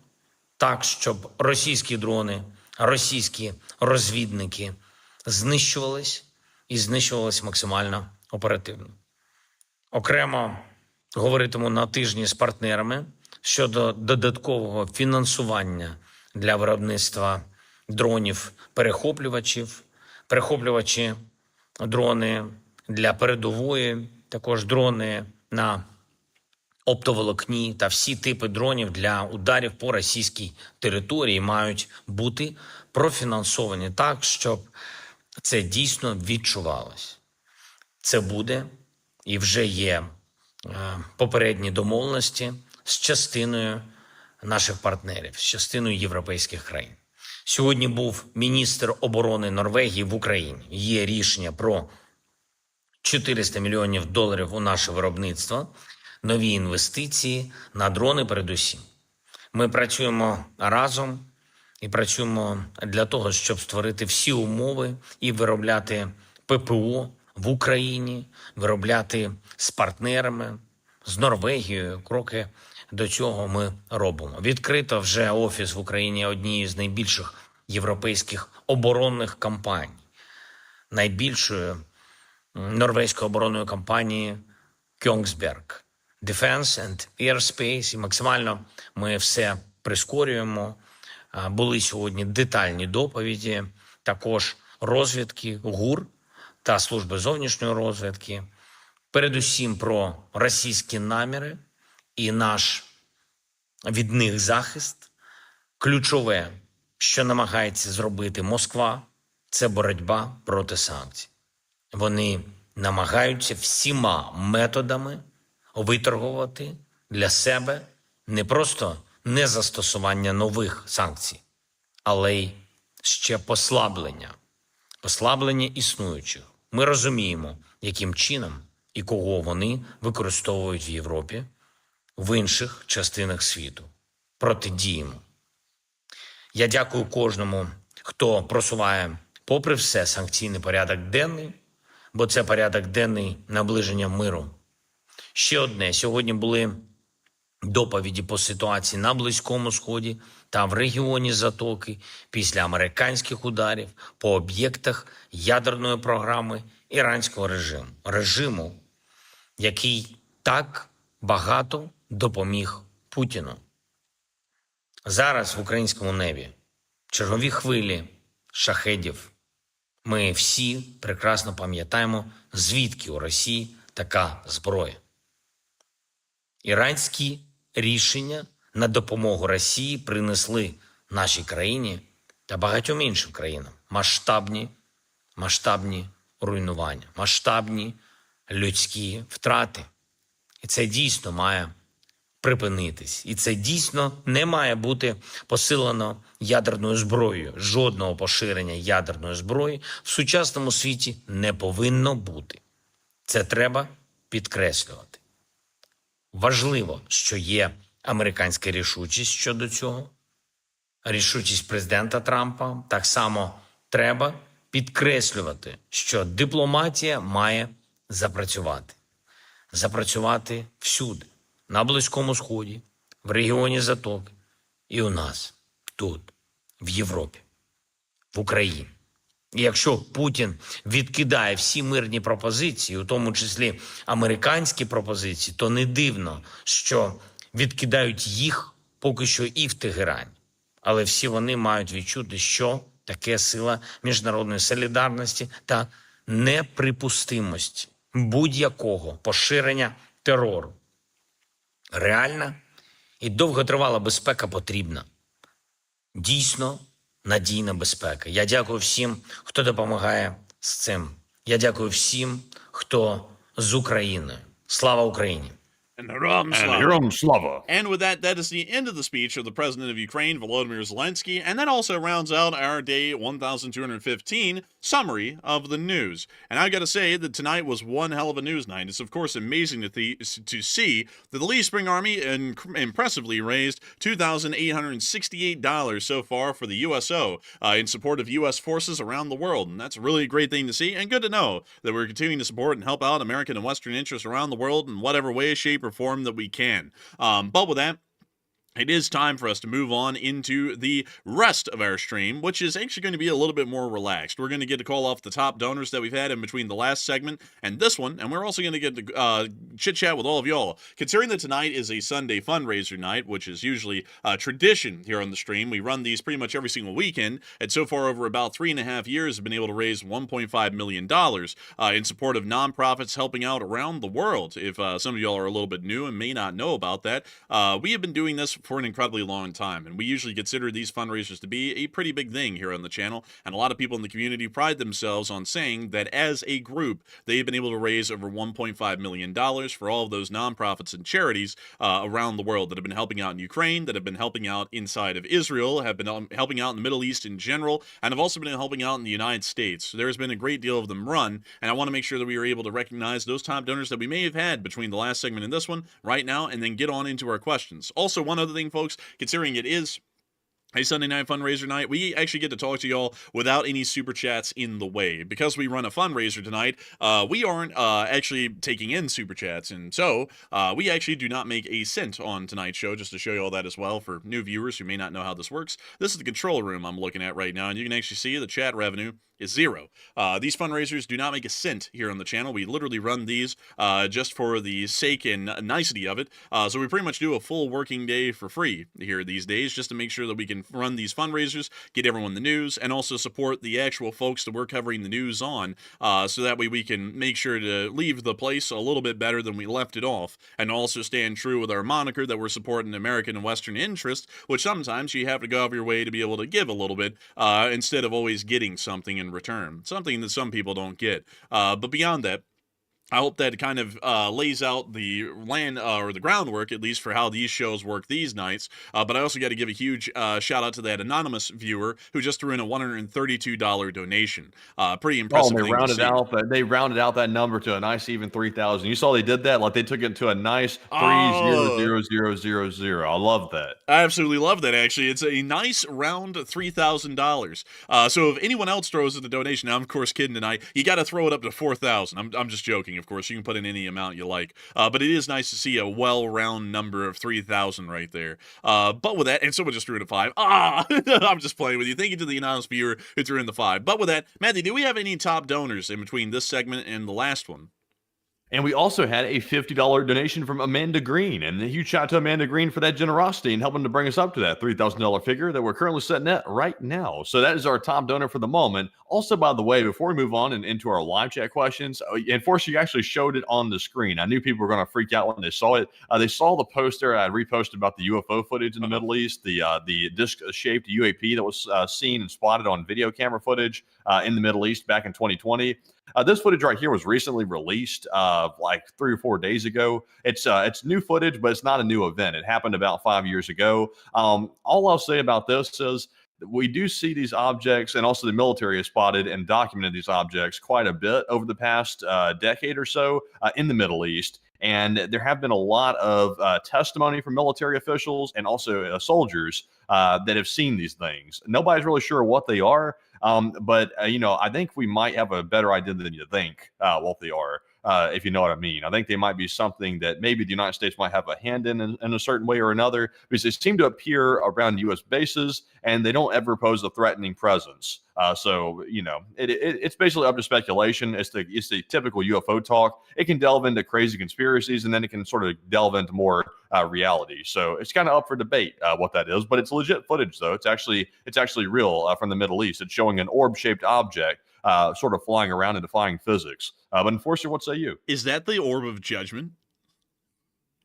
так, щоб російські дрони, російські розвідники знищувались і знищувались максимально оперативно. Окремо говоритиму на тижні з партнерами щодо додаткового фінансування для виробництва дронів-перехоплювачів. Перехоплювачі, дрони для передової, також дрони на оптоволокні та всі типи дронів для ударів по російській території мають бути профінансовані так, щоб це дійсно відчувалось. Це буде і вже є попередні домовленості з частиною наших партнерів, з частиною європейських країн. Сьогодні був міністр оборони Норвегії в Україні. Є рішення про $400 мільйонів у наше виробництво, нові інвестиції на дрони передусім. Ми працюємо разом і працюємо для того, щоб створити всі умови і виробляти ППО в Україні, виробляти з партнерами, з Норвегією. Кроки до цього ми робимо. Відкрито вже офіс в Україні однієї з найбільших європейських оборонних компаній. Найбільшою норвезькою оборонною компанією Kongsberg Defense and Airspace. І максимально ми все прискорюємо. Були сьогодні детальні доповіді, також розвідки ГУР та служби зовнішньої розвідки. Передусім про російські наміри і наш від них захист. Ключове, що намагається зробити Москва, це боротьба проти санкцій. Вони намагаються всіма методами виторгувати для себе не просто незастосування нових санкцій, але й ще послаблення існуючих. Ми розуміємо, яким чином і кого вони використовують в Європі, в інших частинах світу. Протидіємо. Я дякую кожному, хто просуває, попри все, санкційний порядок денний, бо це порядок денний наближення миру. Ще одне. Сьогодні були доповіді по ситуації на Близькому Сході та в регіоні Затоки після американських ударів по об'єктах ядерної програми іранського режиму, який так багато допоміг Путіну. Зараз в українському небі чергові хвилі шахедів. Ми всі прекрасно пам'ятаємо, звідки у Росії така зброя. Іранські рішення на допомогу Росії принесли нашій країні та багатьом іншим країнам масштабні руйнування, масштабні людські втрати. І це дійсно має припинитись. І це дійсно не має бути посилено ядерною зброєю. Жодного поширення ядерної зброї в сучасному світі не повинно бути. Це треба підкреслювати. Важливо, що є американська рішучість щодо цього, рішучість президента Трампа. Так само треба підкреслювати, що дипломатія має запрацювати. Запрацювати всюди. На Близькому Сході, в регіоні Затоки і у нас, тут, в Європі, в Україні. І якщо Путін відкидає всі мирні пропозиції, у тому числі американські пропозиції, то не дивно, що відкидають їх поки що і в Тегерані. Але всі вони мають відчути, що таке сила міжнародної солідарності та неприпустимості будь-якого поширення терору. Реальна і довготривала безпека потрібна. Дійсно надійна безпека. Я дякую всім, хто допомагає з цим. Я дякую всім, хто з Україною. Слава Україні! And Herom Slava. And with that, that is the end of the speech of the President of Ukraine, Volodymyr Zelenskyy, and that also rounds out our day 1215 summary of the news. And I got to say that tonight was one hell of a news night. It's of course amazing to see that the Lee Spring Army impressively raised $2,868 so far for the USO in support of U.S. forces around the world. And that's a really great thing to see, and good to know that we're continuing to support and help out American and Western interests around the world in whatever way, shape, or form that we can. But with that, it is time for us to move on into the rest of our stream, which is actually going to be a little bit more relaxed. We're going to get to call off the top donors that we've had in between the last segment and this one, and we're also going to get to chit-chat with all of y'all. Considering that tonight is a Sunday fundraiser night, which is usually a tradition here on the stream, we run these pretty much every single weekend, and so far over about 3.5 years have been able to raise $1.5 million in support of nonprofits helping out around the world. If some of y'all are a little bit new and may not know about that, we have been doing this for an incredibly long time, and we usually consider these fundraisers to be a pretty big thing here on the channel, and a lot of people in the community pride themselves on saying that as a group they've been able to raise over $1.5 million for all of those nonprofits and charities around the world that have been helping out in Ukraine, that have been helping out inside of Israel, have been helping out in the Middle East in general, and have also been helping out in the United States. So there's been a great deal of them run, and I want to make sure that we are able to recognize those top donors that we may have had between the last segment and this one right now, and then get on into our questions. Also, one other thing, folks, considering it is a Sunday night fundraiser night, we actually get to talk to y'all without any super chats in the way. Because we run a fundraiser tonight, we aren't actually taking in super chats, and so we actually do not make a cent on tonight's show, just to show you all that as well for new viewers who may not know how this works. This is the control room I'm looking at right now, and you can actually see the chat revenue is zero. These fundraisers do not make a cent here on the channel. We literally run these just for the sake and nicety of it. So we pretty much do a full working day for free here these days, just to make sure that we can run these fundraisers, get everyone the news, and also support the actual folks that we're covering the news on, so that way we can make sure to leave the place a little bit better than we left it off, and also stand true with our moniker that we're supporting American and Western interest, which sometimes you have to go out of your way to be able to give a little bit, instead of always getting something in return, something that some people don't get. But beyond that, I hope that kind of lays out the land or the groundwork, at least, for how these shows work these nights. But I also got to give a huge shout out to that anonymous viewer who just threw in a $132 donation. Pretty impressive. Oh, they thing rounded out that number to a nice even 3,000. You saw they did that, like they took it to a nice 3,000,000. I love that. I absolutely love that. Actually, it's a nice round $3,000. So if anyone else throws in the donation, now I'm of course kidding tonight, you got to throw it up to 4,000. I'm just joking. Of course, you can put in any amount you like, but it is nice to see a well-round number of 3,000 right there. But with that, and someone just threw in a 5. I'm just playing with you. Thank you to the anonymous viewer who threw in the 5. But with that, Matthew, do we have any top donors in between this segment and the last one? And we also had a $50 donation from Amanda Green. And a huge shout out to Amanda Green for that generosity and helping to bring us up to that $3,000 figure that we're currently sitting at right now. So that is our top donor for the moment. Also, by the way, before we move on and into our live chat questions, and Force, you actually showed it on the screen. I knew people were going to freak out when they saw it. They saw the poster I reposted about the UFO footage in the Middle East, the disc-shaped UAP that was seen and spotted on video camera footage in the Middle East back in 2020. This footage right here was recently released like 3 or 4 days ago. It's new footage, but it's not a new event. It happened about 5 years ago. All I'll say about this is we do see these objects, and also the military has spotted and documented these objects quite a bit over the past decade or so in the Middle East. And there have been a lot of testimony from military officials and also soldiers that have seen these things. Nobody's really sure what they are, but I think we might have a better idea than you think what they are. If you know what I mean. I think they might be something that maybe the United States might have a hand in a certain way or another, because they seem to appear around U.S. bases, and they don't ever pose a threatening presence. So it's basically up to speculation. It's the typical UFO talk. It can delve into crazy conspiracies, and then it can sort of delve into more reality. So it's kind of up for debate what that is, but it's legit footage though. It's actually real from the Middle East. It's showing an orb-shaped object sort of flying around and defying physics. But Enforcer, what say you? Is that the Orb of Judgment?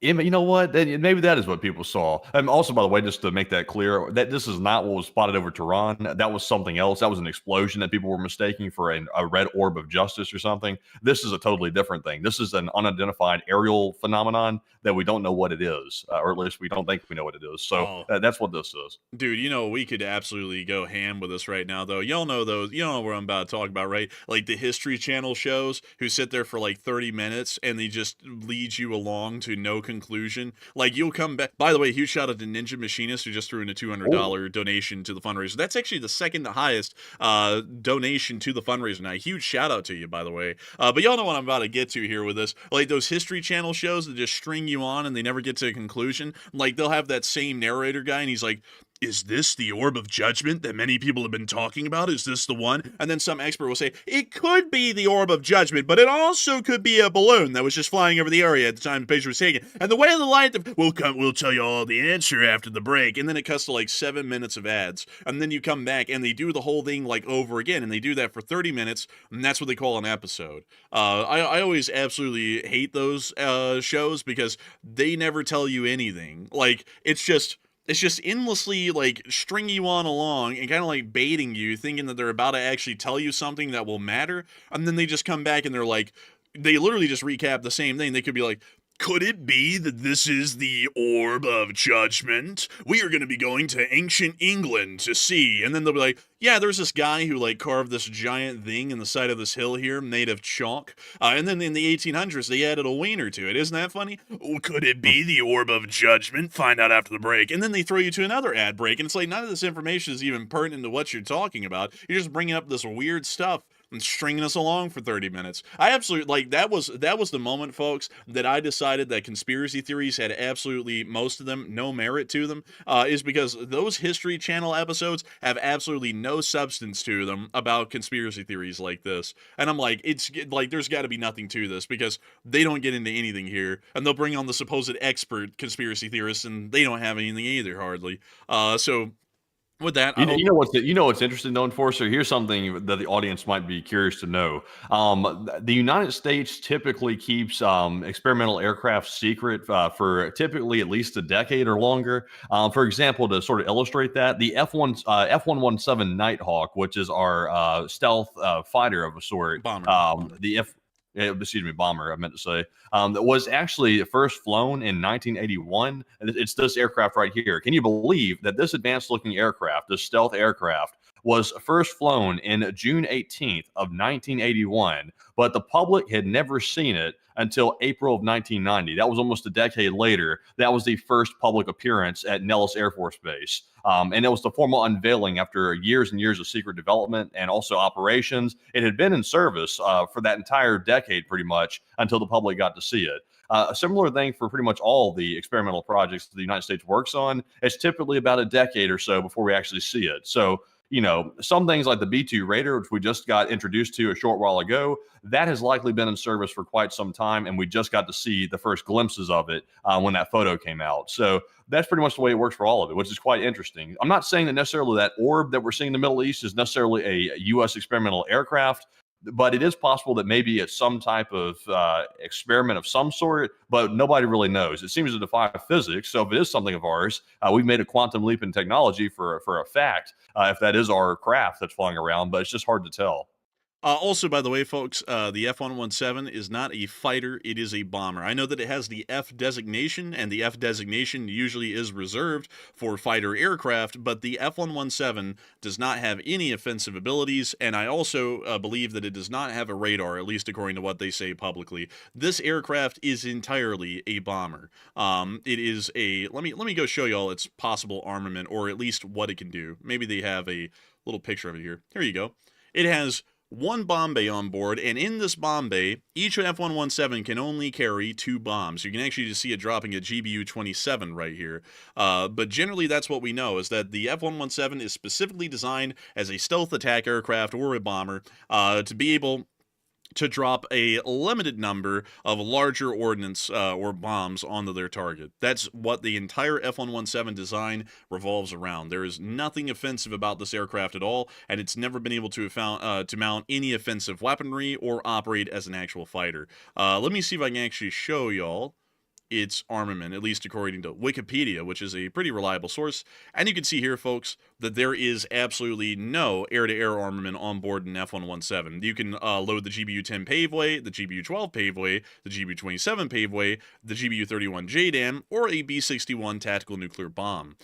You know what? Maybe that is what people saw. And also, by the way, just to make that clear, that this is not what was spotted over Tehran. That was something else. That was an explosion that people were mistaking for a red orb of justice or something. This is a totally different thing. This is an unidentified aerial phenomenon that we don't know what it is, or at least we don't think we know what it is. So that's what this is. Dude, we could absolutely go ham with this right now, though. Y'all know those. You know what I'm about to talk about, right? Like the History Channel shows who sit there for like 30 minutes and they just lead you along to no conclusion. Like, you'll come back. By the way, huge shout out to Ninja Machinist, who just threw in a $200 donation to the fundraiser. That's actually the second highest donation to the fundraiser now. Huge shout out to you, by the way. But y'all know what I'm about to get to here with this. Like, those History Channel shows that just string you on and they never get to a conclusion. Like, they'll have that same narrator guy, and he's like, is this the orb of judgment that many people have been talking about? Is this the one? And then some expert will say, it could be the orb of judgment, but it also could be a balloon that was just flying over the area at the time the picture was taken. And the way of the light, we'll tell you all the answer after the break. And then it cuts to like 7 minutes of ads. And then you come back and they do the whole thing like over again. And they do that for 30 minutes. And that's what they call an episode. I always absolutely hate those shows because they never tell you anything. Like, it's just endlessly, like, stringing you on along and kind of, like, baiting you, thinking that they're about to actually tell you something that will matter, and then they just come back and they're like, they literally just recap the same thing. They could be like, could it be that this is the orb of judgment? We are going to be going to ancient England to see. And then they'll be like, yeah, there's this guy who, like, carved this giant thing in the side of this hill here made of chalk. And then in the 1800s, they added a wiener to it. Isn't that funny? Oh, could it be the orb of judgment? Find out after the break. And then they throw you to another ad break. And it's like, none of this information is even pertinent to what you're talking about. You're just bringing up this weird stuff and stringing us along for 30 minutes. I absolutely, like, that was the moment, folks, that I decided that conspiracy theories had absolutely, most of them, no merit to them, is because those History Channel episodes have absolutely no substance to them about conspiracy theories like this. And I'm like, it's like, there's got to be nothing to this because they don't get into anything here, and they'll bring on the supposed expert conspiracy theorists, and they don't have anything either, hardly. So with that, you know what's interesting though, Enforcer? Here's something that the audience might be curious to know. The United States typically keeps experimental aircraft secret for typically at least a decade or longer. For example, to sort of illustrate that, the F-117 Nighthawk, which is our stealth fighter of a sort, bomber, I meant to say, that was actually first flown in 1981. And it's this aircraft right here. Can you believe that this advanced looking aircraft, this stealth aircraft, was first flown in June 18th of 1981, but the public had never seen it until April of 1990. That was almost a decade later. That was the first public appearance at Nellis Air Force Base. And it was the formal unveiling after years and years of secret development and also operations. It had been in service for that entire decade pretty much until the public got to see it. A similar thing for pretty much all the experimental projects that the United States works on. It's typically about a decade or so before we actually see it. So, you know, some things like the B-2 Raider, which we just got introduced to a short while ago, that has likely been in service for quite some time, and we just got to see the first glimpses of it when that photo came out. So that's pretty much the way it works for all of it, which is quite interesting. I'm not saying that necessarily that orb that we're seeing in the Middle East is necessarily a U.S. experimental aircraft, but it is possible that maybe it's some type of experiment of some sort, but nobody really knows. It seems to defy physics. So if it is something of ours, we've made a quantum leap in technology for a fact, if that is our craft that's flying around, but it's just hard to tell. Also, by the way, folks, the F-117 is not a fighter, it is a bomber. I know that it has the F designation, and the F designation usually is reserved for fighter aircraft, but the F-117 does not have any offensive abilities, and I also believe that it does not have a radar, at least according to what they say publicly. This aircraft is entirely a bomber. It is a, let me go show y'all its possible armament, or at least what it can do. Maybe they have a little picture of it here. Here you go. It has one bomb bay on board, and in this bomb bay, each F-117 can only carry 2 bombs. You can actually just see it dropping a GBU-27 right here. But generally, that's what we know, is that the F-117 is specifically designed as a stealth attack aircraft or a bomber to be able to drop a limited number of larger ordnance or bombs onto their target. That's what the entire F-117 design revolves around. There is nothing offensive about this aircraft at all, and it's never been able to mount any offensive weaponry or operate as an actual fighter. Let me see if I can actually show y'all its armament, at least according to Wikipedia, which is a pretty reliable source. And you can see here, folks, that there is absolutely no air-to-air armament on board an F-117. You can load the GBU-10 paveway, the GBU-12 paveway, the GBU-27 paveway, the GBU-31 JDAM, or a B-61 tactical nuclear bomb,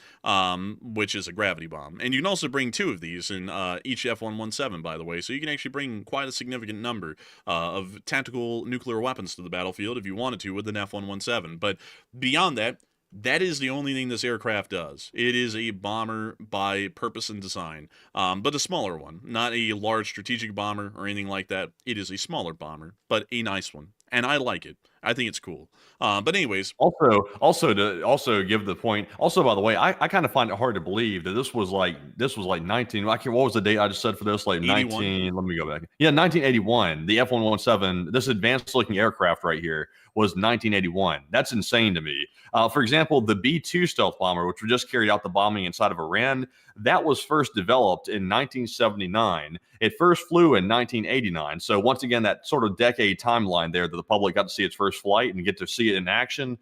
which is a gravity bomb. And you can also bring 2 of these in each F-117, by the way, so you can actually bring quite a significant number of tactical nuclear weapons to the battlefield if you wanted to with an F-117. But beyond that, that is the only thing this aircraft does. It is a bomber by purpose and design, but a smaller one. Not a large strategic bomber or anything like that. It is a smaller bomber, but a nice one. And I like it. I think it's cool. But anyways. Also to give the point. Also, by the way, I kind of find it hard to believe that this was like 19. What was the date I just said for this? Like 81? 19. Let me go back. Yeah, 1981. The F-117. This advanced looking aircraft right here was 1981. That's insane to me. For example, the B-2 stealth bomber, which just carried out the bombing inside of Iran, that was first developed in 1979. It first flew in 1989. So once again, that sort of decade timeline there that the public got to see its first flight and get to see it in action.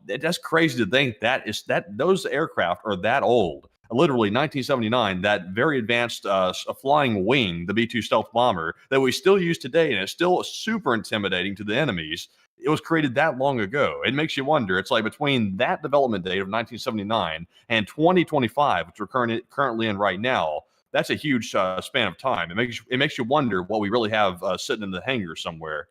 That's crazy to think that those aircraft are that old. Literally 1979, that very advanced flying wing, the B-2 stealth bomber that we still use today, and it's still super intimidating to the enemies. It was created that long ago. It makes you wonder. It's like between that development date of 1979 and 2025, which we're currently in right now, that's a huge span of time. It makes you wonder what we really have sitting in the hangar somewhere.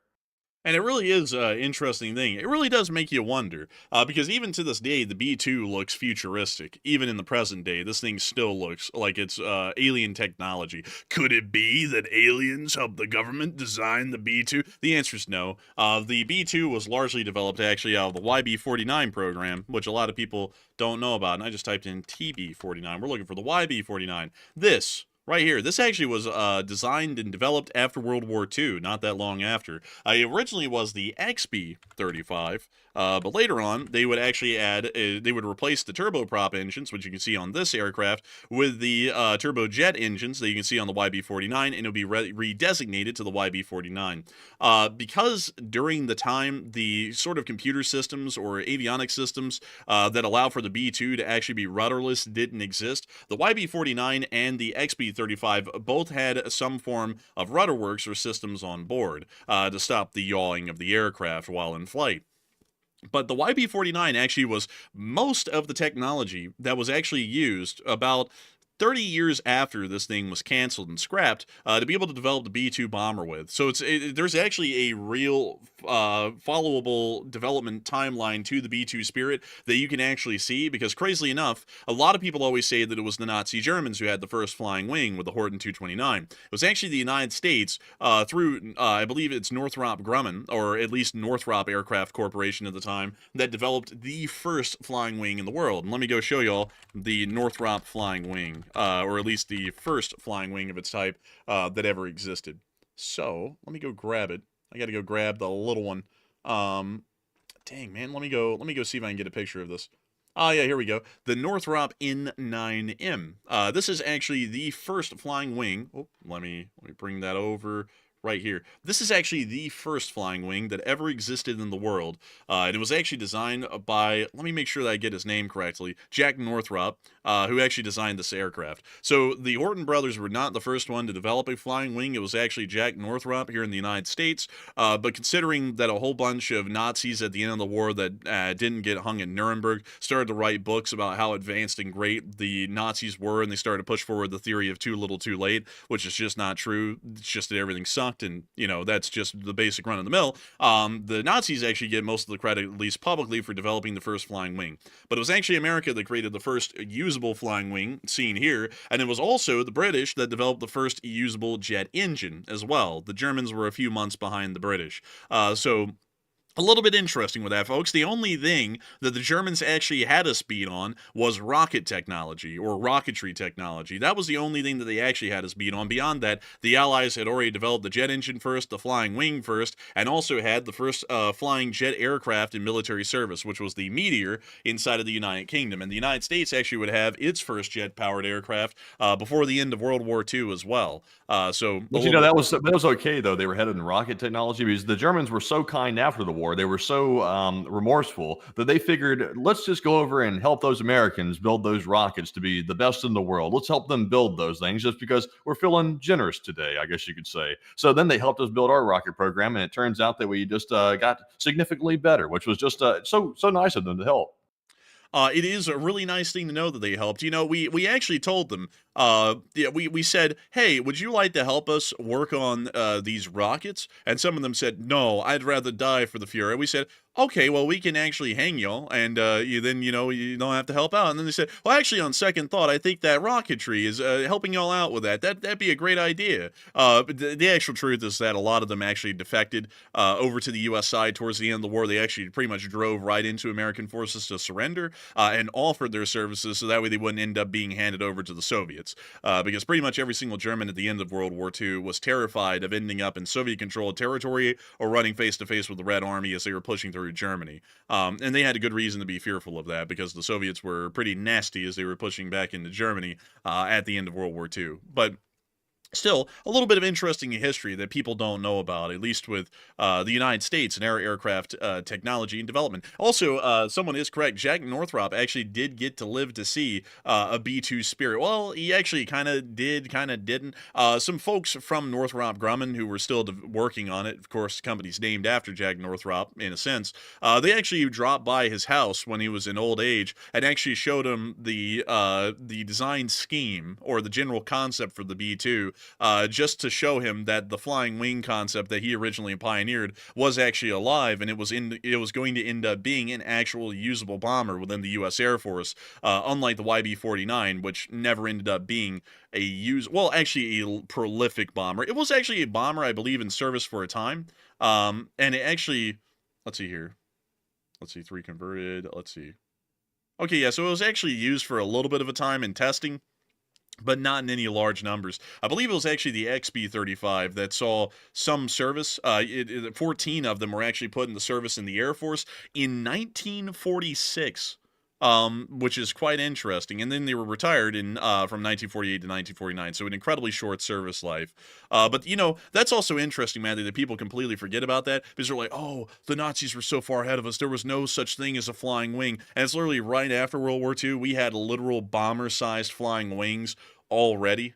And it really is an interesting thing. It really does make you wonder, because even to this day, the B-2 looks futuristic. Even in the present day, this thing still looks like it's alien technology. Could it be that aliens helped the government design the B-2? The answer is no. The B-2 was largely developed actually out of the YB-49 program, which a lot of people don't know about. And I just typed in TB-49. We're looking for the YB-49. This right here. This actually was designed and developed after World War II, not that long after. It originally was the XB-35, but later on, they would actually they would replace the turboprop engines, which you can see on this aircraft, with the turbojet engines that you can see on the YB-49, and it'll be redesignated to the YB-49. Because during the time, the sort of computer systems or avionics systems that allow for the B-2 to actually be rudderless didn't exist, the YB-49 and the XB-35 both had some form of rudder works or systems on board to stop the yawing of the aircraft while in flight. But the YB-49 actually was most of the technology that was actually used about 30 years after this thing was canceled and scrapped to be able to develop the B-2 bomber with. So there's actually a real followable development timeline to the B-2 Spirit that you can actually see, because crazily enough, a lot of people always say that it was the Nazi Germans who had the first flying wing with the Horten 229. It was actually the United States through, I believe it's Northrop Grumman, or at least Northrop Aircraft Corporation at the time, that developed the first flying wing in the world. And let me go show y'all the Northrop flying wing. Or at least the first flying wing of its type that ever existed. So let me go grab it. I got to go grab the little one. Dang man, let me go see if I can get a picture of this. Ah, yeah, here we go. The Northrop N9M. This is actually the first flying wing. Oh, let me bring that over right here. This is actually the first flying wing that ever existed in the world, and it was actually designed by, let me make sure that I get his name correctly, Jack Northrop, who actually designed this aircraft. So the Horten brothers were not the first one to develop a flying wing. It was actually Jack Northrop here in the United States, but considering that a whole bunch of Nazis at the end of the war that didn't get hung in Nuremberg started to write books about how advanced and great the Nazis were, and they started to push forward the theory of too little too late, which is just not true. It's just that everything sucked, and that's just the basic run of the mill. The Nazis actually get most of the credit, at least publicly, for developing the first flying wing, but it was actually America that created the first usable flying wing seen here, and it was also the British that developed the first usable jet engine as well. The Germans were a few months behind the British. So a little bit interesting with that, folks. The only thing that the Germans actually had us beat on was rocket technology, or rocketry technology. That was the only thing that they actually had us beat on. Beyond that, the Allies had already developed the jet engine first, the flying wing first, and also had the first flying jet aircraft in military service, which was the Meteor inside of the United Kingdom. And the United States actually would have its first jet-powered aircraft before the end of World War II as well. But that was okay, though. They were headed in rocket technology because the Germans were so kind after the war. war, they were so remorseful that they figured, let's just go over and help those Americans build those rockets to be the best in the world. Let's help them build those things just because we're feeling generous today, I guess you could say. So then they helped us build our rocket program, and it turns out that we just got significantly better, which was just so nice of them to help. It is a really nice thing to know that they helped. You know, we actually told them, yeah, we said, hey, would you like to help us work on these rockets? And some of them said, no, I'd rather die for the Fuhrer. We said, okay, well, we can actually hang y'all, and then, you know, you don't have to help out. And then they said, well, actually, on second thought, I think that rocketry is helping y'all out with that. That'd be a great idea. But the actual truth is that a lot of them actually defected over to the U.S. side towards the end of the war. They actually pretty much drove right into American forces to surrender and offered their services so that way they wouldn't end up being handed over to the Soviets. Because pretty much every single German at the end of World War II was terrified of ending up in Soviet-controlled territory or running face-to-face with the Red Army as they were pushing through Germany. And they had a good reason to be fearful of that because the Soviets were pretty nasty as they were pushing back into Germany at the end of World War II. But still, a little bit of interesting history that people don't know about, at least with the United States and our aircraft technology and development. Also, someone is correct. Jack Northrop actually did get to live to see a B-2 Spirit. Well, he actually kind of did, kind of didn't. Some folks from Northrop Grumman who were still working on it, of course, the company's named after Jack Northrop, in a sense, they actually dropped by his house when he was in old age and actually showed him the design scheme or the general concept for the B-2, just to show him that the flying wing concept that he originally pioneered was actually alive, and it was going to end up being an actual usable bomber within the U.S. Air Force, unlike the YB-49, which never ended up being actually a prolific bomber. It was actually a bomber, I believe, in service for a time, and it actually, let's see here, let's see, 3 converted, let's see. Okay, yeah, so it was actually used for a little bit of a time in testing, but not in any large numbers. I believe it was actually the XB-35 that saw some service. 14 of them were actually put into service in the Air Force in 1946, which is quite interesting. And then they were retired from 1948 to 1949, so an incredibly short service life. But, you know, that's also interesting, man, that people completely forget about that, because they're like, oh, the Nazis were so far ahead of us, there was no such thing as a flying wing. And it's literally right after World War II, we had literal bomber-sized flying wings already.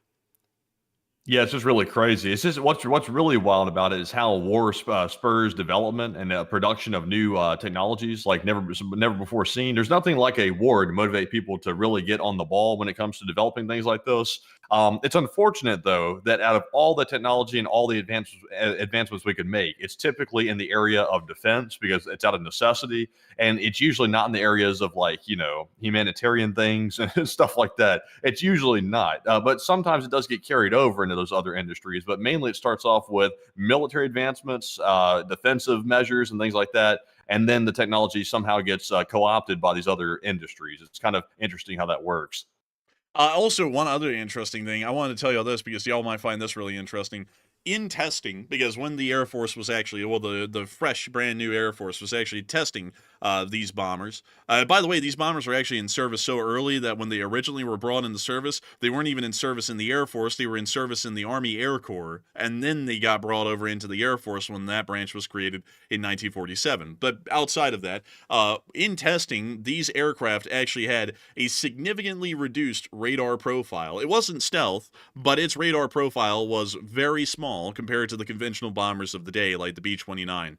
Yeah, it's just really crazy. It's just what's really wild about it is how war spurs development and production of new technologies like never before seen. There's nothing like a war to motivate people to really get on the ball when it comes to developing things like this. It's unfortunate, though, that out of all the technology and all the advancements we could make, it's typically in the area of defense because it's out of necessity, and it's usually not in the areas of, like, you know, humanitarian things and stuff like that. It's usually not, but sometimes it does get carried over into those other industries. But mainly it starts off with military advancements, defensive measures, and things like that. And then the technology somehow gets co-opted by these other industries. It's kind of interesting how that works. Also, one other interesting thing, I wanted to tell you all this because y'all might find this really interesting. In testing, because when the Air Force was actually, well, the fresh, brand new Air Force was actually testing these bombers. By the way, these bombers were actually in service so early that when they originally were brought into service, they weren't even in service in the Air Force, they were in service in the Army Air Corps, and then they got brought over into the Air Force when that branch was created in 1947. But outside of that, in testing, these aircraft actually had a significantly reduced radar profile. It wasn't stealth, but its radar profile was very small compared to the conventional bombers of the day, like the B-29.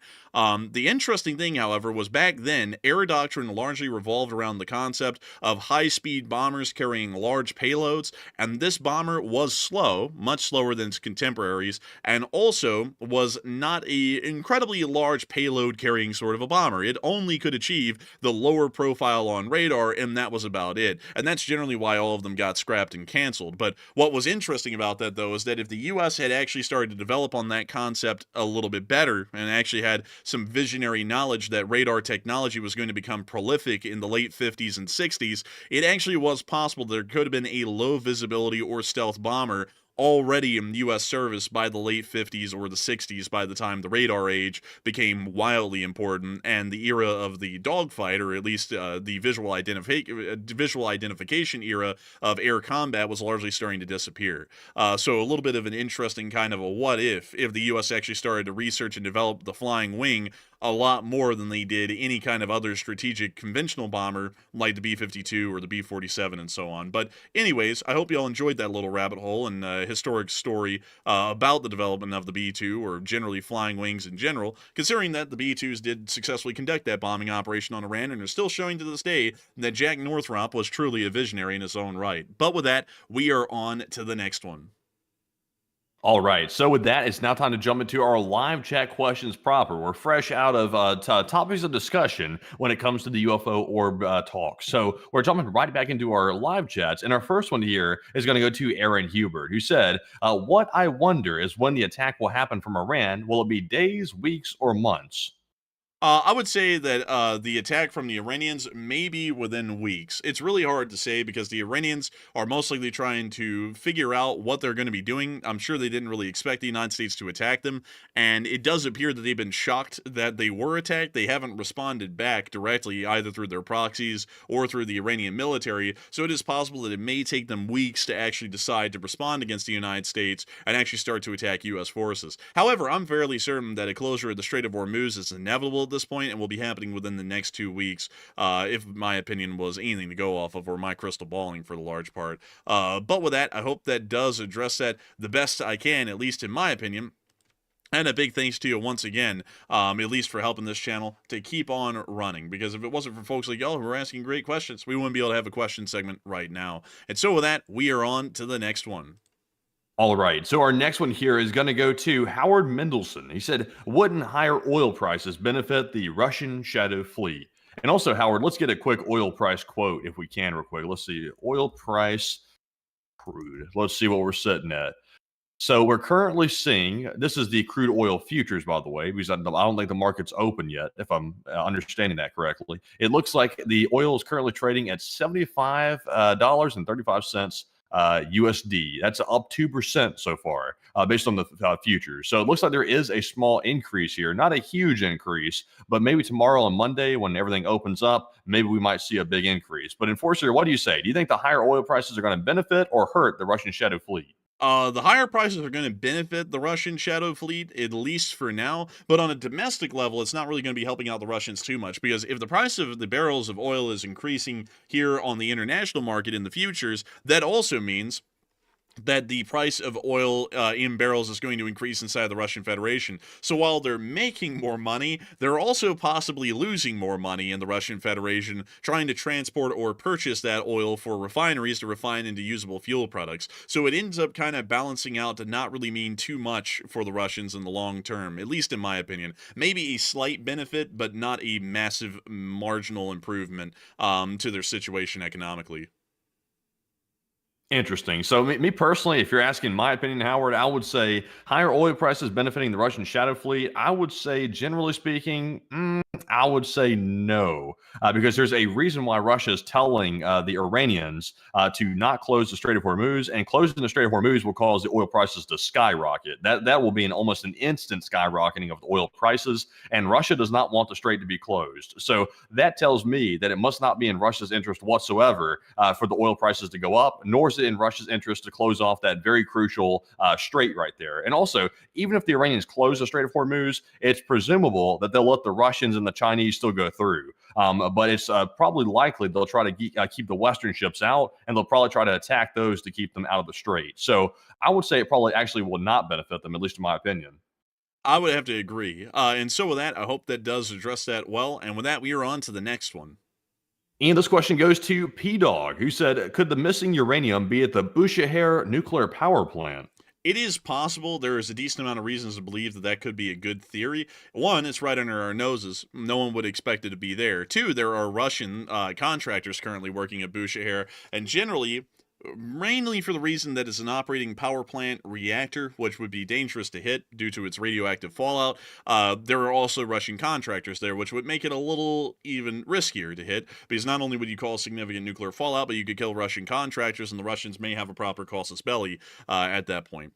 The interesting thing, however, was back then, air doctrine largely revolved around the concept of high-speed bombers carrying large payloads, and this bomber was slow, much slower than its contemporaries, and also was not an incredibly large payload-carrying sort of a bomber. It only could achieve the lower profile on radar, and that was about it. And that's generally why all of them got scrapped and canceled. But what was interesting about that, though, is that if the U.S. had actually started to develop on that concept a little bit better and actually had some visionary knowledge that radar technology was going to become prolific in the late 50s and 60s, it actually was possible there could have been a low visibility or stealth bomber already in U.S. service by the late 50s or the 60s by the time the radar age became wildly important, and the era of the dogfight, or at least the visual identification era of air combat, was largely starting to disappear. So a little bit of an interesting kind of a what if the U.S. actually started to research and develop the flying wing a lot more than they did any kind of other strategic conventional bomber like the B-52 or the B-47 and so on. But anyways, I hope you all enjoyed that little rabbit hole and historic story about the development of the B-2, or generally flying wings in general, considering that the B-2s did successfully conduct that bombing operation on Iran and are still showing to this day that Jack Northrop was truly a visionary in his own right. But with that, we are on to the next one. All right, so with that, it's now time to jump into our live chat questions proper. We're fresh out of topics of discussion when it comes to the UFO orb talk. So we're jumping right back into our live chats. And our first one here is going to go to Aaron Hubert, who said, what I wonder is when the attack will happen from Iran. Will it be days, weeks, or months? I would say that the attack from the Iranians may be within weeks. It's really hard to say because the Iranians are most likely trying to figure out what they're going to be doing. I'm sure they didn't really expect the United States to attack them, and it does appear that they've been shocked that they were attacked. They haven't responded back directly, either through their proxies or through the Iranian military, so it is possible that it may take them weeks to actually decide to respond against the United States and actually start to attack U.S. forces. However, I'm fairly certain that a closure of the Strait of Hormuz is inevitable at this point and will be happening within the next 2 weeks, if my opinion was anything to go off of, or my crystal balling for the large part. But with that, I hope that does address that the best I can, at least in my opinion. And a big thanks to you once again, at least for helping this channel to keep on running, because if it wasn't for folks like y'all who are asking great questions, we wouldn't be able to have a question segment right now. And so with that, we are on to the next one. All right, so our next one here is going to go to Howard Mendelson. He said, wouldn't higher oil prices benefit the Russian shadow fleet? And also, Howard, let's get a quick oil price quote if we can real quick. Let's see, oil price crude. Let's see what we're sitting at. So we're currently seeing, this is the crude oil futures, by the way, because I don't think the market's open yet, if I'm understanding that correctly. It looks like the oil is currently trading at $75.35 USD. That's up 2% so far, based on the futures. So it looks like there is a small increase here, not a huge increase, but maybe tomorrow and Monday when everything opens up, maybe we might see a big increase. But Enforcer, what do you say? Do you think the higher oil prices are going to benefit or hurt the Russian shadow fleet? The higher prices are going to benefit the Russian shadow fleet, at least for now, but on a domestic level, it's not really going to be helping out the Russians too much, because if the price of the barrels of oil is increasing here on the international market in the futures, that also means that the price of oil in barrels is going to increase inside the Russian Federation. So while they're making more money, they're also possibly losing more money in the Russian Federation trying to transport or purchase that oil for refineries to refine into usable fuel products. So it ends up kind of balancing out to not really mean too much for the Russians in the long term, at least in my opinion. Maybe a slight benefit, but not a massive marginal improvement to their situation economically. Interesting. So me personally, if you're asking my opinion, Howard, I would say higher oil prices benefiting the Russian shadow fleet. I would say, generally speaking, I would say no, because there's a reason why Russia is telling the Iranians to not close the Strait of Hormuz, and closing the Strait of Hormuz will cause the oil prices to skyrocket. That will be almost an instant skyrocketing of the oil prices, and Russia does not want the strait to be closed. So that tells me that it must not be in Russia's interest whatsoever for the oil prices to go up, nor is it in Russia's interest to close off that very crucial strait right there. And also, even if the Iranians close the Strait of Hormuz, it's presumable that they'll let the Russians and the Chinese still go through. But it's probably likely they'll try to keep the Western ships out, and they'll probably try to attack those to keep them out of the strait. So I would say it probably actually will not benefit them, at least in my opinion. I would have to agree. And so with that, I hope that does address that well. And with that, we are on to the next one. And this question goes to P-Dog, who said, could the missing uranium be at the Bushehr nuclear power plant? It is possible. There is a decent amount of reasons to believe that that could be a good theory. One, it's right under our noses. No one would expect it to be there. Two, there are Russian contractors currently working at Bushehr, and generally, mainly for the reason that it's an operating power plant reactor, which would be dangerous to hit due to its radioactive fallout. There are also Russian contractors there, which would make it a little even riskier to hit, because not only would you cause significant nuclear fallout, but you could kill Russian contractors, and the Russians may have a proper casus belli at that point.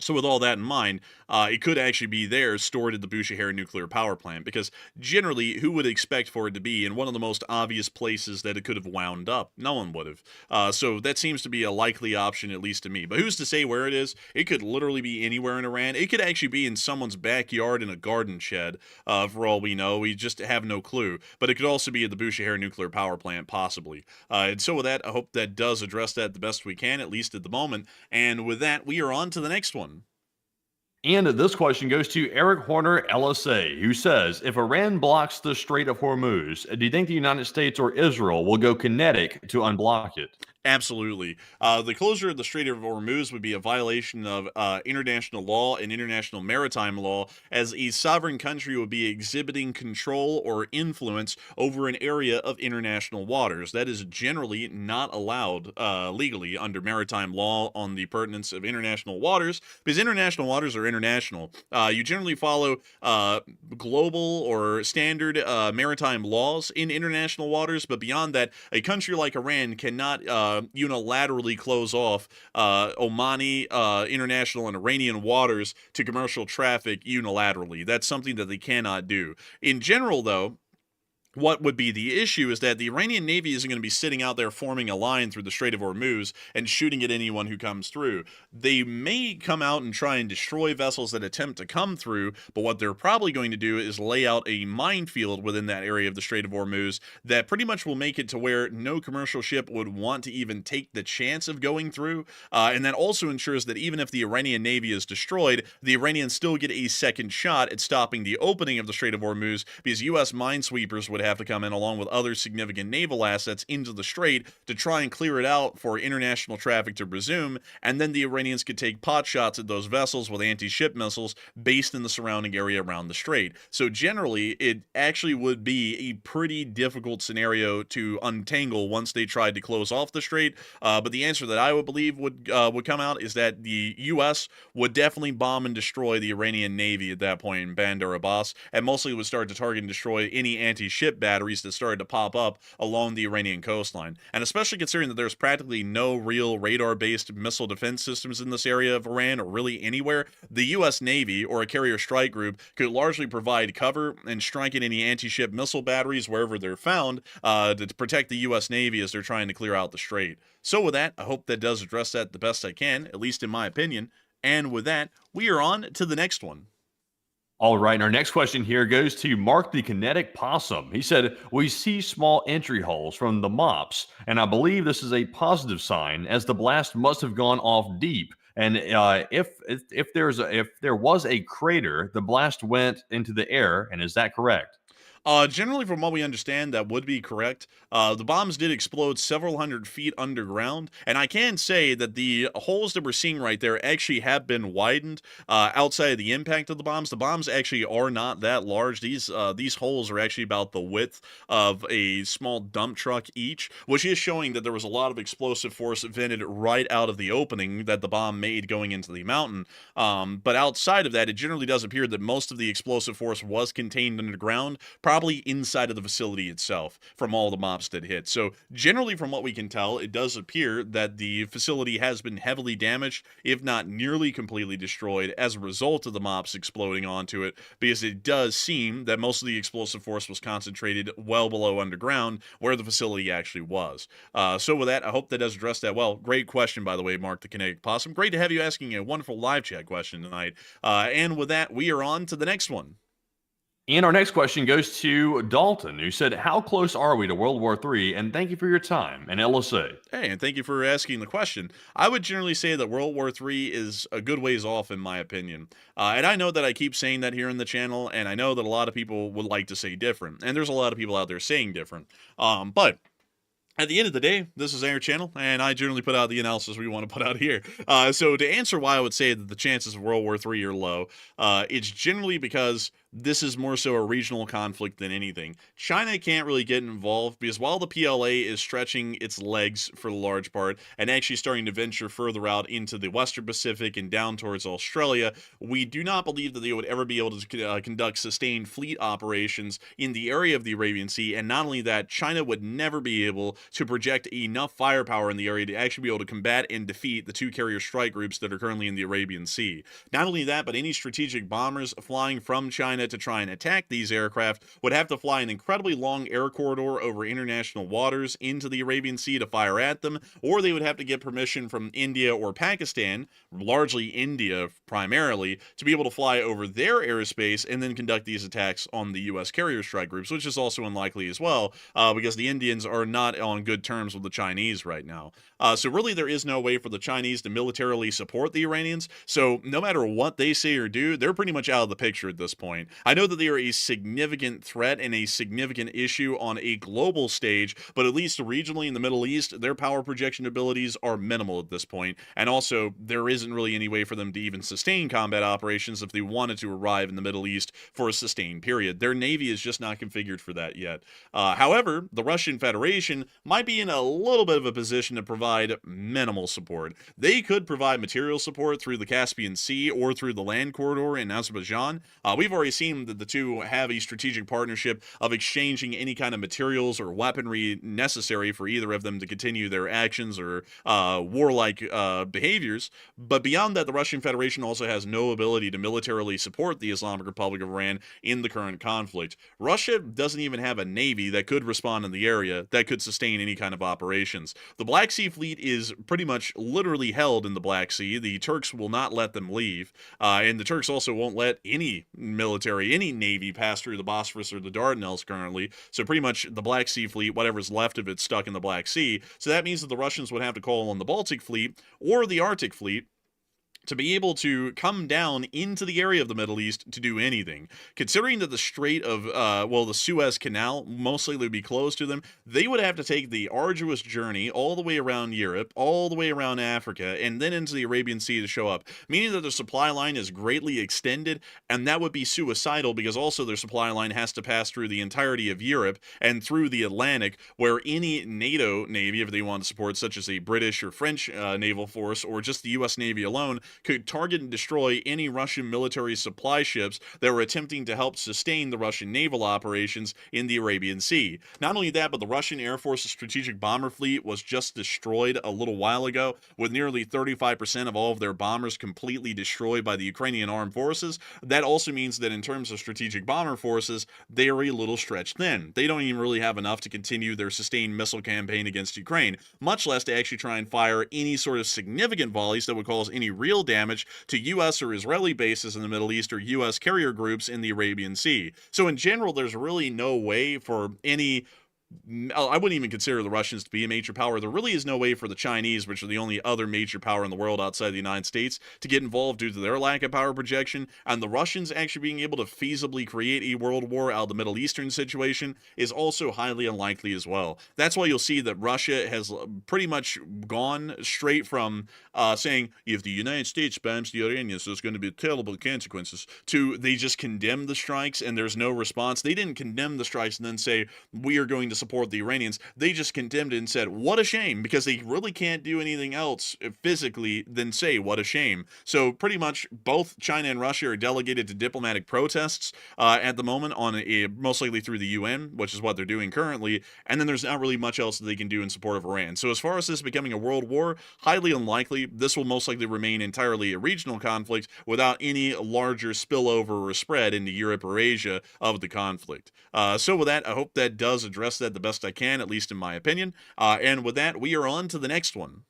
So with all that in mind, it could actually be there stored at the Bushehr nuclear power plant, because generally, who would expect for it to be in one of the most obvious places that it could have wound up? No one would have. So that seems to be a likely option, at least to me. But who's to say where it is? It could literally be anywhere in Iran. It could actually be in someone's backyard in a garden shed, for all we know. We just have no clue. But it could also be at the Bushehr nuclear power plant, possibly. And so with that, I hope that does address that the best we can, at least at the moment. And with that, we are on to the next one. And this question goes to Eric Horner, LSA, who says, if Iran blocks the Strait of Hormuz, do you think the United States or Israel will go kinetic to unblock it? Absolutely. The closure of the Strait of Hormuz would be a violation of international law and international maritime law, as a sovereign country would be exhibiting control or influence over an area of international waters. That is generally not allowed legally under maritime law on the pertinence of international waters, because international waters are international. You generally follow global or standard maritime laws in international waters, but beyond that, a country like Iran cannot unilaterally close off Omani, international, and Iranian waters to commercial traffic unilaterally. That's something that they cannot do. In general, though, what would be the issue is that the Iranian Navy isn't going to be sitting out there forming a line through the Strait of Hormuz and shooting at anyone who comes through. They may come out and try and destroy vessels that attempt to come through, but what they're probably going to do is lay out a minefield within that area of the Strait of Hormuz that pretty much will make it to where no commercial ship would want to even take the chance of going through. And that also ensures that even if the Iranian Navy is destroyed, the Iranians still get a second shot at stopping the opening of the Strait of Hormuz, because U.S. minesweepers would have to come in along with other significant naval assets into the strait to try and clear it out for international traffic to resume, and then the Iranians could take pot shots at those vessels with anti-ship missiles based in the surrounding area around the strait. So generally, it actually would be a pretty difficult scenario to untangle once they tried to close off the strait, but the answer that I would believe would come out is that the U.S. would definitely bomb and destroy the Iranian Navy at that point in Bandar Abbas, and mostly would start to target and destroy any anti-ship batteries that started to pop up along the Iranian coastline. And especially considering that there's practically no real radar-based missile defense systems in this area of Iran, or really anywhere, the U.S. Navy, or a carrier strike group, could largely provide cover and strike at any anti-ship missile batteries wherever they're found to protect the U.S. Navy as they're trying to clear out the strait. So with that, I hope that does address that the best I can, at least in my opinion. And with that, we are on to the next one. All right, and our next question here goes to Mark the Kinetic Possum. He said, we see small entry holes from the MOPS, and I believe this is a positive sign, as the blast must have gone off deep. And if there was a crater, the blast went into the air, and is that correct? Generally, from what we understand, that would be correct. The bombs did explode several hundred feet underground, and I can say that the holes that we're seeing right there actually have been widened outside of the impact of the bombs. The bombs actually are not that large. These holes are actually about the width of a small dump truck each, which is showing that there was a lot of explosive force vented right out of the opening that the bomb made going into the mountain. But outside of that, it generally does appear that most of the explosive force was contained underground, probably inside of the facility itself, from all the MOPS that hit. So generally, from what we can tell, it does appear that the facility has been heavily damaged, if not nearly completely destroyed, as a result of the MOPS exploding onto it, because it does seem that most of the explosive force was concentrated well below underground, where the facility actually was. So with that, I hope that does address that well. Great question, by the way, Mark the Kinetic Possum. Great to have you asking a wonderful live chat question tonight. And with that, we are on to the next one. And our next question goes to Dalton, who said, how close are we to World War III? And thank you for your time. And LSA. Hey, and thank you for asking the question. I would generally say that World War III is a good ways off, in my opinion. And I know that I keep saying that here in the channel, and I know that a lot of people would like to say different. And there's a lot of people out there saying different. But at the end of the day, this is our channel, and I generally put out the analysis we want to put out here. So to answer why I would say that the chances of World War III are low, it's generally because this is more so a regional conflict than anything. China can't really get involved because while the PLA is stretching its legs for the large part and actually starting to venture further out into the Western Pacific and down towards Australia, we do not believe that they would ever be able to conduct sustained fleet operations in the area of the Arabian Sea. And not only that, China would never be able to project enough firepower in the area to actually be able to combat and defeat the two carrier strike groups that are currently in the Arabian Sea. Not only that, but any strategic bombers flying from China to try and attack these aircraft would have to fly an incredibly long air corridor over international waters into the Arabian Sea to fire at them, or they would have to get permission from India or Pakistan, largely India primarily, to be able to fly over their airspace and then conduct these attacks on the U.S. carrier strike groups, which is also unlikely as well, because the Indians are not on good terms with the Chinese right now. So really there is no way for the Chinese to militarily support the Iranians, so no matter what they say or do, they're pretty much out of the picture at this point. I know that they are a significant threat and a significant issue on a global stage, but at least regionally in the Middle East, their power projection abilities are minimal at this point, and also there isn't really any way for them to even sustain combat operations if they wanted to arrive in the Middle East for a sustained period. Their navy is just not configured for that yet. However, the Russian Federation might be in a little bit of a position to provide minimal support. They could provide material support through the Caspian Sea or through the land corridor in Azerbaijan. We've already seen that the two have a strategic partnership of exchanging any kind of materials or weaponry necessary for either of them to continue their actions or warlike behaviors. But beyond that, the Russian Federation also has no ability to militarily support the Islamic Republic of Iran in the current conflict. Russia doesn't even have a navy that could respond in the area that could sustain any kind of operations. The Black Sea Fleet is pretty much literally held in the Black Sea. The Turks will not let them leave, and the Turks also won't let any military, any navy pass through the Bosphorus or the Dardanelles currently. So pretty much the Black Sea Fleet, whatever's left of it, stuck in the Black Sea. So that means that the Russians would have to call on the Baltic Fleet or the Arctic Fleet to be able to come down into the area of the Middle East to do anything. Considering that the Strait of, the Suez Canal mostly would be closed to them, they would have to take the arduous journey all the way around Europe, all the way around Africa, and then into the Arabian Sea to show up, meaning that their supply line is greatly extended, and that would be suicidal because also their supply line has to pass through the entirety of Europe and through the Atlantic, where any NATO navy, if they want to support, such as a British or French naval force, or just the U.S. Navy alone, could target and destroy any Russian military supply ships that were attempting to help sustain the Russian naval operations in the Arabian Sea. Not only that, but the Russian Air Force's strategic bomber fleet was just destroyed a little while ago, with nearly 35% of all of their bombers completely destroyed by the Ukrainian armed forces. That also means that in terms of strategic bomber forces, they are a little stretched thin. They don't even really have enough to continue their sustained missile campaign against Ukraine, much less to actually try and fire any sort of significant volleys that would cause any real damage to U.S. or Israeli bases in the Middle East or U.S. carrier groups in the Arabian Sea. So in general, there's really no way for any I wouldn't even consider the Russians to be a major power. There really is no way for the Chinese, which are the only other major power in the world outside the United States, to get involved due to their lack of power projection. And the Russians actually being able to feasibly create a world war out of the Middle Eastern situation is also highly unlikely as well. That's why you'll see that Russia has pretty much gone straight from saying, if the United States bombs the Iranians, there's going to be terrible consequences, to they just condemn the strikes and there's no response. They didn't condemn the strikes and then say, we are going to support the Iranians. They just condemned it and said, what a shame, because they really can't do anything else physically than say, what a shame. So pretty much both China and Russia are delegated to diplomatic protests at the moment, most likely through the UN, which is what they're doing currently, and then there's not really much else that they can do in support of Iran. So as far as this becoming a world war, highly unlikely. This will most likely remain entirely a regional conflict without any larger spillover or spread into Europe or Asia of the conflict. So with that, I hope that does address that the best I can, at least in my opinion. And with that, we are on to the next one.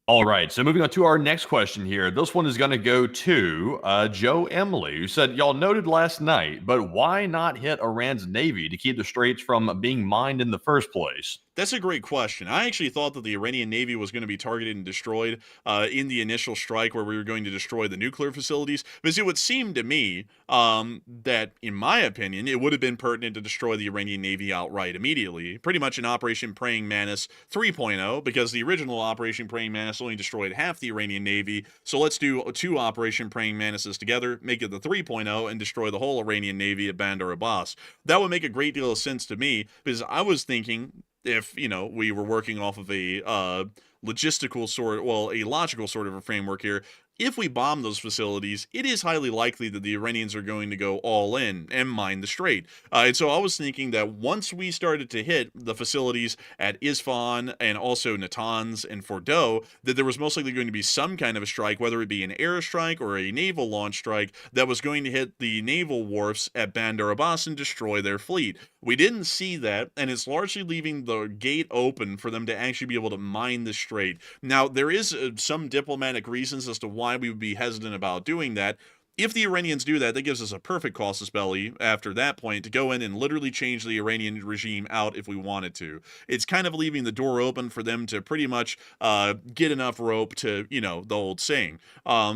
All right, so moving on to our next question here. This one is going to go to Joe Emily, who said, y'all noted last night, but why not hit Iran's navy to keep the straits from being mined in the first place? That's a great question. I actually thought that the Iranian Navy was going to be targeted and destroyed in the initial strike where we were going to destroy the nuclear facilities, because it would seem to me that, in my opinion, it would have been pertinent to destroy the Iranian Navy outright immediately. Pretty much an Operation Praying Mantis 3.0, because the original Operation Praying Mantis only destroyed half the Iranian Navy. So let's do 2 Operation Praying Mantises together, make it the 3.0, and destroy the whole Iranian Navy at Bandar Abbas. That would make a great deal of sense to me, because I was thinking, if, we were working off of a logistical sort, well, a logical sort of a framework here, if we bomb those facilities, it is highly likely that the Iranians are going to go all in and mine the strait. And so I was thinking that once we started to hit the facilities at Isfahan and also Natanz and Fordow, that there was most likely going to be some kind of a strike, whether it be an airstrike or a naval launch strike, that was going to hit the naval wharfs at Bandar Abbas and destroy their fleet. We didn't see that, and it's largely leaving the gate open for them to actually be able to mine the strait. Now, there is some diplomatic reasons as to why we would be hesitant about doing that. If the Iranians do that, that gives us a perfect casus belli after that point to go in and literally change the Iranian regime out if we wanted to. It's kind of leaving the door open for them to pretty much get enough rope to, the old saying.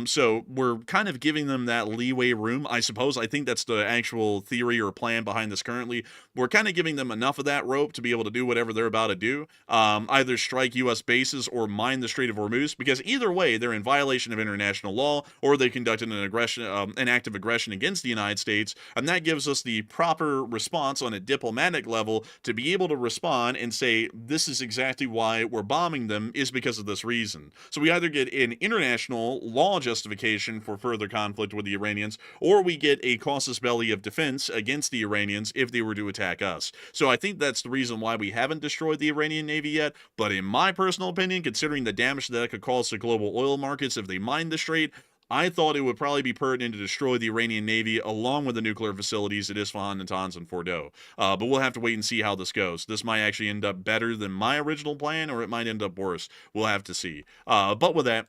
So we're kind of giving them that leeway room, I suppose. I think that's the actual theory or plan behind this currently. We're kind of giving them enough of that rope to be able to do whatever they're about to do, either strike U.S. bases or mine the Strait of Hormuz, because either way, they're in violation of international law, or they conducted an act of aggression against the United States, and that gives us the proper response on a diplomatic level to be able to respond and say, this is exactly why we're bombing them, is because of this reason. So we either get an international law justification for further conflict with the Iranians, or we get a casus belli of defense against the Iranians if they were to attack us. So I think that's the reason why we haven't destroyed the Iranian Navy yet, but in my personal opinion, considering the damage that could cause to global oil markets if they mine the strait, I thought it would probably be pertinent to destroy the Iranian Navy along with the nuclear facilities at Isfahan, Natanz, and Fordow. But we'll have to wait and see how this goes. This might actually end up better than my original plan, or it might end up worse. We'll have to see. But with that,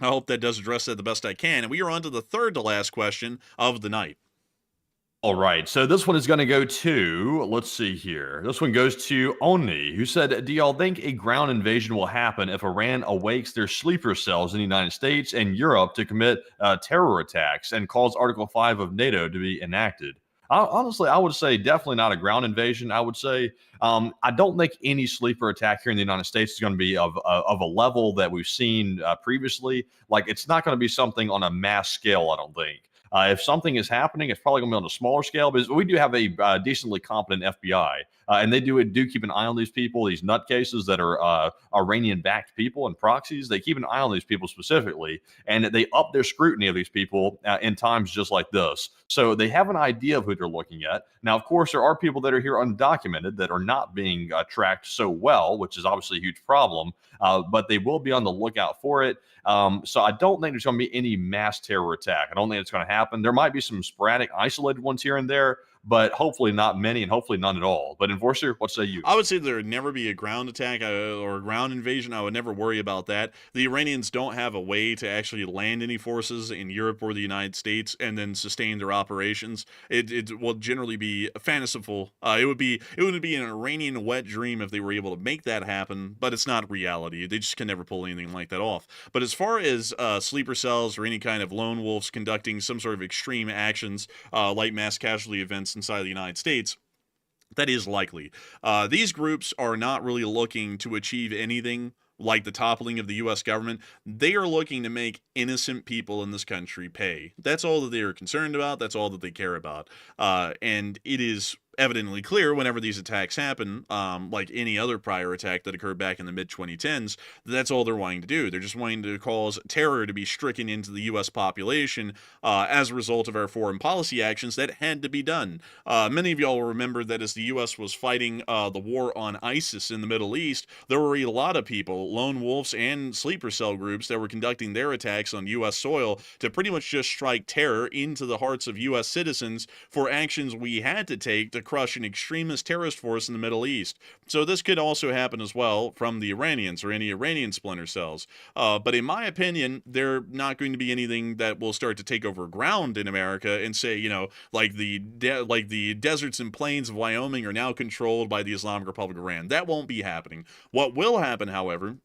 I hope that does address that the best I can. And we are on to the third to last question of the night. All right, so this one is going to go to, let's see here. This one goes to Oni, who said, do y'all think a ground invasion will happen if Iran awakes their sleeper cells in the United States and Europe to commit terror attacks and calls Article 5 of NATO to be enacted? Honestly, I would say definitely not a ground invasion. I would say I don't think any sleeper attack here in the United States is going to be of a level that we've seen previously. Like, it's not going to be something on a mass scale, I don't think. If something is happening, it's probably going to be on a smaller scale, because we do have a decently competent FBI, and they do keep an eye on these people, these nutcases that are Iranian-backed people and proxies. They keep an eye on these people specifically, and they up their scrutiny of these people in times just like this. So they have an idea of who they're looking at. Now, of course, there are people that are here undocumented that are not being tracked so well, which is obviously a huge problem, but they will be on the lookout for it. So I don't think there's going to be any mass terror attack. I don't think it's going to happen. There might be some sporadic, isolated ones here and there, but hopefully not many, and hopefully none at all. But Enforcer, what say you? I would say there would never be a ground attack or a ground invasion. I would never worry about that. The Iranians don't have a way to actually land any forces in Europe or the United States and then sustain their operations. It will generally be fanciful. It would be an Iranian wet dream if they were able to make that happen, but it's not reality. They just can never pull anything like that off. But as far as sleeper cells or any kind of lone wolves conducting some sort of extreme actions like mass casualty events inside the United States, that is likely. These groups are not really looking to achieve anything like the toppling of the U.S. government. They are looking to make innocent people in this country pay. That's all that they are concerned about. That's all that they care about. And it is evidently clear whenever these attacks happen, like any other prior attack that occurred back in the mid-2010s, that's all they're wanting to do. They're just wanting to cause terror to be stricken into the U.S. population as a result of our foreign policy actions that had to be done. Many of y'all will remember that as the U.S. was fighting the war on ISIS in the Middle East, there were a lot of people, lone wolves and sleeper cell groups, that were conducting their attacks on U.S. soil to pretty much just strike terror into the hearts of U.S. citizens for actions we had to take to crush an extremist terrorist force in the Middle East. So this could also happen as well from the Iranians or any Iranian splinter cells. But in my opinion, they're not going to be anything that will start to take over ground in America and say, like the deserts and plains of Wyoming are now controlled by the Islamic Republic of Iran. That won't be happening. What will happen, however,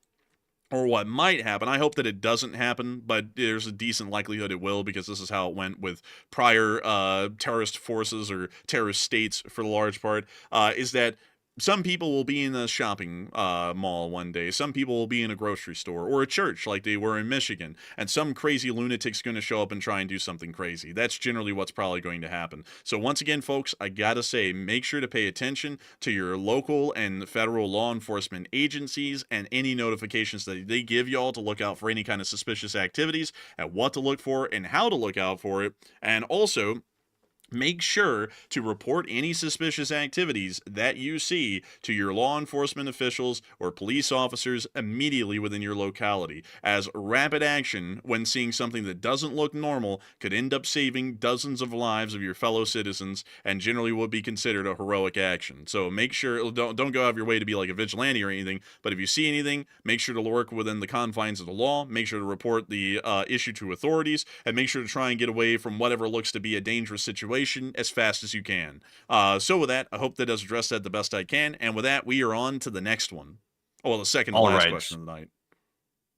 or what might happen, I hope that it doesn't happen, but there's a decent likelihood it will, because this is how it went with prior terrorist forces or terrorist states for the large part, is that some people will be in a shopping mall one day. Some people will be in a grocery store or a church like they were in Michigan. And some crazy lunatic's going to show up and try and do something crazy. That's generally what's probably going to happen. So once again, folks, I gotta say, make sure to pay attention to your local and federal law enforcement agencies and any notifications that they give y'all to look out for any kind of suspicious activities, and what to look for and how to look out for it. And also, make sure to report any suspicious activities that you see to your law enforcement officials or police officers immediately within your locality, as rapid action when seeing something that doesn't look normal could end up saving dozens of lives of your fellow citizens, and generally would be considered a heroic action. So make sure, don't go out of your way to be like a vigilante or anything, but if you see anything, make sure to work within the confines of the law, make sure to report the issue to authorities, and make sure to try and get away from whatever looks to be a dangerous situation as fast as you can. So with that, I hope that does address that the best I can. And with that, we are on to the next one. Oh, well, the second to last question of the night.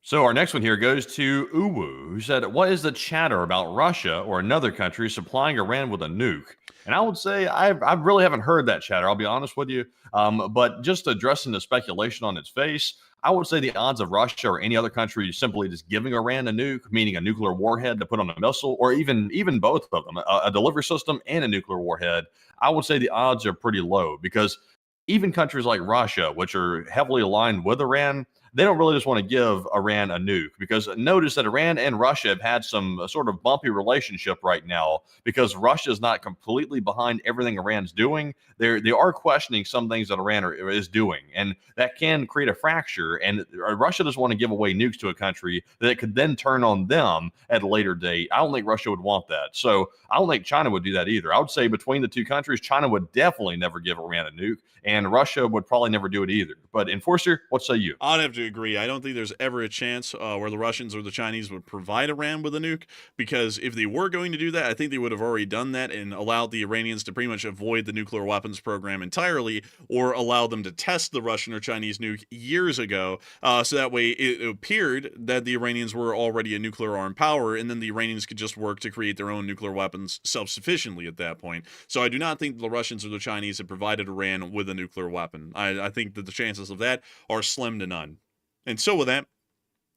So our next one here goes to Uwu, who said, what is the chatter about Russia or another country supplying Iran with a nuke? And I would say I really haven't heard that chatter, I'll be honest with you. But just addressing the speculation on its face, I would say the odds of Russia or any other country simply just giving Iran a nuke, meaning a nuclear warhead to put on a missile, or even both of them, a delivery system and a nuclear warhead, I would say the odds are pretty low, because even countries like Russia, which are heavily aligned with Iran, they don't really just want to give Iran a nuke, because notice that Iran and Russia have had some sort of bumpy relationship right now, because Russia is not completely behind everything Iran's doing. They are questioning some things that Iran is doing, and that can create a fracture. And Russia doesn't want to give away nukes to a country that could then turn on them at a later date. I don't think Russia would want that. So I don't think China would do that either. I would say between the two countries, China would definitely never give Iran a nuke, and Russia would probably never do it either. But Enforcer, what say you? I'd have to agree. I don't think there's ever a chance where the Russians or the Chinese would provide Iran with a nuke, because if they were going to do that, I think they would have already done that and allowed the Iranians to pretty much avoid the nuclear weapons program entirely, or allow them to test the Russian or Chinese nuke years ago. So that way it appeared that the Iranians were already a nuclear armed power, and then the Iranians could just work to create their own nuclear weapons self-sufficiently at that point. So I do not think the Russians or the Chinese have provided Iran with a nuclear weapon. I think that the chances of that are slim to none. And so with that,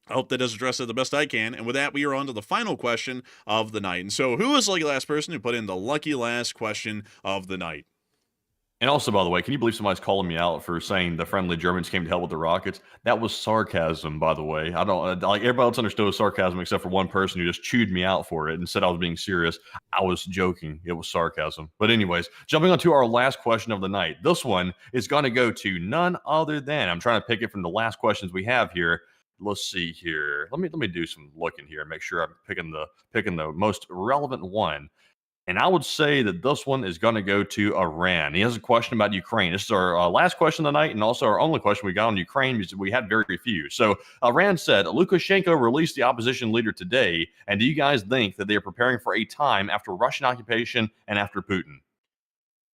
I hope that does address it the best I can. And with that, we are on to the final question of the night. And so who is the lucky last person who put in the lucky last question of the night? And also, by the way, can you believe somebody's calling me out for saying the friendly Germans came to hell with the rockets? That was sarcasm, by the way. I don't like, everybody else understood it was sarcasm except for one person who just chewed me out for it and said I was being serious. I was joking. It was sarcasm. But anyways, jumping on to our last question of the night. This one is going to go to none other than, I'm trying to pick it from the last questions we have here. Let's see here. Let me do some looking here and make sure I'm picking the most relevant one. And I would say that this one is going to go to Iran. He has a question about Ukraine. This is our last question of the night, and also our only question we got on Ukraine, because we had very few. So Iran said, Lukashenko released the opposition leader today. And do you guys think that they are preparing for a time after Russian occupation and after Putin?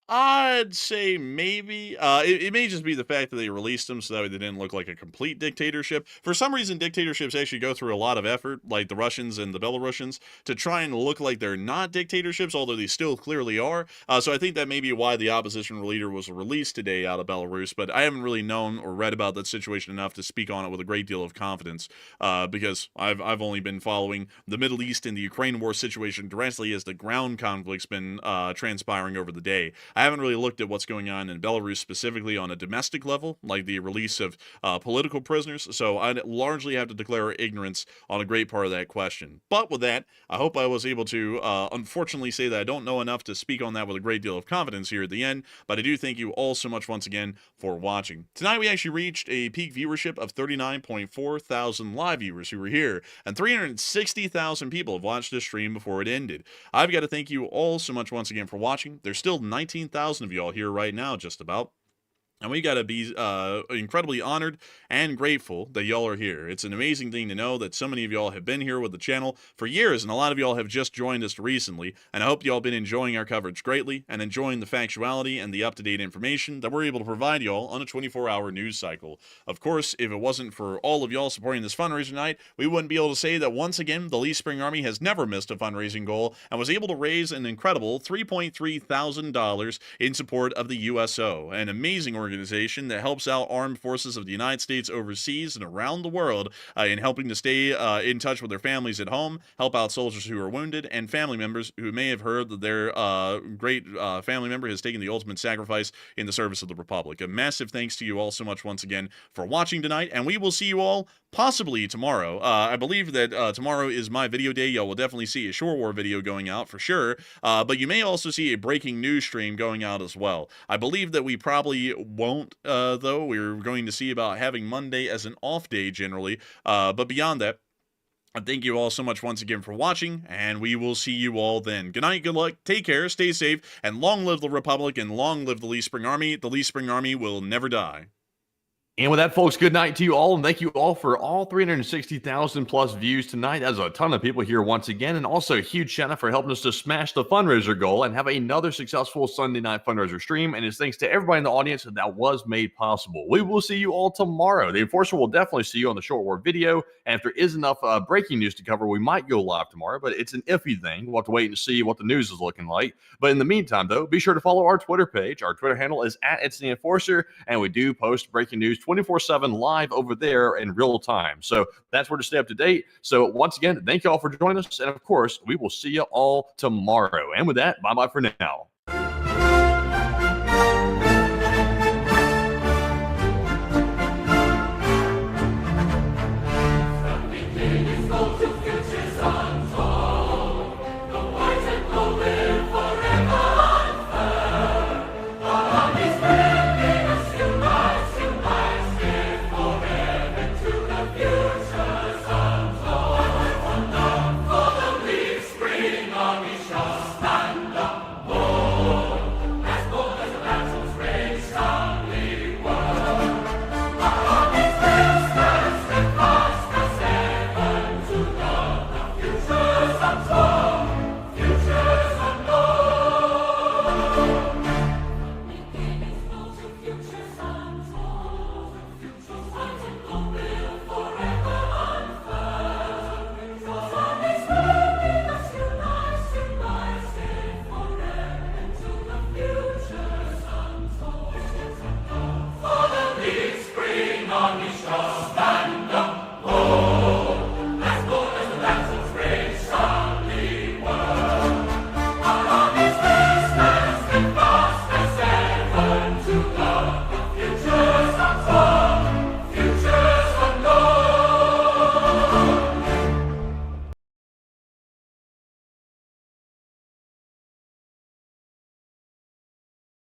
I'd say maybe. It may just be the fact that they released them so that way they didn't look like a complete dictatorship. For some reason, dictatorships actually go through a lot of effort, like the Russians and the Belarusians, to try and look like they're not dictatorships, although they still clearly are. So I think that may be why the opposition leader was released today out of Belarus, but I haven't really known or read about that situation enough to speak on it with a great deal of confidence, because I've only been following the Middle East and the Ukraine war situation directly as the ground conflict's been transpiring over the day. I haven't really looked at what's going on in Belarus specifically on a domestic level, like the release of political prisoners, so I'd largely have to declare ignorance on a great part of that question. But with that, I hope I was able to unfortunately say that I don't know enough to speak on that with a great deal of confidence here at the end, but I do thank you all so much once again for watching. Tonight we actually reached a peak viewership of 39.4 thousand live viewers who were here, and 360,000 people have watched this stream before it ended. I've got to thank you all so much once again for watching. There's still 19 15,000 of y'all here right now, just about. And we got to be incredibly honored and grateful that y'all are here. It's an amazing thing to know that so many of y'all have been here with the channel for years, and a lot of y'all have just joined us recently. And I hope y'all been enjoying our coverage greatly and enjoying the factuality and the up-to-date information that we're able to provide y'all on a 24-hour news cycle. Of course, if it wasn't for all of y'all supporting this fundraiser night, we wouldn't be able to say that once again, the Leaf Spring Army has never missed a fundraising goal and was able to raise an incredible $3.3 thousand in support of the USO, an amazing organization that helps out armed forces of the United States overseas and around the world in helping to stay in touch with their families at home, help out soldiers who are wounded, and family members who may have heard that their great family member has taken the ultimate sacrifice in the service of the Republic. A massive thanks to you all so much once again for watching tonight, and we will see you all possibly tomorrow. I believe that tomorrow is my video day. Y'all will definitely see a Shore War video going out for sure, but you may also see a breaking news stream going out as well. I believe that we probably won't, though. We're going to see about having Monday as an off day generally, but beyond that, I thank you all so much once again for watching, and we will see you all then. Good night, good luck, take care, stay safe, and long live the Republic, and long live the Leaf Spring Army. The Leaf Spring Army will never die. And with that, folks, good night to you all, and thank you all for all 360,000 plus views tonight. That's a ton of people here once again, and also a huge shout out for helping us to smash the fundraiser goal and have another successful Sunday night fundraiser stream. And it's thanks to everybody in the audience that was made possible. We will see you all tomorrow. The Enforcer will definitely see you on the Short War video, and if there is enough breaking news to cover, we might go live tomorrow, but it's an iffy thing. We'll have to wait and see what the news is looking like. But in the meantime, though, be sure to follow our Twitter page. Our Twitter handle is @It'sTheEnforcer, and we do post breaking news 24/7 live over there in real time. So that's where to stay up to date. So once again, thank you all for joining us. And of course, we will see you all tomorrow. And with that, bye-bye for now. To God.